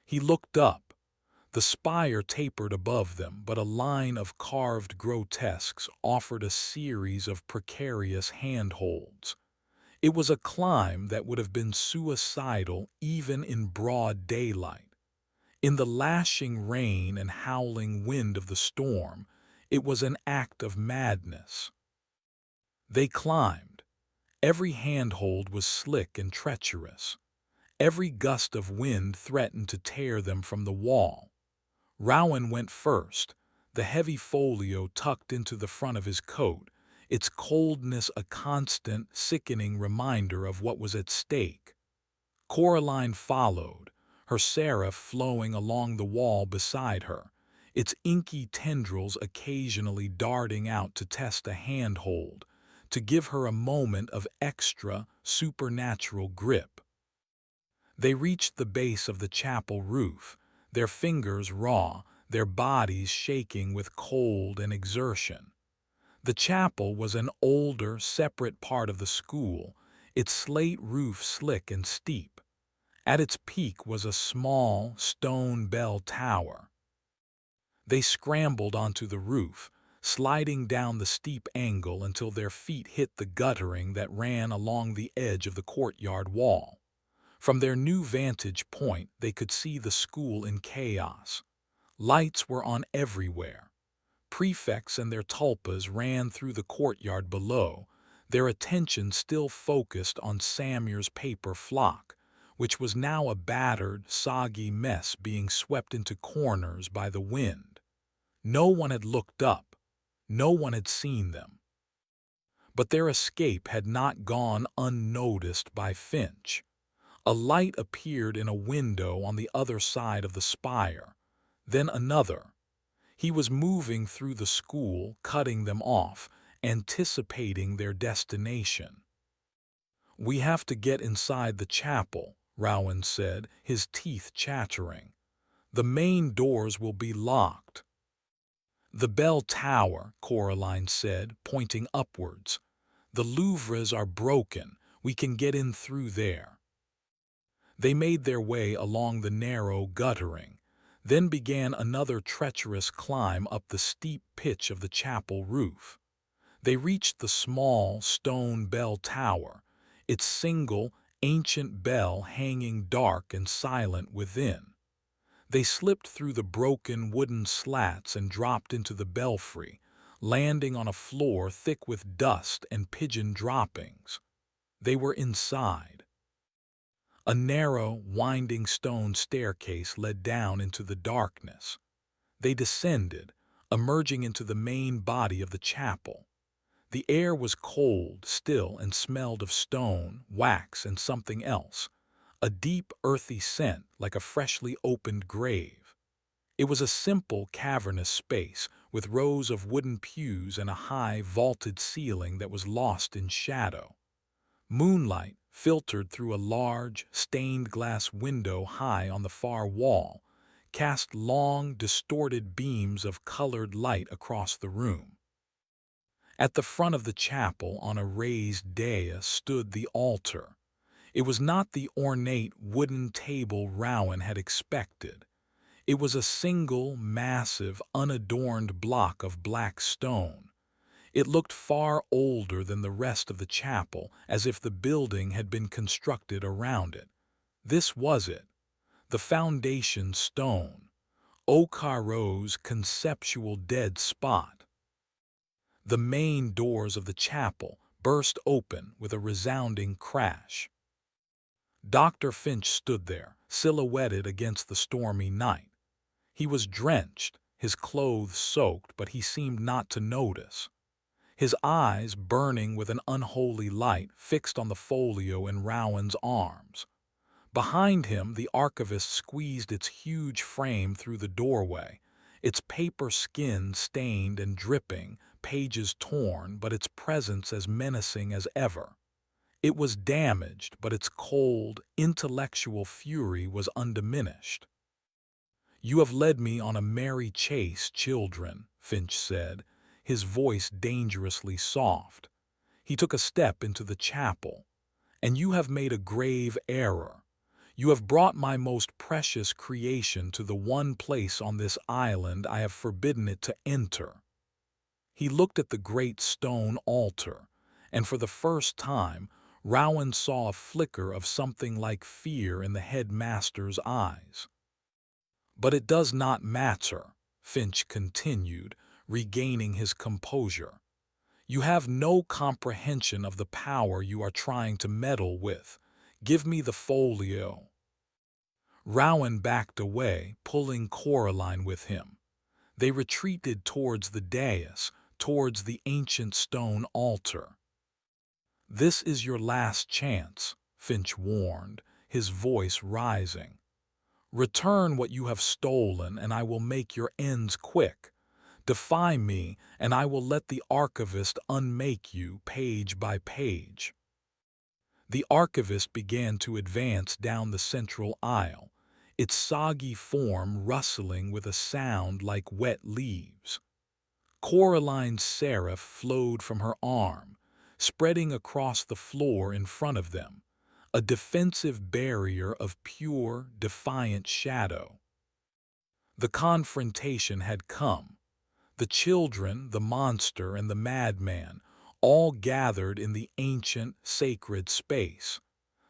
He looked up. The spire tapered above them, but a line of carved grotesques offered a series of precarious handholds. It was a climb that would have been suicidal even in broad daylight. In the lashing rain and howling wind of the storm, it was an act of madness. They climbed. Every handhold was slick and treacherous. Every gust of wind threatened to tear them from the wall. Rowan went first, the heavy folio tucked into the front of his coat, its coldness a constant, sickening reminder of what was at stake. Coraline followed, her seraph flowing along the wall beside her, its inky tendrils occasionally darting out to test a handhold, to give her a moment of extra, supernatural grip. They reached the base of the chapel roof, their fingers raw, their bodies shaking with cold and exertion. The chapel was an older, separate part of the school, its slate roof slick and steep. At its peak was a small, stone bell tower. They scrambled onto the roof, sliding down the steep angle until their feet hit the guttering that ran along the edge of the courtyard wall. From their new vantage point, they could see the school in chaos. Lights were on everywhere. Prefects and their tulpas ran through the courtyard below, their attention still focused on Samir's paper flock, which was now a battered, soggy mess being swept into corners by the wind. No one had looked up. No one had seen them. But their escape had not gone unnoticed by Finch. A light appeared in a window on the other side of the spire, then another. He was moving through the school, cutting them off, anticipating their destination. "We have to get inside the chapel," Rowan said, his teeth chattering. "The main doors will be locked." "The bell tower," Coraline said, pointing upwards. "The louvres are broken. We can get in through there." They made their way along the narrow guttering, then began another treacherous climb up the steep pitch of the chapel roof. They reached the small stone bell tower, its single, ancient bell hanging dark and silent within. They slipped through the broken wooden slats and dropped into the belfry, landing on a floor thick with dust and pigeon droppings. They were inside. A narrow, winding stone staircase led down into the darkness. They descended, emerging into the main body of the chapel. The air was cold, still, and smelled of stone, wax, and something else, a deep, earthy scent like a freshly opened grave. It was a simple, cavernous space, with rows of wooden pews and a high, vaulted ceiling that was lost in shadow. Moonlight filtered through a large, stained-glass window high on the far wall, cast long, distorted beams of colored light across the room. At the front of the chapel, on a raised dais, stood the altar. It was not the ornate wooden table Rowan had expected. It was a single, massive, unadorned block of black stone. It looked far older than the rest of the chapel, as if the building had been constructed around it. This was it, the foundation stone, Okaro's conceptual dead spot. The main doors of the chapel burst open with a resounding crash. Dr. Finch stood there, silhouetted against the stormy night. He was drenched, his clothes soaked, but he seemed not to notice. His eyes, burning with an unholy light, fixed on the folio in Rowan's arms. Behind him, the archivist squeezed its huge frame through the doorway, its paper skin stained and dripping, pages torn, but its presence as menacing as ever. It was damaged, but its cold, intellectual fury was undiminished. "You have led me on a merry chase, children," Finch said, his voice dangerously soft. He took a step into the chapel. "And you have made a grave error. You have brought my most precious creation to the one place on this island I have forbidden it to enter." He looked at the great stone altar, and for the first time, Rowan saw a flicker of something like fear in the headmaster's eyes. "But it does not matter," Finch continued, regaining his composure. "You have no comprehension of the power you are trying to meddle with. Give me the folio." Rowan backed away, pulling Coraline with him. They retreated towards the dais, towards the ancient stone altar. "This is your last chance," Finch warned, his voice rising. "Return what you have stolen, and I will make your ends quick. Defy me, and I will let the archivist unmake you page by page." The archivist began to advance down the central aisle, its soggy form rustling with a sound like wet leaves. Coraline's seraph flowed from her arm, spreading across the floor in front of them, a defensive barrier of pure, defiant shadow. The confrontation had come. The children, the monster, and the madman, all gathered in the ancient, sacred space.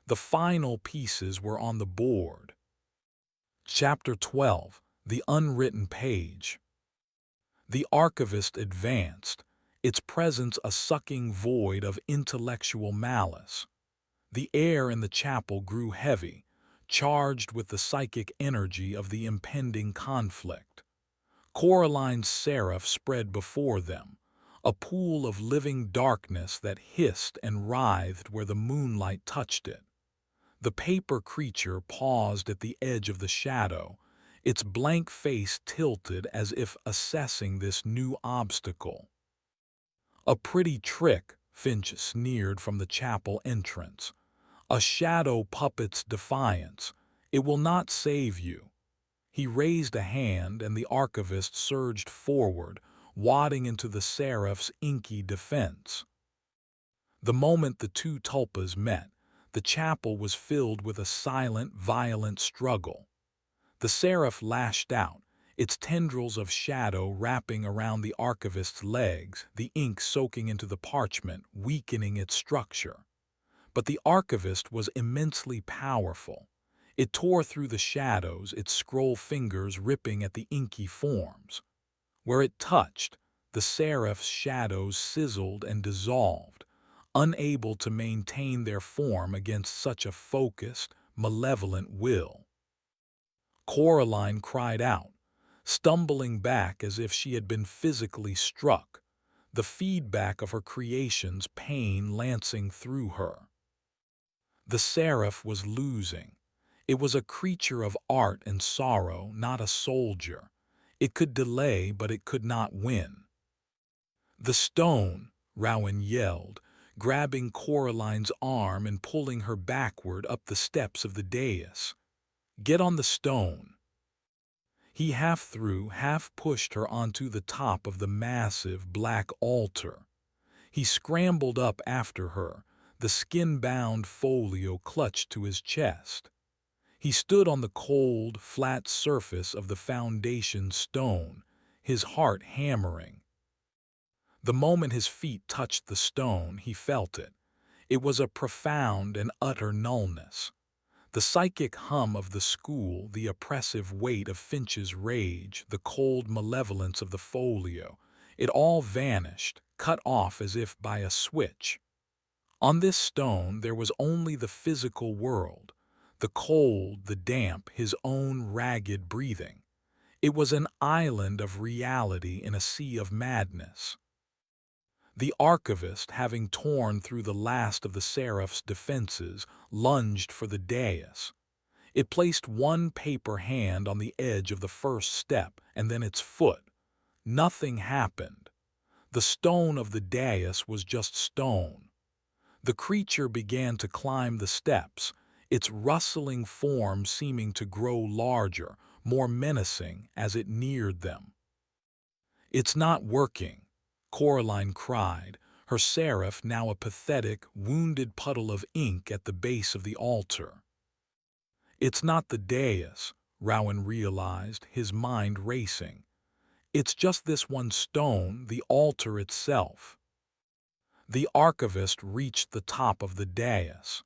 The final pieces were on the board. Chapter 12: The Unwritten Page. The archivist advanced, its presence a sucking void of intellectual malice. The air in the chapel grew heavy, charged with the psychic energy of the impending conflict. Coraline's seraph spread before them, a pool of living darkness that hissed and writhed where the moonlight touched it. The paper creature paused at the edge of the shadow, its blank face tilted as if assessing this new obstacle. "A pretty trick," Finch sneered from the chapel entrance. "A shadow puppet's defiance. It will not save you." He raised a hand, and the archivist surged forward, wadding into the seraph's inky defense. The moment the two tulpas met, the chapel was filled with a silent, violent struggle. The seraph lashed out, its tendrils of shadow wrapping around the archivist's legs, the ink soaking into the parchment, weakening its structure. But the archivist was immensely powerful. It tore through the shadows, its scroll fingers ripping at the inky forms. Where it touched, the seraph's shadows sizzled and dissolved, unable to maintain their form against such a focused, malevolent will. Coraline cried out, stumbling back as if she had been physically struck, the feedback of her creation's pain lancing through her. The seraph was losing. It was a creature of art and sorrow, not a soldier. It could delay, but it could not win. "The stone!" Rowan yelled, grabbing Coraline's arm and pulling her backward up the steps of the dais. "Get on the stone." He half threw, half pushed her onto the top of the massive black altar. He scrambled up after her, the skin-bound folio clutched to his chest. He stood on the cold, flat surface of the foundation stone, his heart hammering. The moment his feet touched the stone, he felt it. It was a profound and utter nullness. The psychic hum of the school, the oppressive weight of Finch's rage, the cold malevolence of the folio, it all vanished, cut off as if by a switch. On this stone there was only the physical world, the cold, the damp, his own ragged breathing. It was an island of reality in a sea of madness. The archivist, having torn through the last of the seraph's defenses, lunged for the dais. It placed one paper hand on the edge of the first step and then its foot. Nothing happened. The stone of the dais was just stone. The creature began to climb the steps, its rustling form seeming to grow larger, more menacing as it neared them. "It's not working," Coraline cried, her seraph now a pathetic, wounded puddle of ink at the base of the altar. "It's not the dais," Rowan realized, his mind racing. "It's just this one stone, the altar itself." The archivist reached the top of the dais.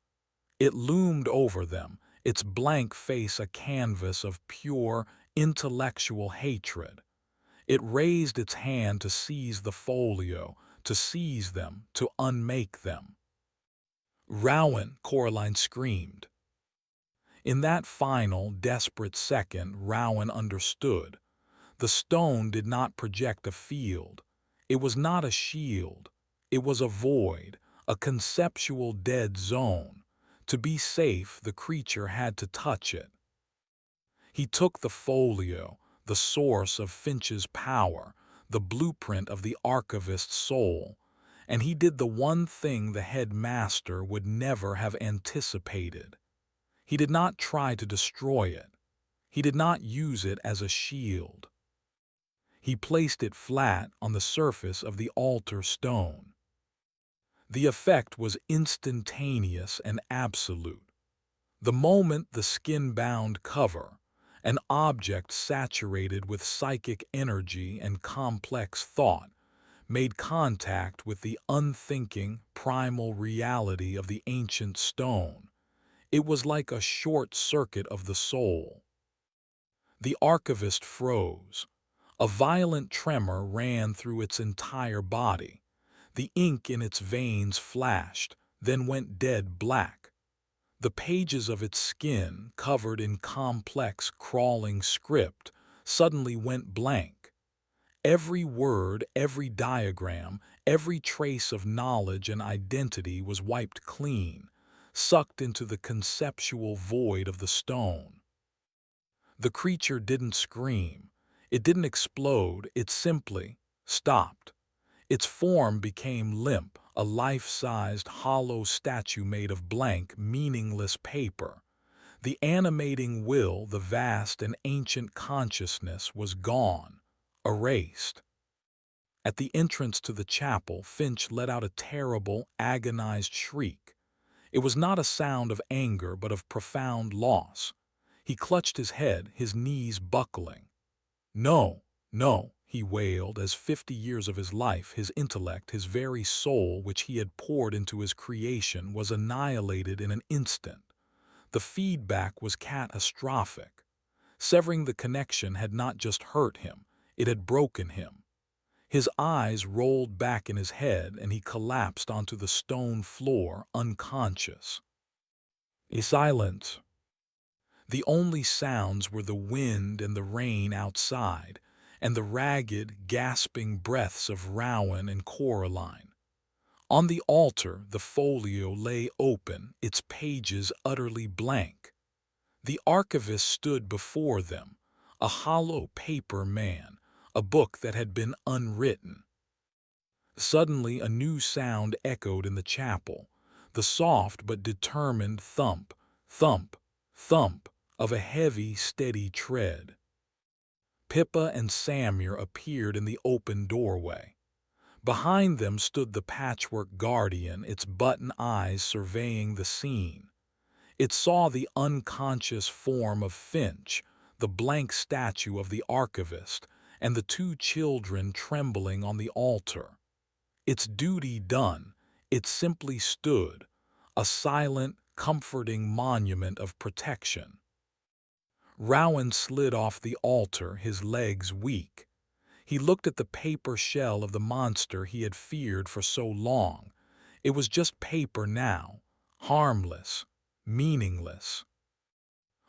It loomed over them, its blank face a canvas of pure, intellectual hatred. It raised its hand to seize the folio, to seize them, to unmake them. "Rowan!" Coraline screamed. In that final, desperate second, Rowan understood. The stone did not project a field. It was not a shield. It was a void, a conceptual dead zone. To be safe, the creature had to touch it. He took the folio, the source of Finch's power, the blueprint of the archivist's soul, and he did the one thing the headmaster would never have anticipated. He did not try to destroy it. He did not use it as a shield. He placed it flat on the surface of the altar stone. The effect was instantaneous and absolute. The moment the skin-bound cover, an object saturated with psychic energy and complex thought, made contact with the unthinking, primal reality of the ancient stone, it was like a short circuit of the soul. The archivist froze. A violent tremor ran through its entire body. The ink in its veins flashed, then went dead black. The pages of its skin, covered in complex, crawling script, suddenly went blank. Every word, every diagram, every trace of knowledge and identity was wiped clean, sucked into the conceptual void of the stone. The creature didn't scream. It didn't explode. It simply stopped. Its form became limp, a life-sized, hollow statue made of blank, meaningless paper. The animating will, the vast and ancient consciousness was gone, erased. At the entrance to the chapel, Finch let out a terrible, agonized shriek. It was not a sound of anger, but of profound loss. He clutched his head, his knees buckling. "No, no," he wailed, as 50 years of his life, his intellect, his very soul, which he had poured into his creation, was annihilated in an instant. The feedback was catastrophic. Severing the connection had not just hurt him, it had broken him. His eyes rolled back in his head, and he collapsed onto the stone floor, unconscious. A silence. The only sounds were the wind and the rain outside, and the ragged, gasping breaths of Rowan and Coraline. On the altar, the folio lay open, its pages utterly blank. The archivist stood before them, a hollow paper man, a book that had been unwritten. Suddenly a new sound echoed in the chapel, the soft but determined thump, thump, thump of a heavy, steady tread. Pippa and Samir appeared in the open doorway. Behind them stood the patchwork guardian, its button eyes surveying the scene. It saw the unconscious form of Finch, the blank statue of the archivist, and the two children trembling on the altar. Its duty done, it simply stood, a silent, comforting monument of protection. Rowan slid off the altar, his legs weak. He looked at the paper shell of the monster he had feared for so long. It was just paper now, harmless, meaningless.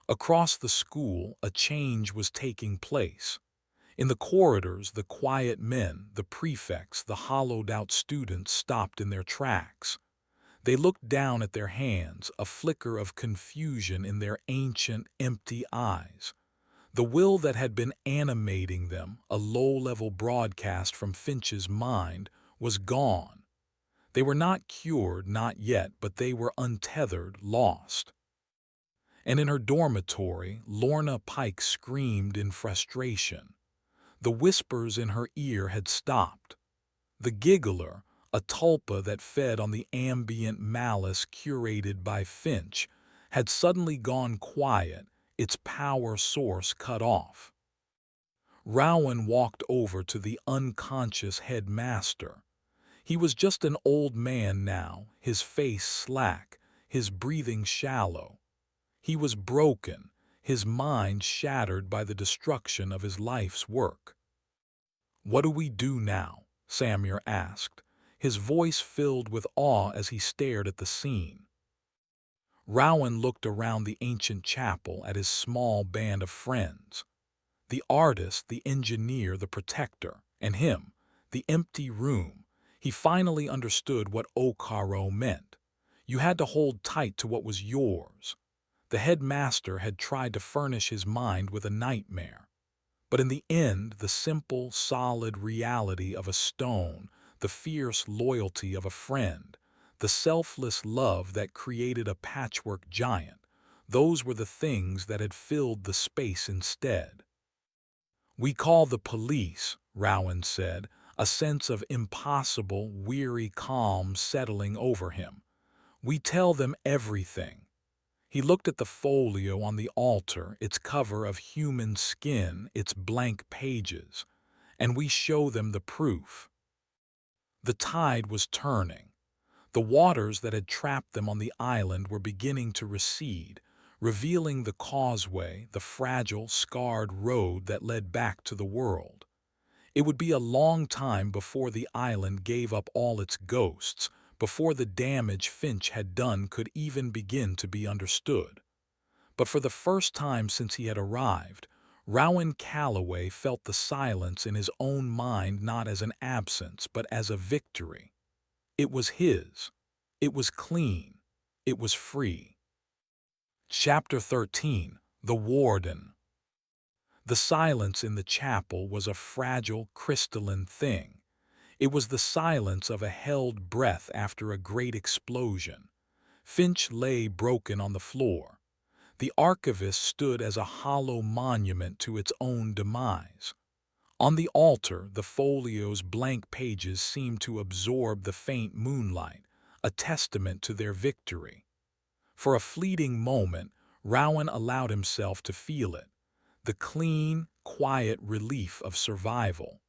Across the school, a change was taking place. In the corridors, the quiet men, the prefects, the hollowed-out students stopped in their tracks. They looked down at their hands, a flicker of confusion in their ancient, empty eyes. The will that had been animating them, a low-level broadcast from Finch's mind, was gone. They were not cured, not yet, but they were untethered, lost. And in her dormitory, Lorna Pike screamed in frustration. The whispers in her ear had stopped. The giggler, a tulpa that fed on the ambient malice curated by Finch, had suddenly gone quiet, its power source cut off. Rowan walked over to the unconscious headmaster. He was just an old man now, his face slack, his breathing shallow. He was broken, his mind shattered by the destruction of his life's work. "What do we do now?" Samir asked, his voice filled with awe as he stared at the scene. Rowan looked around the ancient chapel at his small band of friends. The artist, the engineer, the protector, and him, the empty room. He finally understood what Okaro meant. You had to hold tight to what was yours. The headmaster had tried to furnish his mind with a nightmare. But in the end, the simple, solid reality of a stone, the fierce loyalty of a friend, the selfless love that created a patchwork giant, those were the things that had filled the space instead. "We call the police," Rowan said, a sense of impossible, weary calm settling over him. "We tell them everything." He looked at the folio on the altar, its cover of human skin, its blank pages, and we show them the proof. The tide was turning. The waters that had trapped them on the island were beginning to recede, revealing the causeway, the fragile, scarred road that led back to the world. It would be a long time before the island gave up all its ghosts, before the damage Finch had done could even begin to be understood. But for the first time since he had arrived, Rowan Calloway felt the silence in his own mind not as an absence, but as a victory. It was his. It was clean. It was free. Chapter 13. The Warden. The silence in the chapel was a fragile, crystalline thing. It was the silence of a held breath after a great explosion. Finch lay broken on the floor. The archivist stood as a hollow monument to its own demise. On the altar, the folio's blank pages seemed to absorb the faint moonlight, a testament to their victory. For a fleeting moment, Rowan allowed himself to feel it, the clean, quiet relief of survival.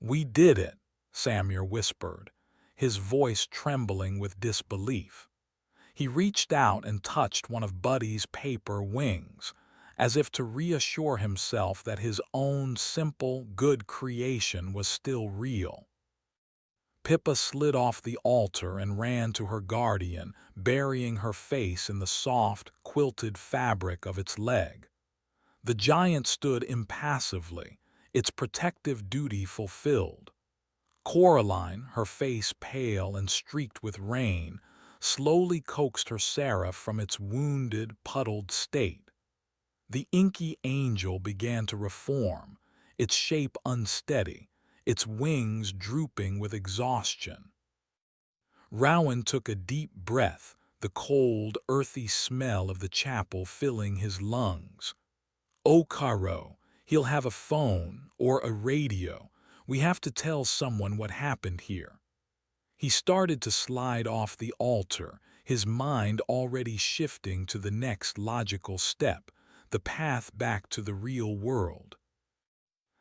"We did it," Samir whispered, his voice trembling with disbelief. He reached out and touched one of Buddy's paper wings, as if to reassure himself that his own simple, good creation was still real. Pippa slid off the altar and ran to her guardian, burying her face in the soft, quilted fabric of its leg. The giant stood impassively, its protective duty fulfilled. Coraline, her face pale and streaked with rain, slowly coaxed her seraph from its wounded, puddled state. The inky angel began to reform, its shape unsteady, its wings drooping with exhaustion. Rowan took a deep breath, the cold, earthy smell of the chapel filling his lungs. "Okaro, he'll have a phone or a radio. We have to tell someone what happened here." He started to slide off the altar, his mind already shifting to the next logical step, the path back to the real world.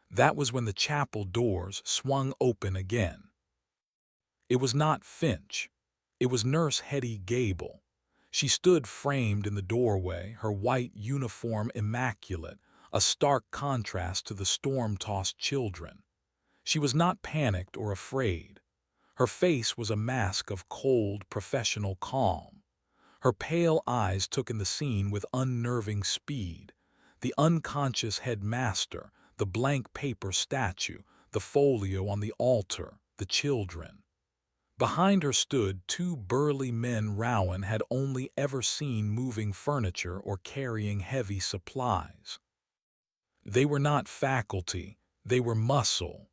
That was when the chapel doors swung open again. It was not Finch. It was Nurse Hetty Gable. She stood framed in the doorway, her white uniform immaculate, a stark contrast to the storm-tossed children. She was not panicked or afraid. Her face was a mask of cold, professional calm. Her pale eyes took in the scene with unnerving speed. The unconscious headmaster, the blank paper statue, the folio on the altar, the children. Behind her stood two burly men Rowan had only ever seen moving furniture or carrying heavy supplies. They were not faculty, they were muscle.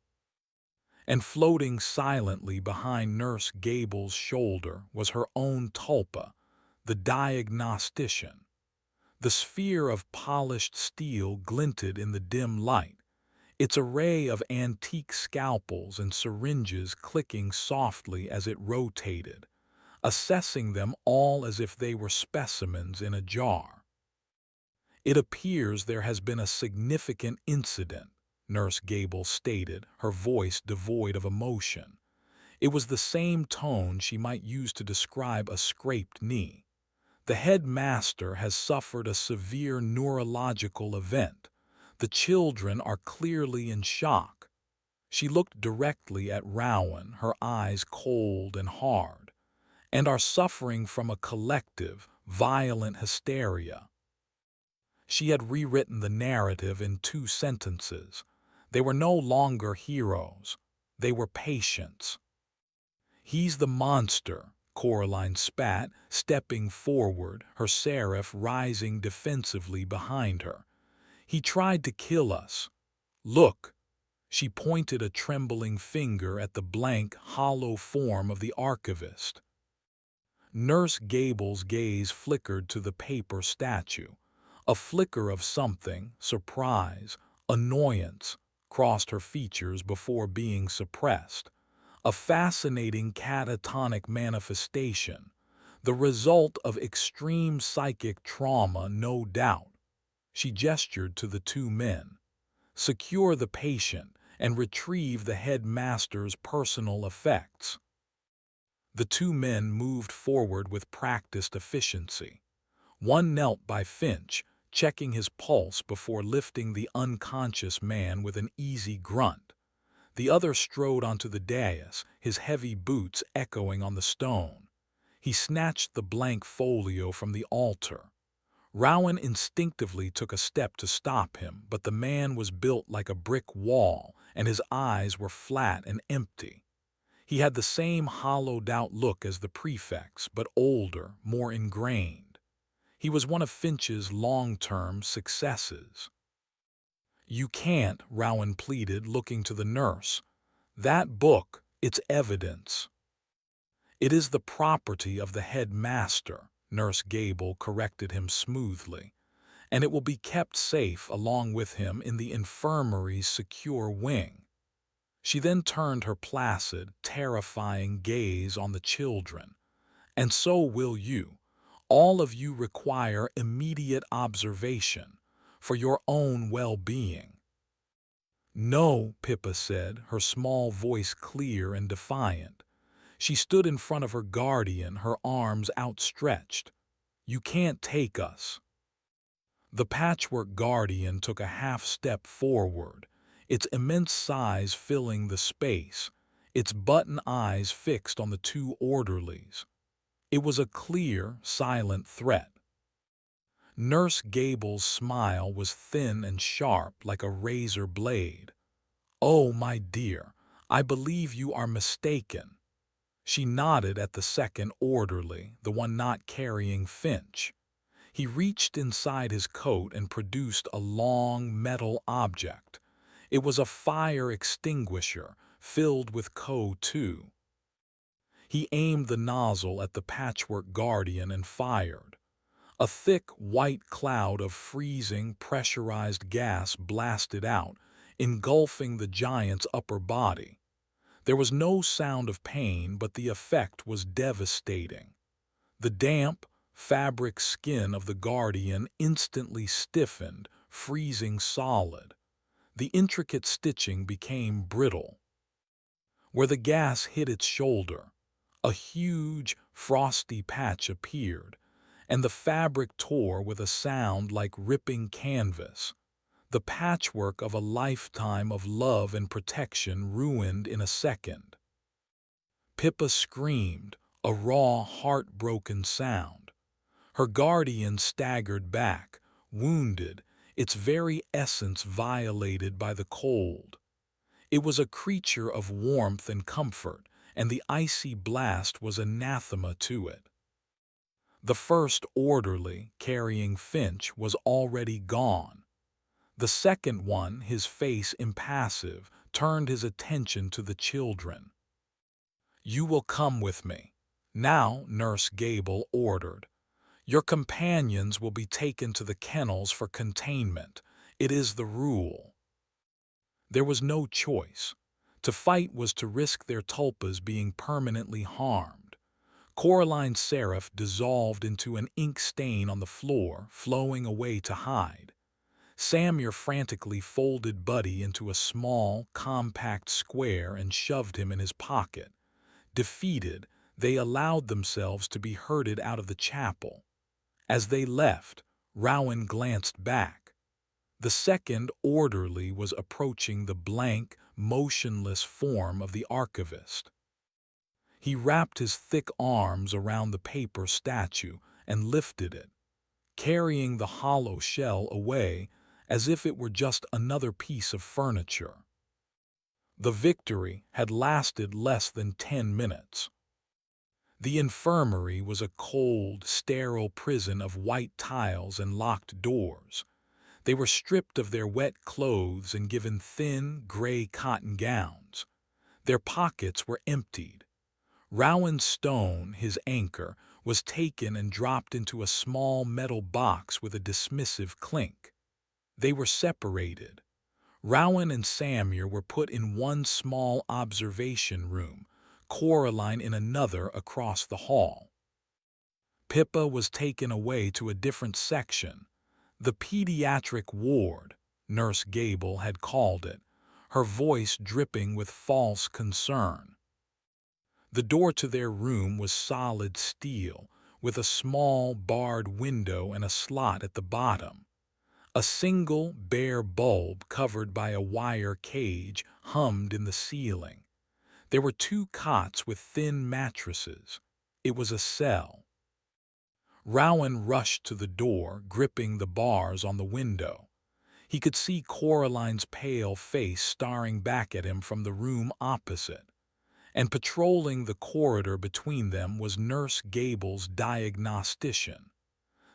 And floating silently behind Nurse Gable's shoulder was her own tulpa, the diagnostician. The sphere of polished steel glinted in the dim light, its array of antique scalpels and syringes clicking softly as it rotated, assessing them all as if they were specimens in a jar. "It appears there has been a significant incident," Nurse Gable stated, her voice devoid of emotion. It was the same tone she might use to describe a scraped knee. "The headmaster has suffered a severe neurological event. The children are clearly in shock." She looked directly at Rowan, her eyes cold and hard, "and are suffering from a collective, violent hysteria." She had rewritten the narrative in 2 sentences. They were no longer heroes. They were patients. "He's the monster," Coraline spat, stepping forward, her seraph rising defensively behind her. "He tried to kill us. Look." She pointed a trembling finger at the blank, hollow form of the archivist. Nurse Gable's gaze flickered to the paper statue. A flicker of something, surprise, annoyance, crossed her features before being suppressed. A fascinating catatonic manifestation, the result of extreme psychic trauma, no doubt. She gestured to the two men. "Secure the patient and retrieve the headmaster's personal effects." The two men moved forward with practiced efficiency. One knelt by Finch, checking his pulse before lifting the unconscious man with an easy grunt. The other strode onto the dais, his heavy boots echoing on the stone. He snatched the blank folio from the altar. Rowan instinctively took a step to stop him, but the man was built like a brick wall, and his eyes were flat and empty. He had the same hollowed-out look as the prefect's, but older, more ingrained. He was one of Finch's long-term successes. "You can't," Rowan pleaded, looking to the nurse. "That book, it's evidence." "It is the property of the headmaster," Nurse Gable corrected him smoothly, "and it will be kept safe along with him in the infirmary's secure wing." She then turned her placid, terrifying gaze on the children. "And so will you. All of you require immediate observation for your own well-being." "No," Pippa said, her small voice clear and defiant. She stood in front of her guardian, her arms outstretched. "You can't take us." The patchwork guardian took a half-step forward, its immense size filling the space, its button eyes fixed on the two orderlies. It was a clear, silent threat. Nurse Gable's smile was thin and sharp like a razor blade. "Oh, my dear, I believe you are mistaken." She nodded at the second orderly, the one not carrying Finch. He reached inside his coat and produced a long metal object. It was a fire extinguisher filled with CO2. He aimed the nozzle at the patchwork guardian and fired. A thick, white cloud of freezing, pressurized gas blasted out, engulfing the giant's upper body. There was no sound of pain, but the effect was devastating. The damp, fabric skin of the guardian instantly stiffened, freezing solid. The intricate stitching became brittle. Where the gas hit its shoulder, a huge, frosty patch appeared, and the fabric tore with a sound like ripping canvas. The patchwork of a lifetime of love and protection ruined in a second. Pippa screamed, a raw, heartbroken sound. Her guardian staggered back, wounded, its very essence violated by the cold. It was a creature of warmth and comfort, and the icy blast was anathema to it. The first orderly, carrying Finch, was already gone. The second one, his face impassive, turned his attention to the children. "You will come with me. Now," Nurse Gable ordered. "Your companions will be taken to the kennels for containment. It is the rule." There was no choice. To fight was to risk their tulpas being permanently harmed. Coraline's seraph dissolved into an ink stain on the floor, flowing away to hide. Samuel frantically folded Buddy into a small, compact square and shoved him in his pocket. Defeated, they allowed themselves to be herded out of the chapel. As they left, Rowan glanced back. The second orderly was approaching the blank, motionless form of the archivist. He wrapped his thick arms around the paper statue and lifted it, carrying the hollow shell away as if it were just another piece of furniture. The victory had lasted less than 10 minutes. The infirmary was a cold, sterile prison of white tiles and locked doors. They were stripped of their wet clothes and given thin, gray cotton gowns. Their pockets were emptied. Rowan Stone, his anchor, was taken and dropped into a small metal box with a dismissive clink. They were separated. Rowan and Samuel were put in one small observation room, Coraline in another across the hall. Pippa was taken away to a different section, the pediatric ward, Nurse Gable had called it, her voice dripping with false concern. The door to their room was solid steel, with a small barred window and a slot at the bottom. A single, bare bulb covered by a wire cage hummed in the ceiling. There were 2 cots with thin mattresses. It was a cell. Rowan rushed to the door, gripping the bars on the window. He could see Coraline's pale face staring back at him from the room opposite. And patrolling the corridor between them was Nurse Gable's diagnostician.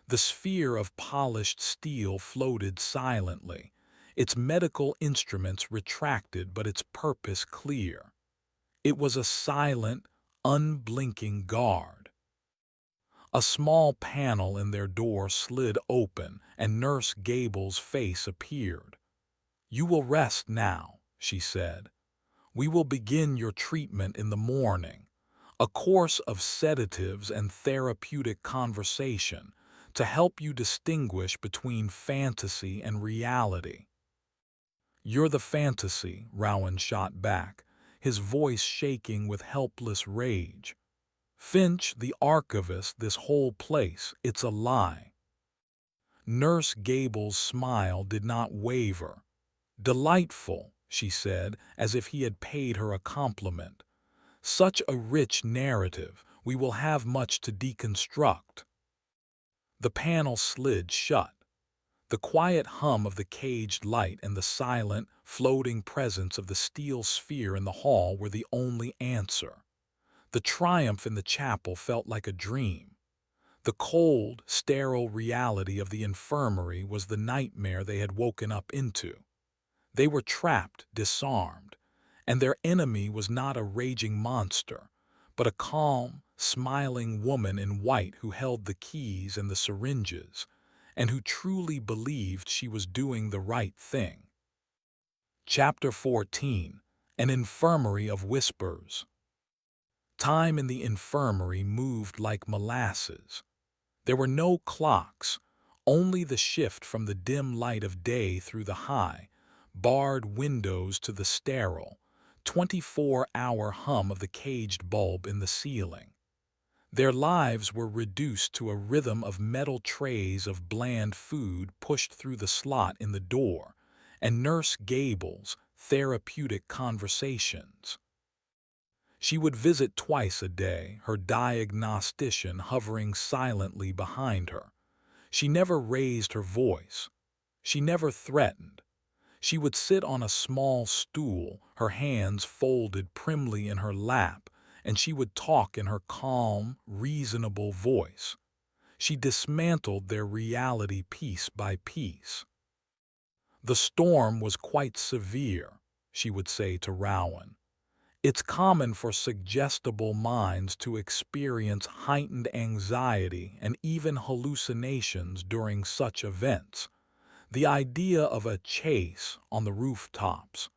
The sphere of polished steel floated silently, its medical instruments retracted but its purpose clear. It was a silent, unblinking guard. A small panel in their door slid open, and Nurse Gable's face appeared. "You will rest now," she said. "We will begin your treatment in the morning, a course of sedatives and therapeutic conversation to help you distinguish between fantasy and reality." "You're the fantasy," Rowan shot back, his voice shaking with helpless rage. "Finch, the archivist, this whole place, it's a lie." Nurse Gable's smile did not waver. "Delightful," she said, as if he had paid her a compliment. "Such a rich narrative, we will have much to deconstruct." The panel slid shut. The quiet hum of the caged light and the silent, floating presence of the steel sphere in the hall were the only answer. The triumph in the chapel felt like a dream. The cold, sterile reality of the infirmary was the nightmare they had woken up into. They were trapped, disarmed, and their enemy was not a raging monster, but a calm, smiling woman in white who held the keys and the syringes, and who truly believed she was doing the right thing. Chapter 14. An Infirmary of Whispers. Time in the infirmary moved like molasses. There were no clocks, only the shift from the dim light of day through the high, barred windows to the sterile, 24-hour hum of the caged bulb in the ceiling. Their lives were reduced to a rhythm of metal trays of bland food pushed through the slot in the door, and Nurse Gable's therapeutic conversations. She would visit twice a day, her diagnostician hovering silently behind her. She never raised her voice. She never threatened. She would sit on a small stool, her hands folded primly in her lap, and she would talk in her calm, reasonable voice. She dismantled their reality piece by piece. The storm was quite severe, she would say to Rowan. It's common for suggestible minds to experience heightened anxiety and even hallucinations during such events. The idea of a chase on the rooftops.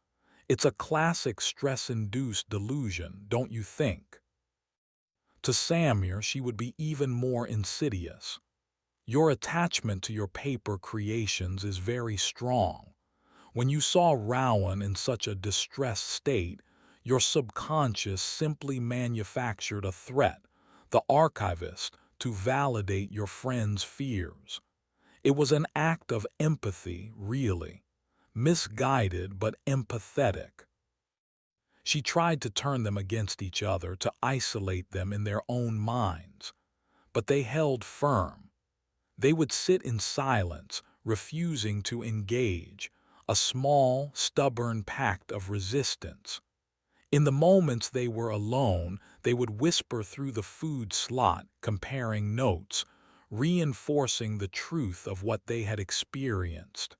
It's a classic stress-induced delusion, don't you think? To Samir, she would be even more insidious. Your attachment to your paper creations is very strong. When you saw Rowan in such a distressed state, your subconscious simply manufactured a threat, the archivist, to validate your friend's fears. It was an act of empathy, really. Misguided but empathetic. She tried to turn them against each other, to isolate them in their own minds. But they held firm. They would sit in silence, refusing to engage, a small, stubborn pact of resistance. In the moments they were alone, they would whisper through the food slot, comparing notes, reinforcing the truth of what they had experienced.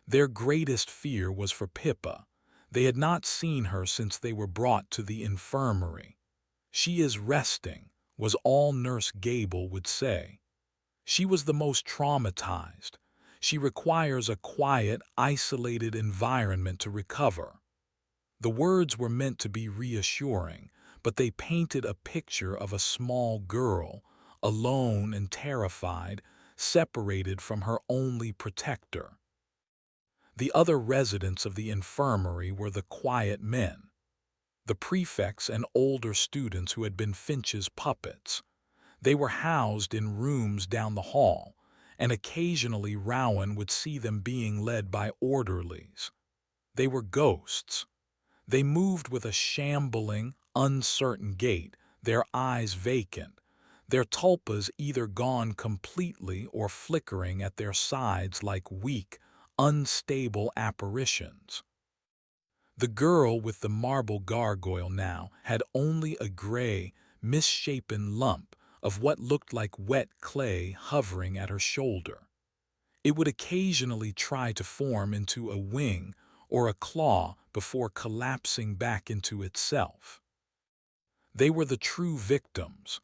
Their greatest fear was for Pippa. They had not seen her since they were brought to the infirmary. "She is resting," was all Nurse Gable would say. "She was the most traumatized. She requires a quiet, isolated environment to recover." The words were meant to be reassuring, but they painted a picture of a small girl, alone and terrified, separated from her only protector. The other residents of the infirmary were the quiet men, the prefects and older students who had been Finch's puppets. They were housed in rooms down the hall, and occasionally Rowan would see them being led by orderlies. They were ghosts. They moved with a shambling, uncertain gait, their eyes vacant, their tulpas either gone completely or flickering at their sides like weak, unstable apparitions. The girl with the marble gargoyle now had only a gray, misshapen lump of what looked like wet clay hovering at her shoulder. It would occasionally try to form into a wing or a claw before collapsing back into itself. They were the true victims.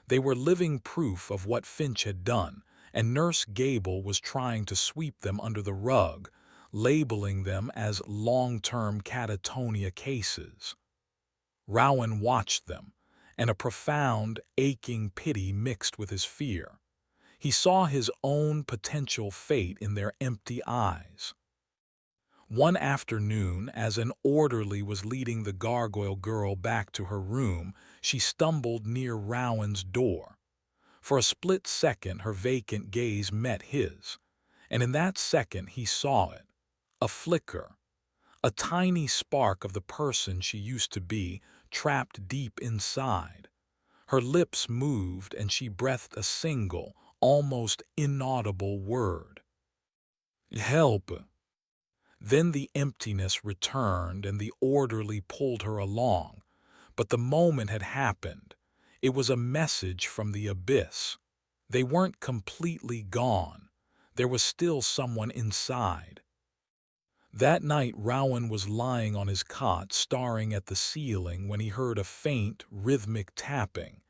They were living proof of what Finch had done, and Nurse Gable was trying to sweep them under the rug, labeling them as long-term catatonia cases. Rowan watched them, and a profound, aching pity mixed with his fear. He saw his own potential fate in their empty eyes. One afternoon, as an orderly was leading the gargoyle girl back to her room, she stumbled near Rowan's door. For a split second her vacant gaze met his, and in that second he saw it, a flicker, a tiny spark of the person she used to be, trapped deep inside. Her lips moved and she breathed a single, almost inaudible word. "Help!" Then the emptiness returned and the orderly pulled her along. But the moment had happened. It was a message from the abyss. They weren't completely gone. There was still someone inside. That night Rowan was lying on his cot staring at the ceiling when he heard a faint, rhythmic tapping.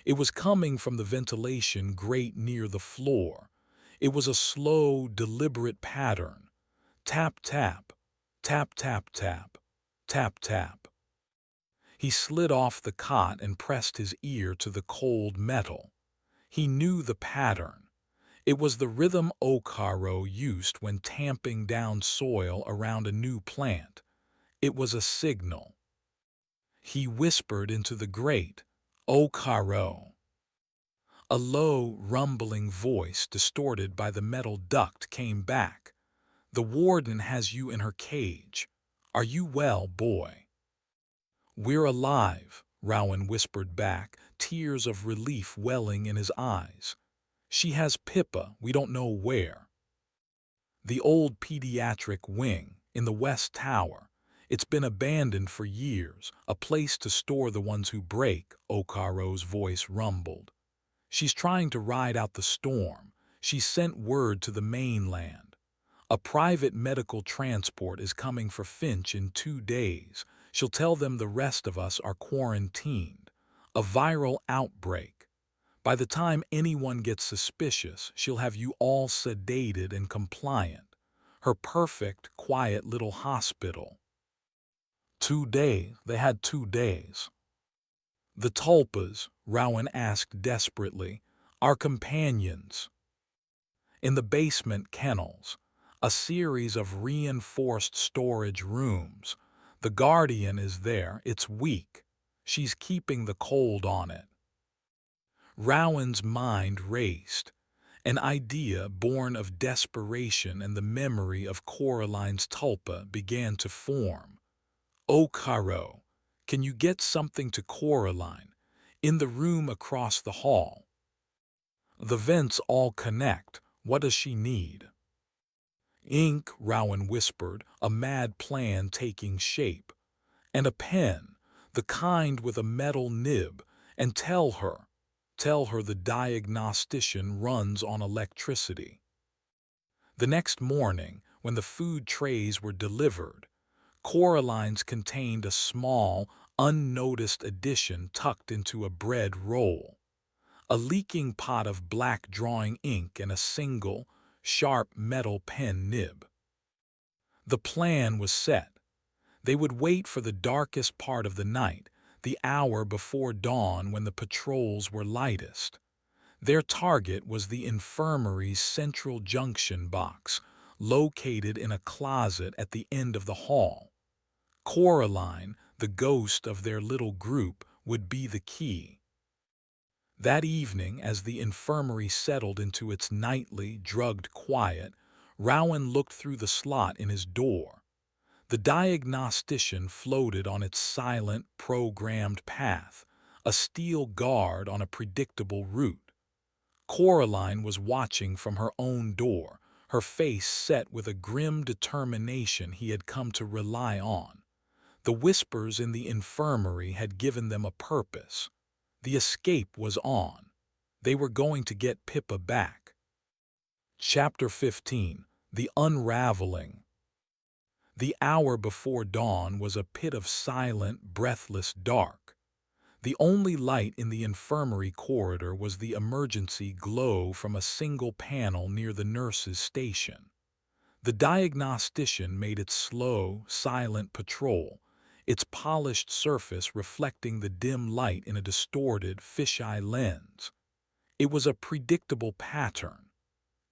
It was coming from the ventilation grate near the floor. It was a slow, deliberate pattern. Tap, tap, tap, tap, tap, tap, tap. He slid off the cot and pressed his ear to the cold metal. He knew the pattern. It was the rhythm Okaro used when tamping down soil around a new plant. It was a signal. He whispered into the grate, "Okaro." A low, rumbling voice distorted by the metal duct came back. "The warden has you in her cage. Are you well, boy?" "We're alive," Rowan whispered back, tears of relief welling in his eyes. "She has Pippa, we don't know where." "The old pediatric wing, in the West Tower. It's been abandoned for years, a place to store the ones who break," Okaro's voice rumbled. "She's trying to ride out the storm. She sent word to the mainland. A private medical transport is coming for Finch in 2 days. She'll tell them the rest of us are quarantined. A viral outbreak. By the time anyone gets suspicious, she'll have you all sedated and compliant. Her perfect, quiet little hospital." 2 days. They had 2 days. "The tulpas," Rowan asked desperately, "our companions." "In the basement kennels. A series of reinforced storage rooms. The Guardian is there. It's weak. She's keeping the cold on it." Rowan's mind raced. An idea born of desperation and the memory of Coraline's tulpa began to form. "Oh, Caro, can you get something to Coraline? In the room across the hall. The vents all connect. What does she need?" "Ink," Rowan whispered, a mad plan taking shape. "And a pen, the kind with a metal nib, and tell her the diagnostician runs on electricity." The next morning, when the food trays were delivered, Coraline's contained a small, unnoticed addition tucked into a bread roll. A leaking pot of black drawing ink and a single, sharp metal pen nib. The plan was set. They would wait for the darkest part of the night, the hour before dawn when the patrols were lightest. Their target was the infirmary's central junction box, located in a closet at the end of the hall. Coraline, the ghost of their little group, would be the key. That evening, as the infirmary settled into its nightly, drugged quiet, Rowan looked through the slot in his door. The diagnostician floated on its silent, programmed path, a steel guard on a predictable route. Coraline was watching from her own door, her face set with a grim determination he had come to rely on. The whispers in the infirmary had given them a purpose. The escape was on. They were going to get Pippa back. Chapter 15. The Unraveling. The hour before dawn was a pit of silent, breathless dark. The only light in the infirmary corridor was the emergency glow from a single panel near the nurse's station. The diagnostician made its slow, silent patrol, its polished surface reflecting the dim light in a distorted, fisheye lens. It was a predictable pattern.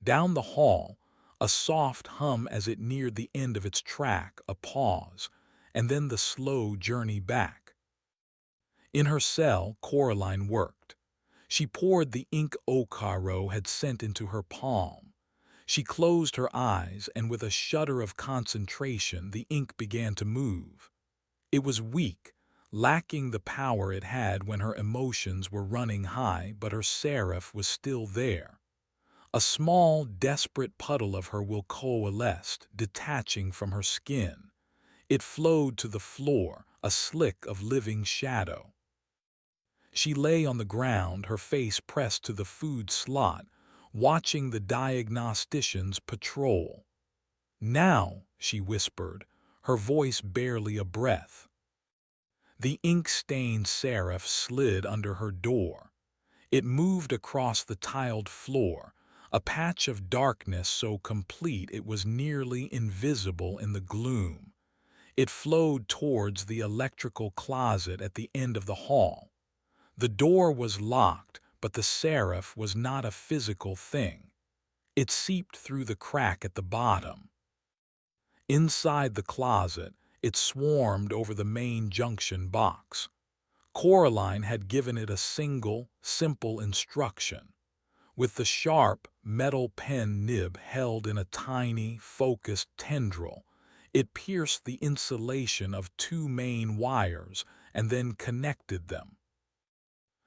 Down the hall, a soft hum as it neared the end of its track, a pause, and then the slow journey back. In her cell, Coraline worked. She poured the ink Okaro had sent into her palm. She closed her eyes, and with a shudder of concentration, the ink began to move. It was weak, lacking the power it had when her emotions were running high, but her seraph was still there. A small, desperate puddle of her will coalesced, detaching from her skin. It flowed to the floor, a slick of living shadow. She lay on the ground, her face pressed to the food slot, watching the diagnostician's patrol. "Now," she whispered, her voice barely a breath. The ink-stained seraph slid under her door. It moved across the tiled floor, a patch of darkness so complete it was nearly invisible in the gloom. It flowed towards the electrical closet at the end of the hall. The door was locked, but the seraph was not a physical thing. It seeped through the crack at the bottom. Inside the closet, it swarmed over the main junction box. Coraline had given it a single, simple instruction. With the sharp, metal pen nib held in a tiny, focused tendril, it pierced the insulation of two main wires and then connected them.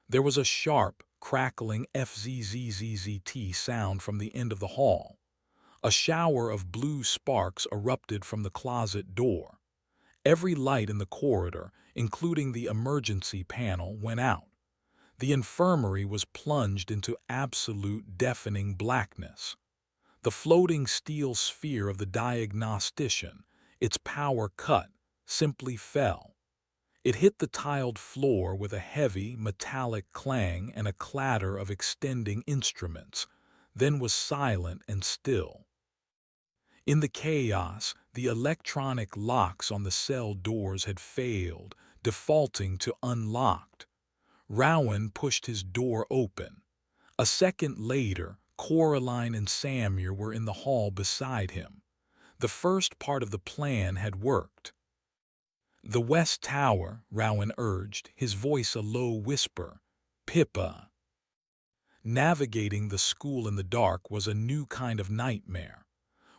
There was a sharp, crackling FZZZZT sound from the end of the hall. A shower of blue sparks erupted from the closet door. Every light in the corridor, including the emergency panel, went out. The infirmary was plunged into absolute deafening blackness. The floating steel sphere of the diagnostician, its power cut, simply fell. It hit the tiled floor with a heavy, metallic clang and a clatter of extending instruments, then was silent and still. In the chaos, the electronic locks on the cell doors had failed, defaulting to unlocked. Rowan pushed his door open. A second later, Coraline and Samuel were in the hall beside him. The first part of the plan had worked. "The West Tower," Rowan urged, his voice a low whisper. "Pippa." Navigating the school in the dark was a new kind of nightmare.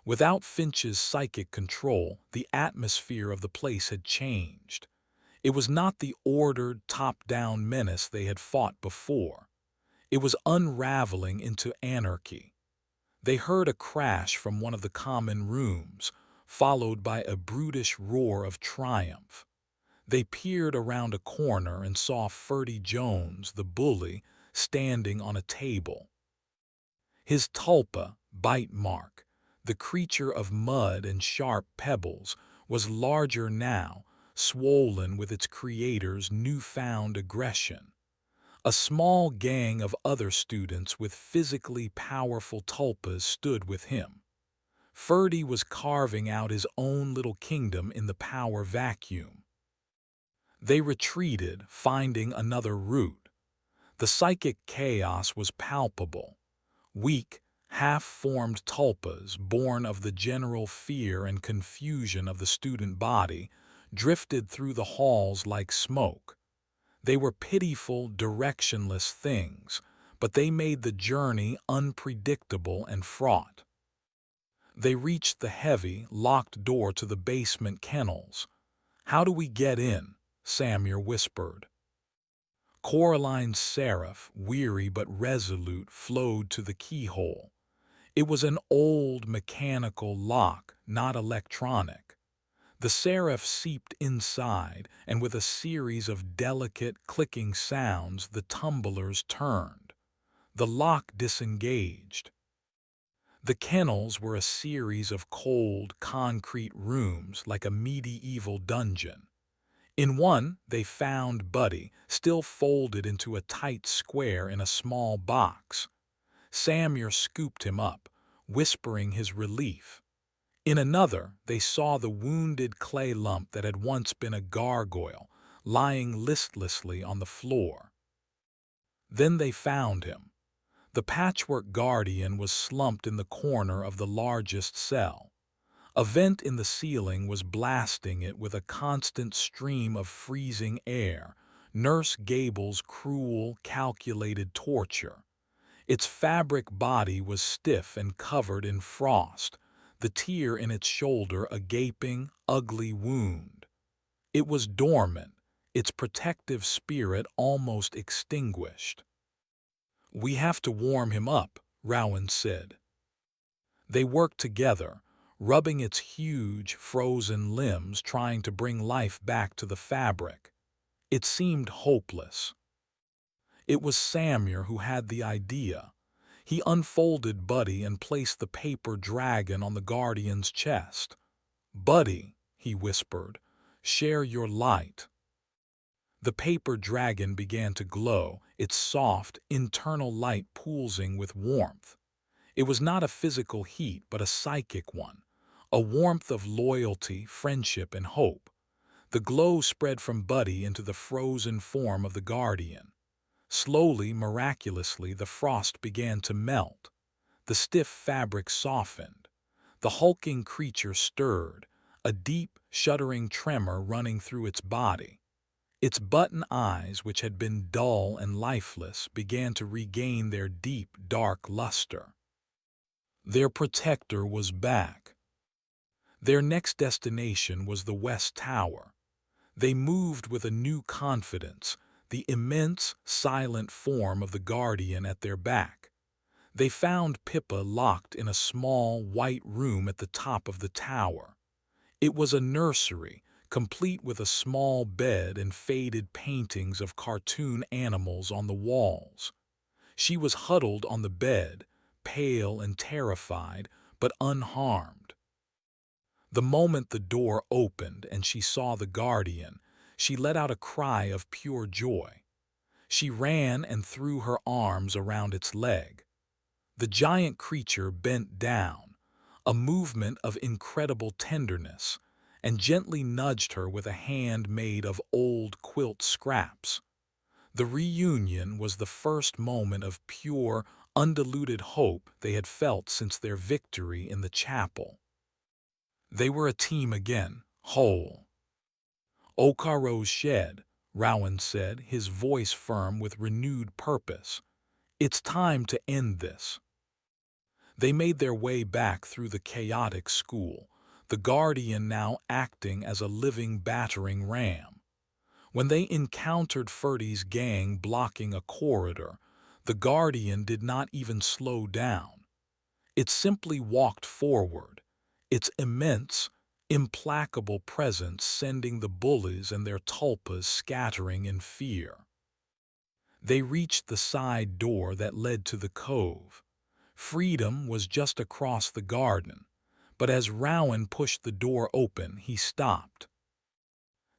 Without Finch's psychic control, the atmosphere of the place had changed. It was not the ordered, top-down menace they had fought before. It was unraveling into anarchy. They heard a crash from one of the common rooms, followed by a brutish roar of triumph. They peered around a corner and saw Ferdy Jones, the bully, standing on a table. His tulpa, bite mark, the creature of mud and sharp pebbles, was larger now, swollen with its creator's newfound aggression. A small gang of other students with physically powerful tulpas stood with him. Ferdy was carving out his own little kingdom in the power vacuum. They retreated, finding another route. The psychic chaos was palpable. Weak, half-formed tulpas, born of the general fear and confusion of the student body, drifted through the halls like smoke. They were pitiful, directionless things, but they made the journey unpredictable and fraught. They reached the heavy, locked door to the basement kennels. "How do we get in?" Samuel whispered. Coraline's seraph, weary but resolute, flowed to the keyhole. It was an old mechanical lock, not electronic. The seraph seeped inside, and with a series of delicate, clicking sounds, the tumblers turned. The lock disengaged. The kennels were a series of cold, concrete rooms like a medieval dungeon. In one, they found Buddy, still folded into a tight square in a small box. Samuel scooped him up, whispering his relief. In another, they saw the wounded clay lump that had once been a gargoyle, lying listlessly on the floor. Then they found him. The patchwork guardian was slumped in the corner of the largest cell. A vent in the ceiling was blasting it with a constant stream of freezing air, Nurse Gable's cruel, calculated torture. Its fabric body was stiff and covered in frost, the tear in its shoulder a gaping, ugly wound. It was dormant, its protective spirit almost extinguished. "We have to warm him up," Rowan said. They worked together, rubbing its huge, frozen limbs, trying to bring life back to the fabric. It seemed hopeless. It was Samuel who had the idea. He unfolded Buddy and placed the paper dragon on the guardian's chest. "Buddy," he whispered, "share your light." The paper dragon began to glow, its soft, internal light pulsing with warmth. It was not a physical heat, but a psychic one, a warmth of loyalty, friendship, and hope. The glow spread from Buddy into the frozen form of the guardian. Slowly, miraculously, the frost began to melt. The stiff fabric softened. The hulking creature stirred, a deep, shuddering tremor running through its body. Its button eyes, which had been dull and lifeless, began to regain their deep, dark luster. Their protector was back. Their next destination was the West Tower. They moved with a new confidence, the immense, silent form of the guardian at their back. They found Pippa locked in a small, white room at the top of the tower. It was a nursery, complete with a small bed and faded paintings of cartoon animals on the walls. She was huddled on the bed, pale and terrified, but unharmed. The moment the door opened and she saw the guardian, she let out a cry of pure joy. She ran and threw her arms around its leg. The giant creature bent down, a movement of incredible tenderness, and gently nudged her with a hand made of old quilt scraps. The reunion was the first moment of pure, undiluted hope they had felt since their victory in the chapel. They were a team again, whole. Okaro's shed, Rowan said, his voice firm with renewed purpose. It's time to end this. They made their way back through the chaotic school, the guardian now acting as a living battering ram. When they encountered Ferdy's gang blocking a corridor, the guardian did not even slow down. It simply walked forward, its immense, implacable presence sending the bullies and their tulpas scattering in fear. They reached the side door that led to the cove. Freedom was just across the garden, but as Rowan pushed the door open, he stopped.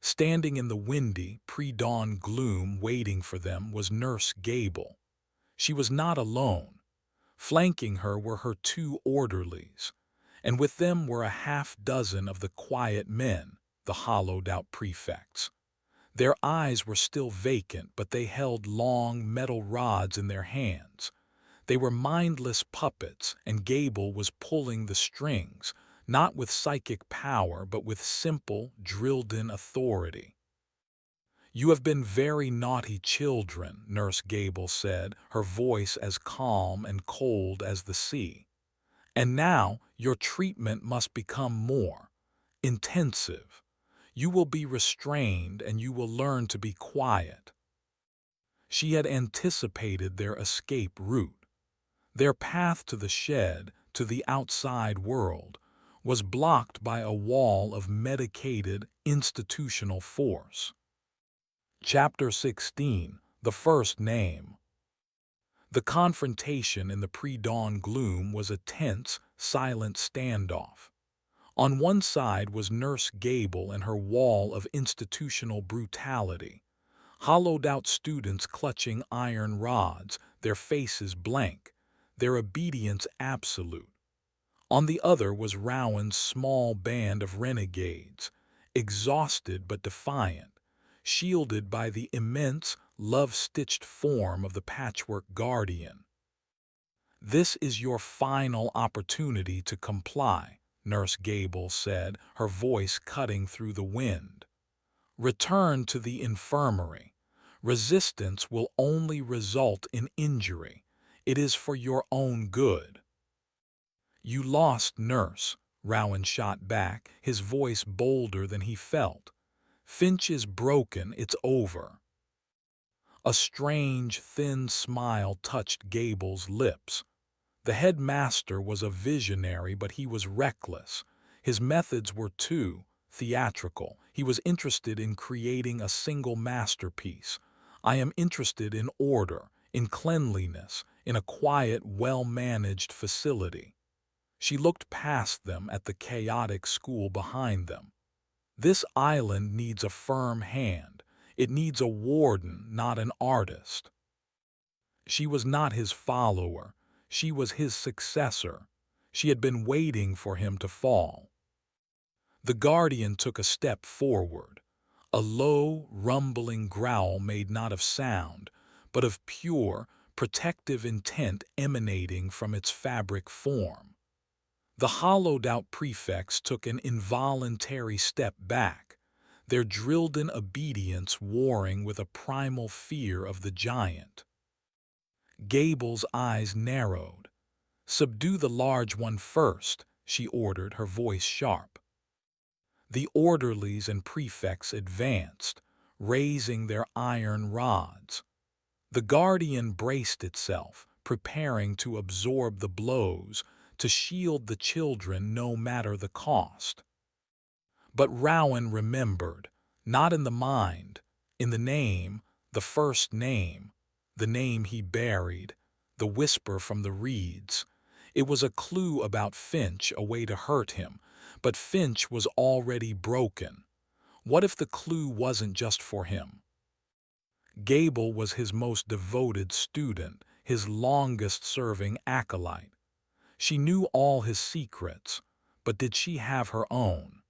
Standing in the windy, pre-dawn gloom waiting for them was Nurse Gable. She was not alone. Flanking her were her two orderlies, and with them were a half-dozen of the quiet men, the hollowed-out prefects. Their eyes were still vacant, but they held long metal rods in their hands. They were mindless puppets, and Gable was pulling the strings, not with psychic power, but with simple, drilled-in authority. "You have been very naughty children," Nurse Gable said, her voice as calm and cold as the sea. "And now your treatment must become more intensive. You will be restrained and you will learn to be quiet." She had anticipated their escape route. Their path to the shed, to the outside world, was blocked by a wall of medicated institutional force. Chapter 16, The First Name. The confrontation in the pre-dawn gloom was a tense, silent standoff. On one side was Nurse Gable and her wall of institutional brutality. Hollowed-out students clutching iron rods, their faces blank, their obedience absolute. On the other was Rowan's small band of renegades, exhausted but defiant, shielded by the immense, love-stitched form of the patchwork guardian. "This is your final opportunity to comply," Nurse Gable said, her voice cutting through the wind. "Return to the infirmary. Resistance will only result in injury. It is for your own good." "You lost, Nurse," Rowan shot back, his voice bolder than he felt. "Finch is broken, it's over." A strange, thin smile touched Gable's lips. The headmaster was a visionary, but he was reckless. His methods were too theatrical. He was interested in creating a single masterpiece. "I am interested in order, in cleanliness, in a quiet, well-managed facility." She looked past them at the chaotic school behind them. "This island needs a firm hand. It needs a warden, not an artist." She was not his follower. She was his successor. She had been waiting for him to fall. The guardian took a step forward. A low, rumbling growl made not of sound, but of pure, protective intent emanating from its fabric form. The hollowed-out prefects took an involuntary step back, their drilled-in obedience warring with a primal fear of the giant. Gable's eyes narrowed. "Subdue the large one first," she ordered, her voice sharp. The orderlies and prefects advanced, raising their iron rods. The guardian braced itself, preparing to absorb the blows, to shield the children no matter the cost. But Rowan remembered, not in the mind, in the name, the first name, the name he buried, the whisper from the reeds. It was a clue about Finch, a way to hurt him, but Finch was already broken. What if the clue wasn't just for him? Gable was his most devoted student, his longest-serving acolyte. She knew all his secrets, but did she have her own?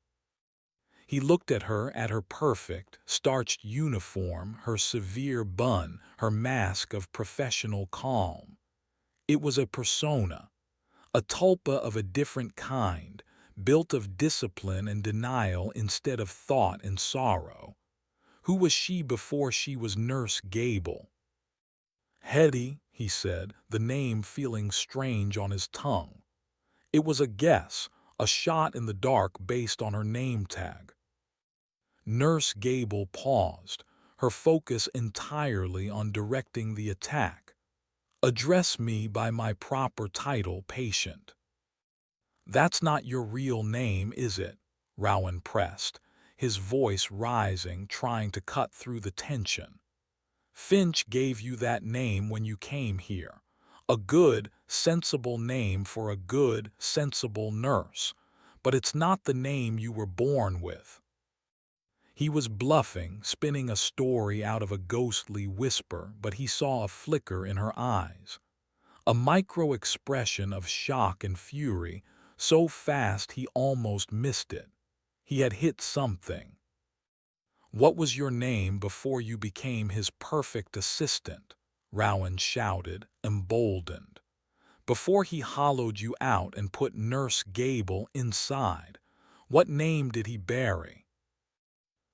He looked at her perfect, starched uniform, her severe bun, her mask of professional calm. It was a persona, a tulpa of a different kind, built of discipline and denial instead of thought and sorrow. Who was she before she was Nurse Gable? Hetty, he said, the name feeling strange on his tongue. It was a guess, a shot in the dark based on her name tag. Nurse Gable paused, her focus entirely on directing the attack. Address me by my proper title, patient. That's not your real name, is it? Rowan pressed, his voice rising, trying to cut through the tension. Finch gave you that name when you came here. A good, sensible name for a good, sensible nurse. But it's not the name you were born with. He was bluffing, spinning a story out of a ghostly whisper, but he saw a flicker in her eyes. A micro-expression of shock and fury, so fast he almost missed it. He had hit something. What was your name before you became his perfect assistant? Rowan shouted, emboldened. Before he hollowed you out and put Nurse Gable inside, what name did he bury?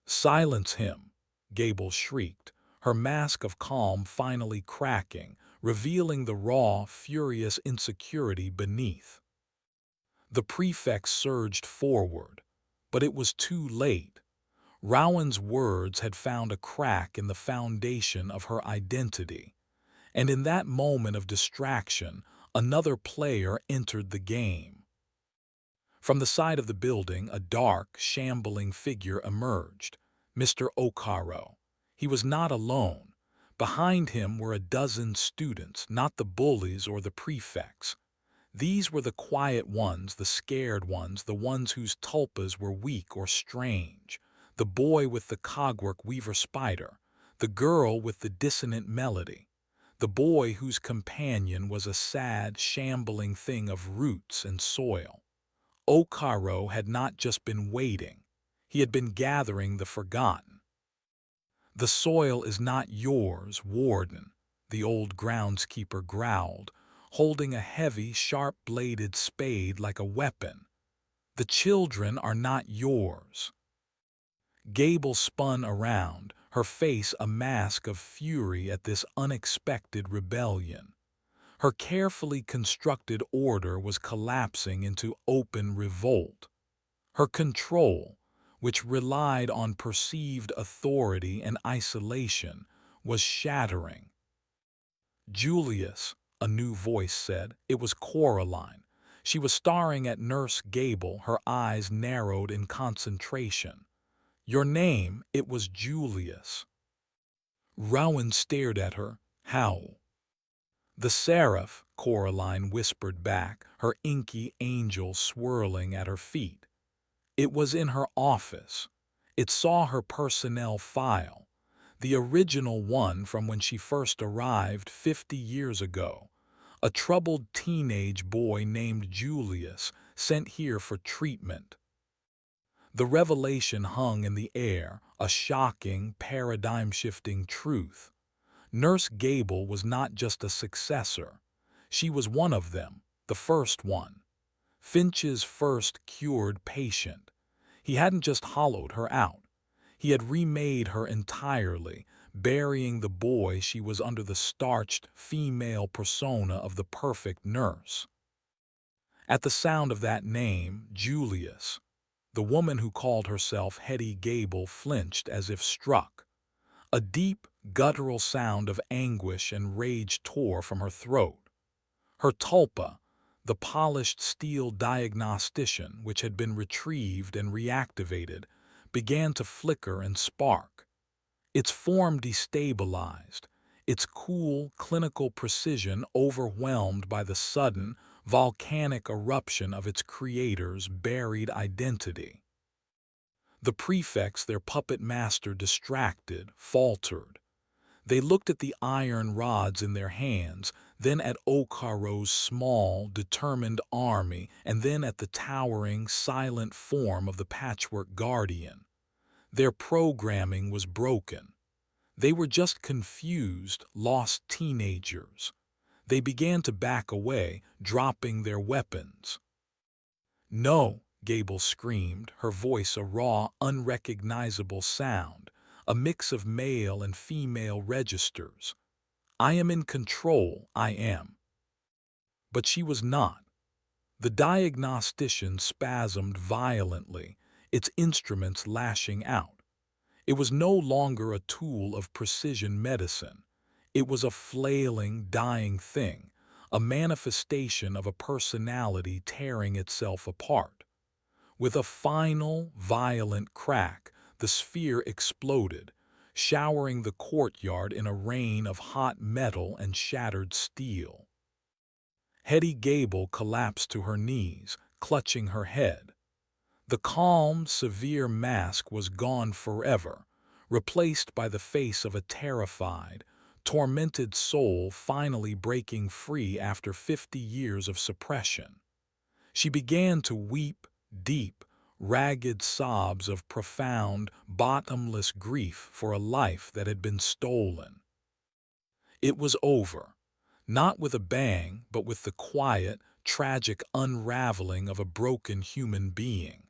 Silence him, Gable shrieked, her mask of calm finally cracking, revealing the raw, furious insecurity beneath. The prefect surged forward, but it was too late. Rowan's words had found a crack in the foundation of her identity, and in that moment of distraction, another player entered the game. From the side of the building, a dark, shambling figure emerged, Mr. Okaro. He was not alone. Behind him were a dozen students, not the bullies or the prefects. These were the quiet ones, the scared ones, the ones whose tulpas were weak or strange. The boy with the cogwork weaver spider, the girl with the dissonant melody, the boy whose companion was a sad, shambling thing of roots and soil. Okaro had not just been waiting, he had been gathering the forgotten. The soil is not yours, warden, the old groundskeeper growled, holding a heavy, sharp-bladed spade like a weapon. The children are not yours. Gable spun around, her face a mask of fury at this unexpected rebellion. Her carefully constructed order was collapsing into open revolt. Her control, which relied on perceived authority and isolation, was shattering. Julius, a new voice said. It was Coraline. She was staring at Nurse Gable, her eyes narrowed in concentration. Your name, it was Julius. Rowan stared at her. How? The seraph, Coraline whispered back, her inky angel swirling at her feet. It was in her office. It saw her personnel file, the original one from when she first arrived 50 years ago. A troubled teenage boy named Julius, sent here for treatment. The revelation hung in the air, a shocking, paradigm-shifting truth. Nurse Gable was not just a successor. She was one of them, the first one. Finch's first cured patient. He hadn't just hollowed her out. He had remade her entirely, burying the boy she was under the starched, female persona of the perfect nurse. At the sound of that name, Julius, The woman who called herself Hetty Gable flinched as if struck. A deep, guttural sound of anguish and rage tore from her throat. Her tulpa, the polished steel diagnostician which had been retrieved and reactivated, began to flicker and spark. Its form destabilized, its cool, clinical precision overwhelmed by the sudden, volcanic eruption of its creator's buried identity. The prefects, their puppet master distracted, faltered. They looked at the iron rods in their hands, then at Okaro's small, determined army, and then at the towering, silent form of the patchwork guardian. Their programming was broken. They were just confused, lost teenagers. They began to back away, dropping their weapons. "No!" Gable screamed, her voice a raw, unrecognizable sound, a mix of male and female registers. "I am in control, I am." But she was not. The diagnostician spasmed violently, its instruments lashing out. It was no longer a tool of precision medicine. It was a flailing, dying thing, a manifestation of a personality tearing itself apart. With a final, violent crack, the sphere exploded, showering the courtyard in a rain of hot metal and shattered steel. Hetty Gable collapsed to her knees, clutching her head. The calm, severe mask was gone forever, replaced by the face of a terrified, tormented soul finally breaking free after 50 years of suppression. She began to weep deep, ragged sobs of profound, bottomless grief for a life that had been stolen. It was over, not with a bang, but with the quiet, tragic unraveling of a broken human being.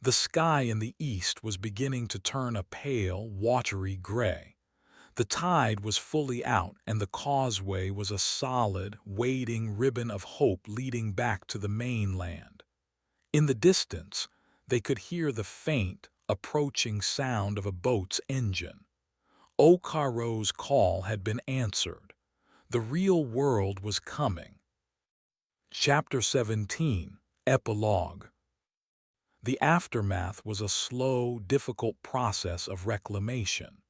The sky in the east was beginning to turn a pale, watery gray. The tide was fully out, and the causeway was a solid, waving ribbon of hope leading back to the mainland. In the distance, they could hear the faint, approaching sound of a boat's engine. Okaro's call had been answered. The real world was coming. Chapter 17, Epilogue. The aftermath was a slow, difficult process of reclamation.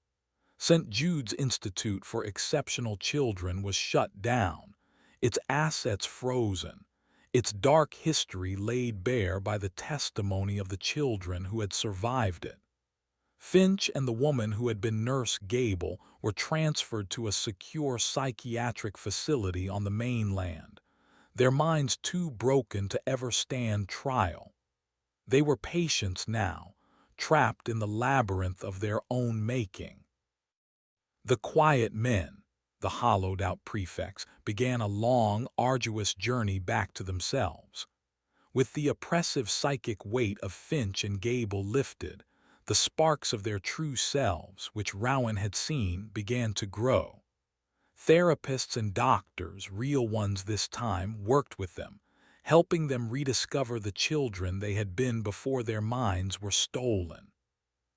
St. Jude's Institute for Exceptional Children was shut down, its assets frozen, its dark history laid bare by the testimony of the children who had survived it. Finch and the woman who had been Nurse Gable were transferred to a secure psychiatric facility on the mainland, their minds too broken to ever stand trial. They were patients now, trapped in the labyrinth of their own making. The quiet men, the hollowed-out prefects, began a long, arduous journey back to themselves. With the oppressive psychic weight of Finch and Gable lifted, the sparks of their true selves, which Rowan had seen, began to grow. Therapists and doctors, real ones this time, worked with them, helping them rediscover the children they had been before their minds were stolen.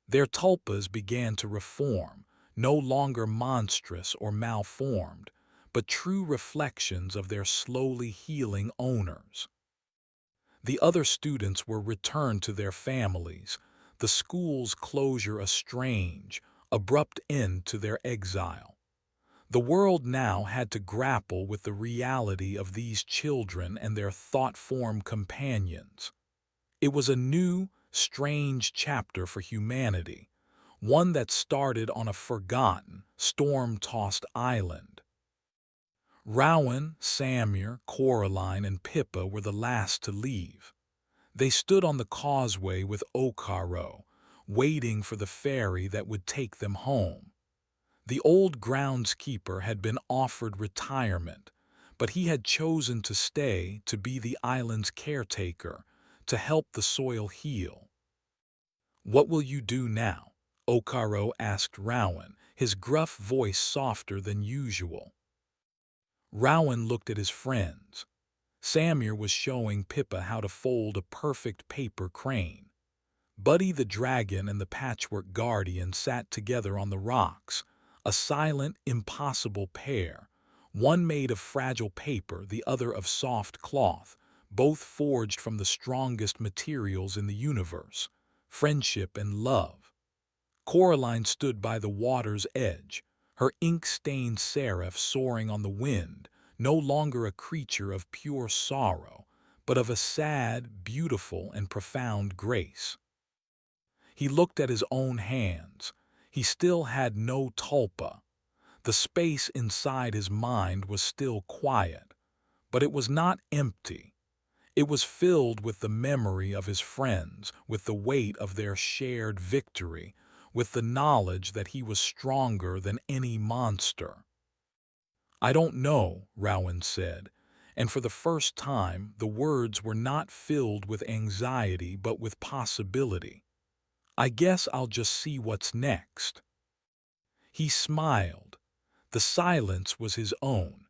Their tulpas began to reform, no longer monstrous or malformed, but true reflections of their slowly healing owners. The other students were returned to their families, the school's closure a strange, abrupt end to their exile. The world now had to grapple with the reality of these children and their thought-formed companions. It was a new, strange chapter for humanity, one that started on a forgotten, storm-tossed island. Rowan, Samir, Coraline, and Pippa were the last to leave. They stood on the causeway with Okaro, waiting for the ferry that would take them home. The old groundskeeper had been offered retirement, but he had chosen to stay to be the island's caretaker, to help the soil heal. "What will you do now?" Okaro asked Rowan, his gruff voice softer than usual. Rowan looked at his friends. Samir was showing Pippa how to fold a perfect paper crane. Buddy the dragon and the patchwork guardian sat together on the rocks, a silent, impossible pair, one made of fragile paper, the other of soft cloth, both forged from the strongest materials in the universe, friendship and love. Coraline stood by the water's edge, her ink-stained seraph soaring on the wind, no longer a creature of pure sorrow, but of a sad, beautiful, and profound grace. He looked at his own hands. He still had no tulpa. The space inside his mind was still quiet, but it was not empty. It was filled with the memory of his friends, with the weight of their shared victory, with the knowledge that he was stronger than any monster. "I don't know," Rowan said, and for the first time the words were not filled with anxiety but with possibility. "I guess I'll just see what's next." He smiled. The silence was his own,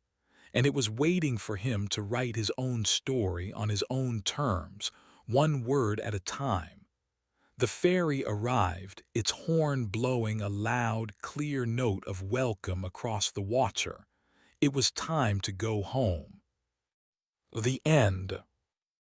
and it was waiting for him to write his own story on his own terms, one word at a time. The ferry arrived, its horn blowing a loud, clear note of welcome across the water. It was time to go home. The end.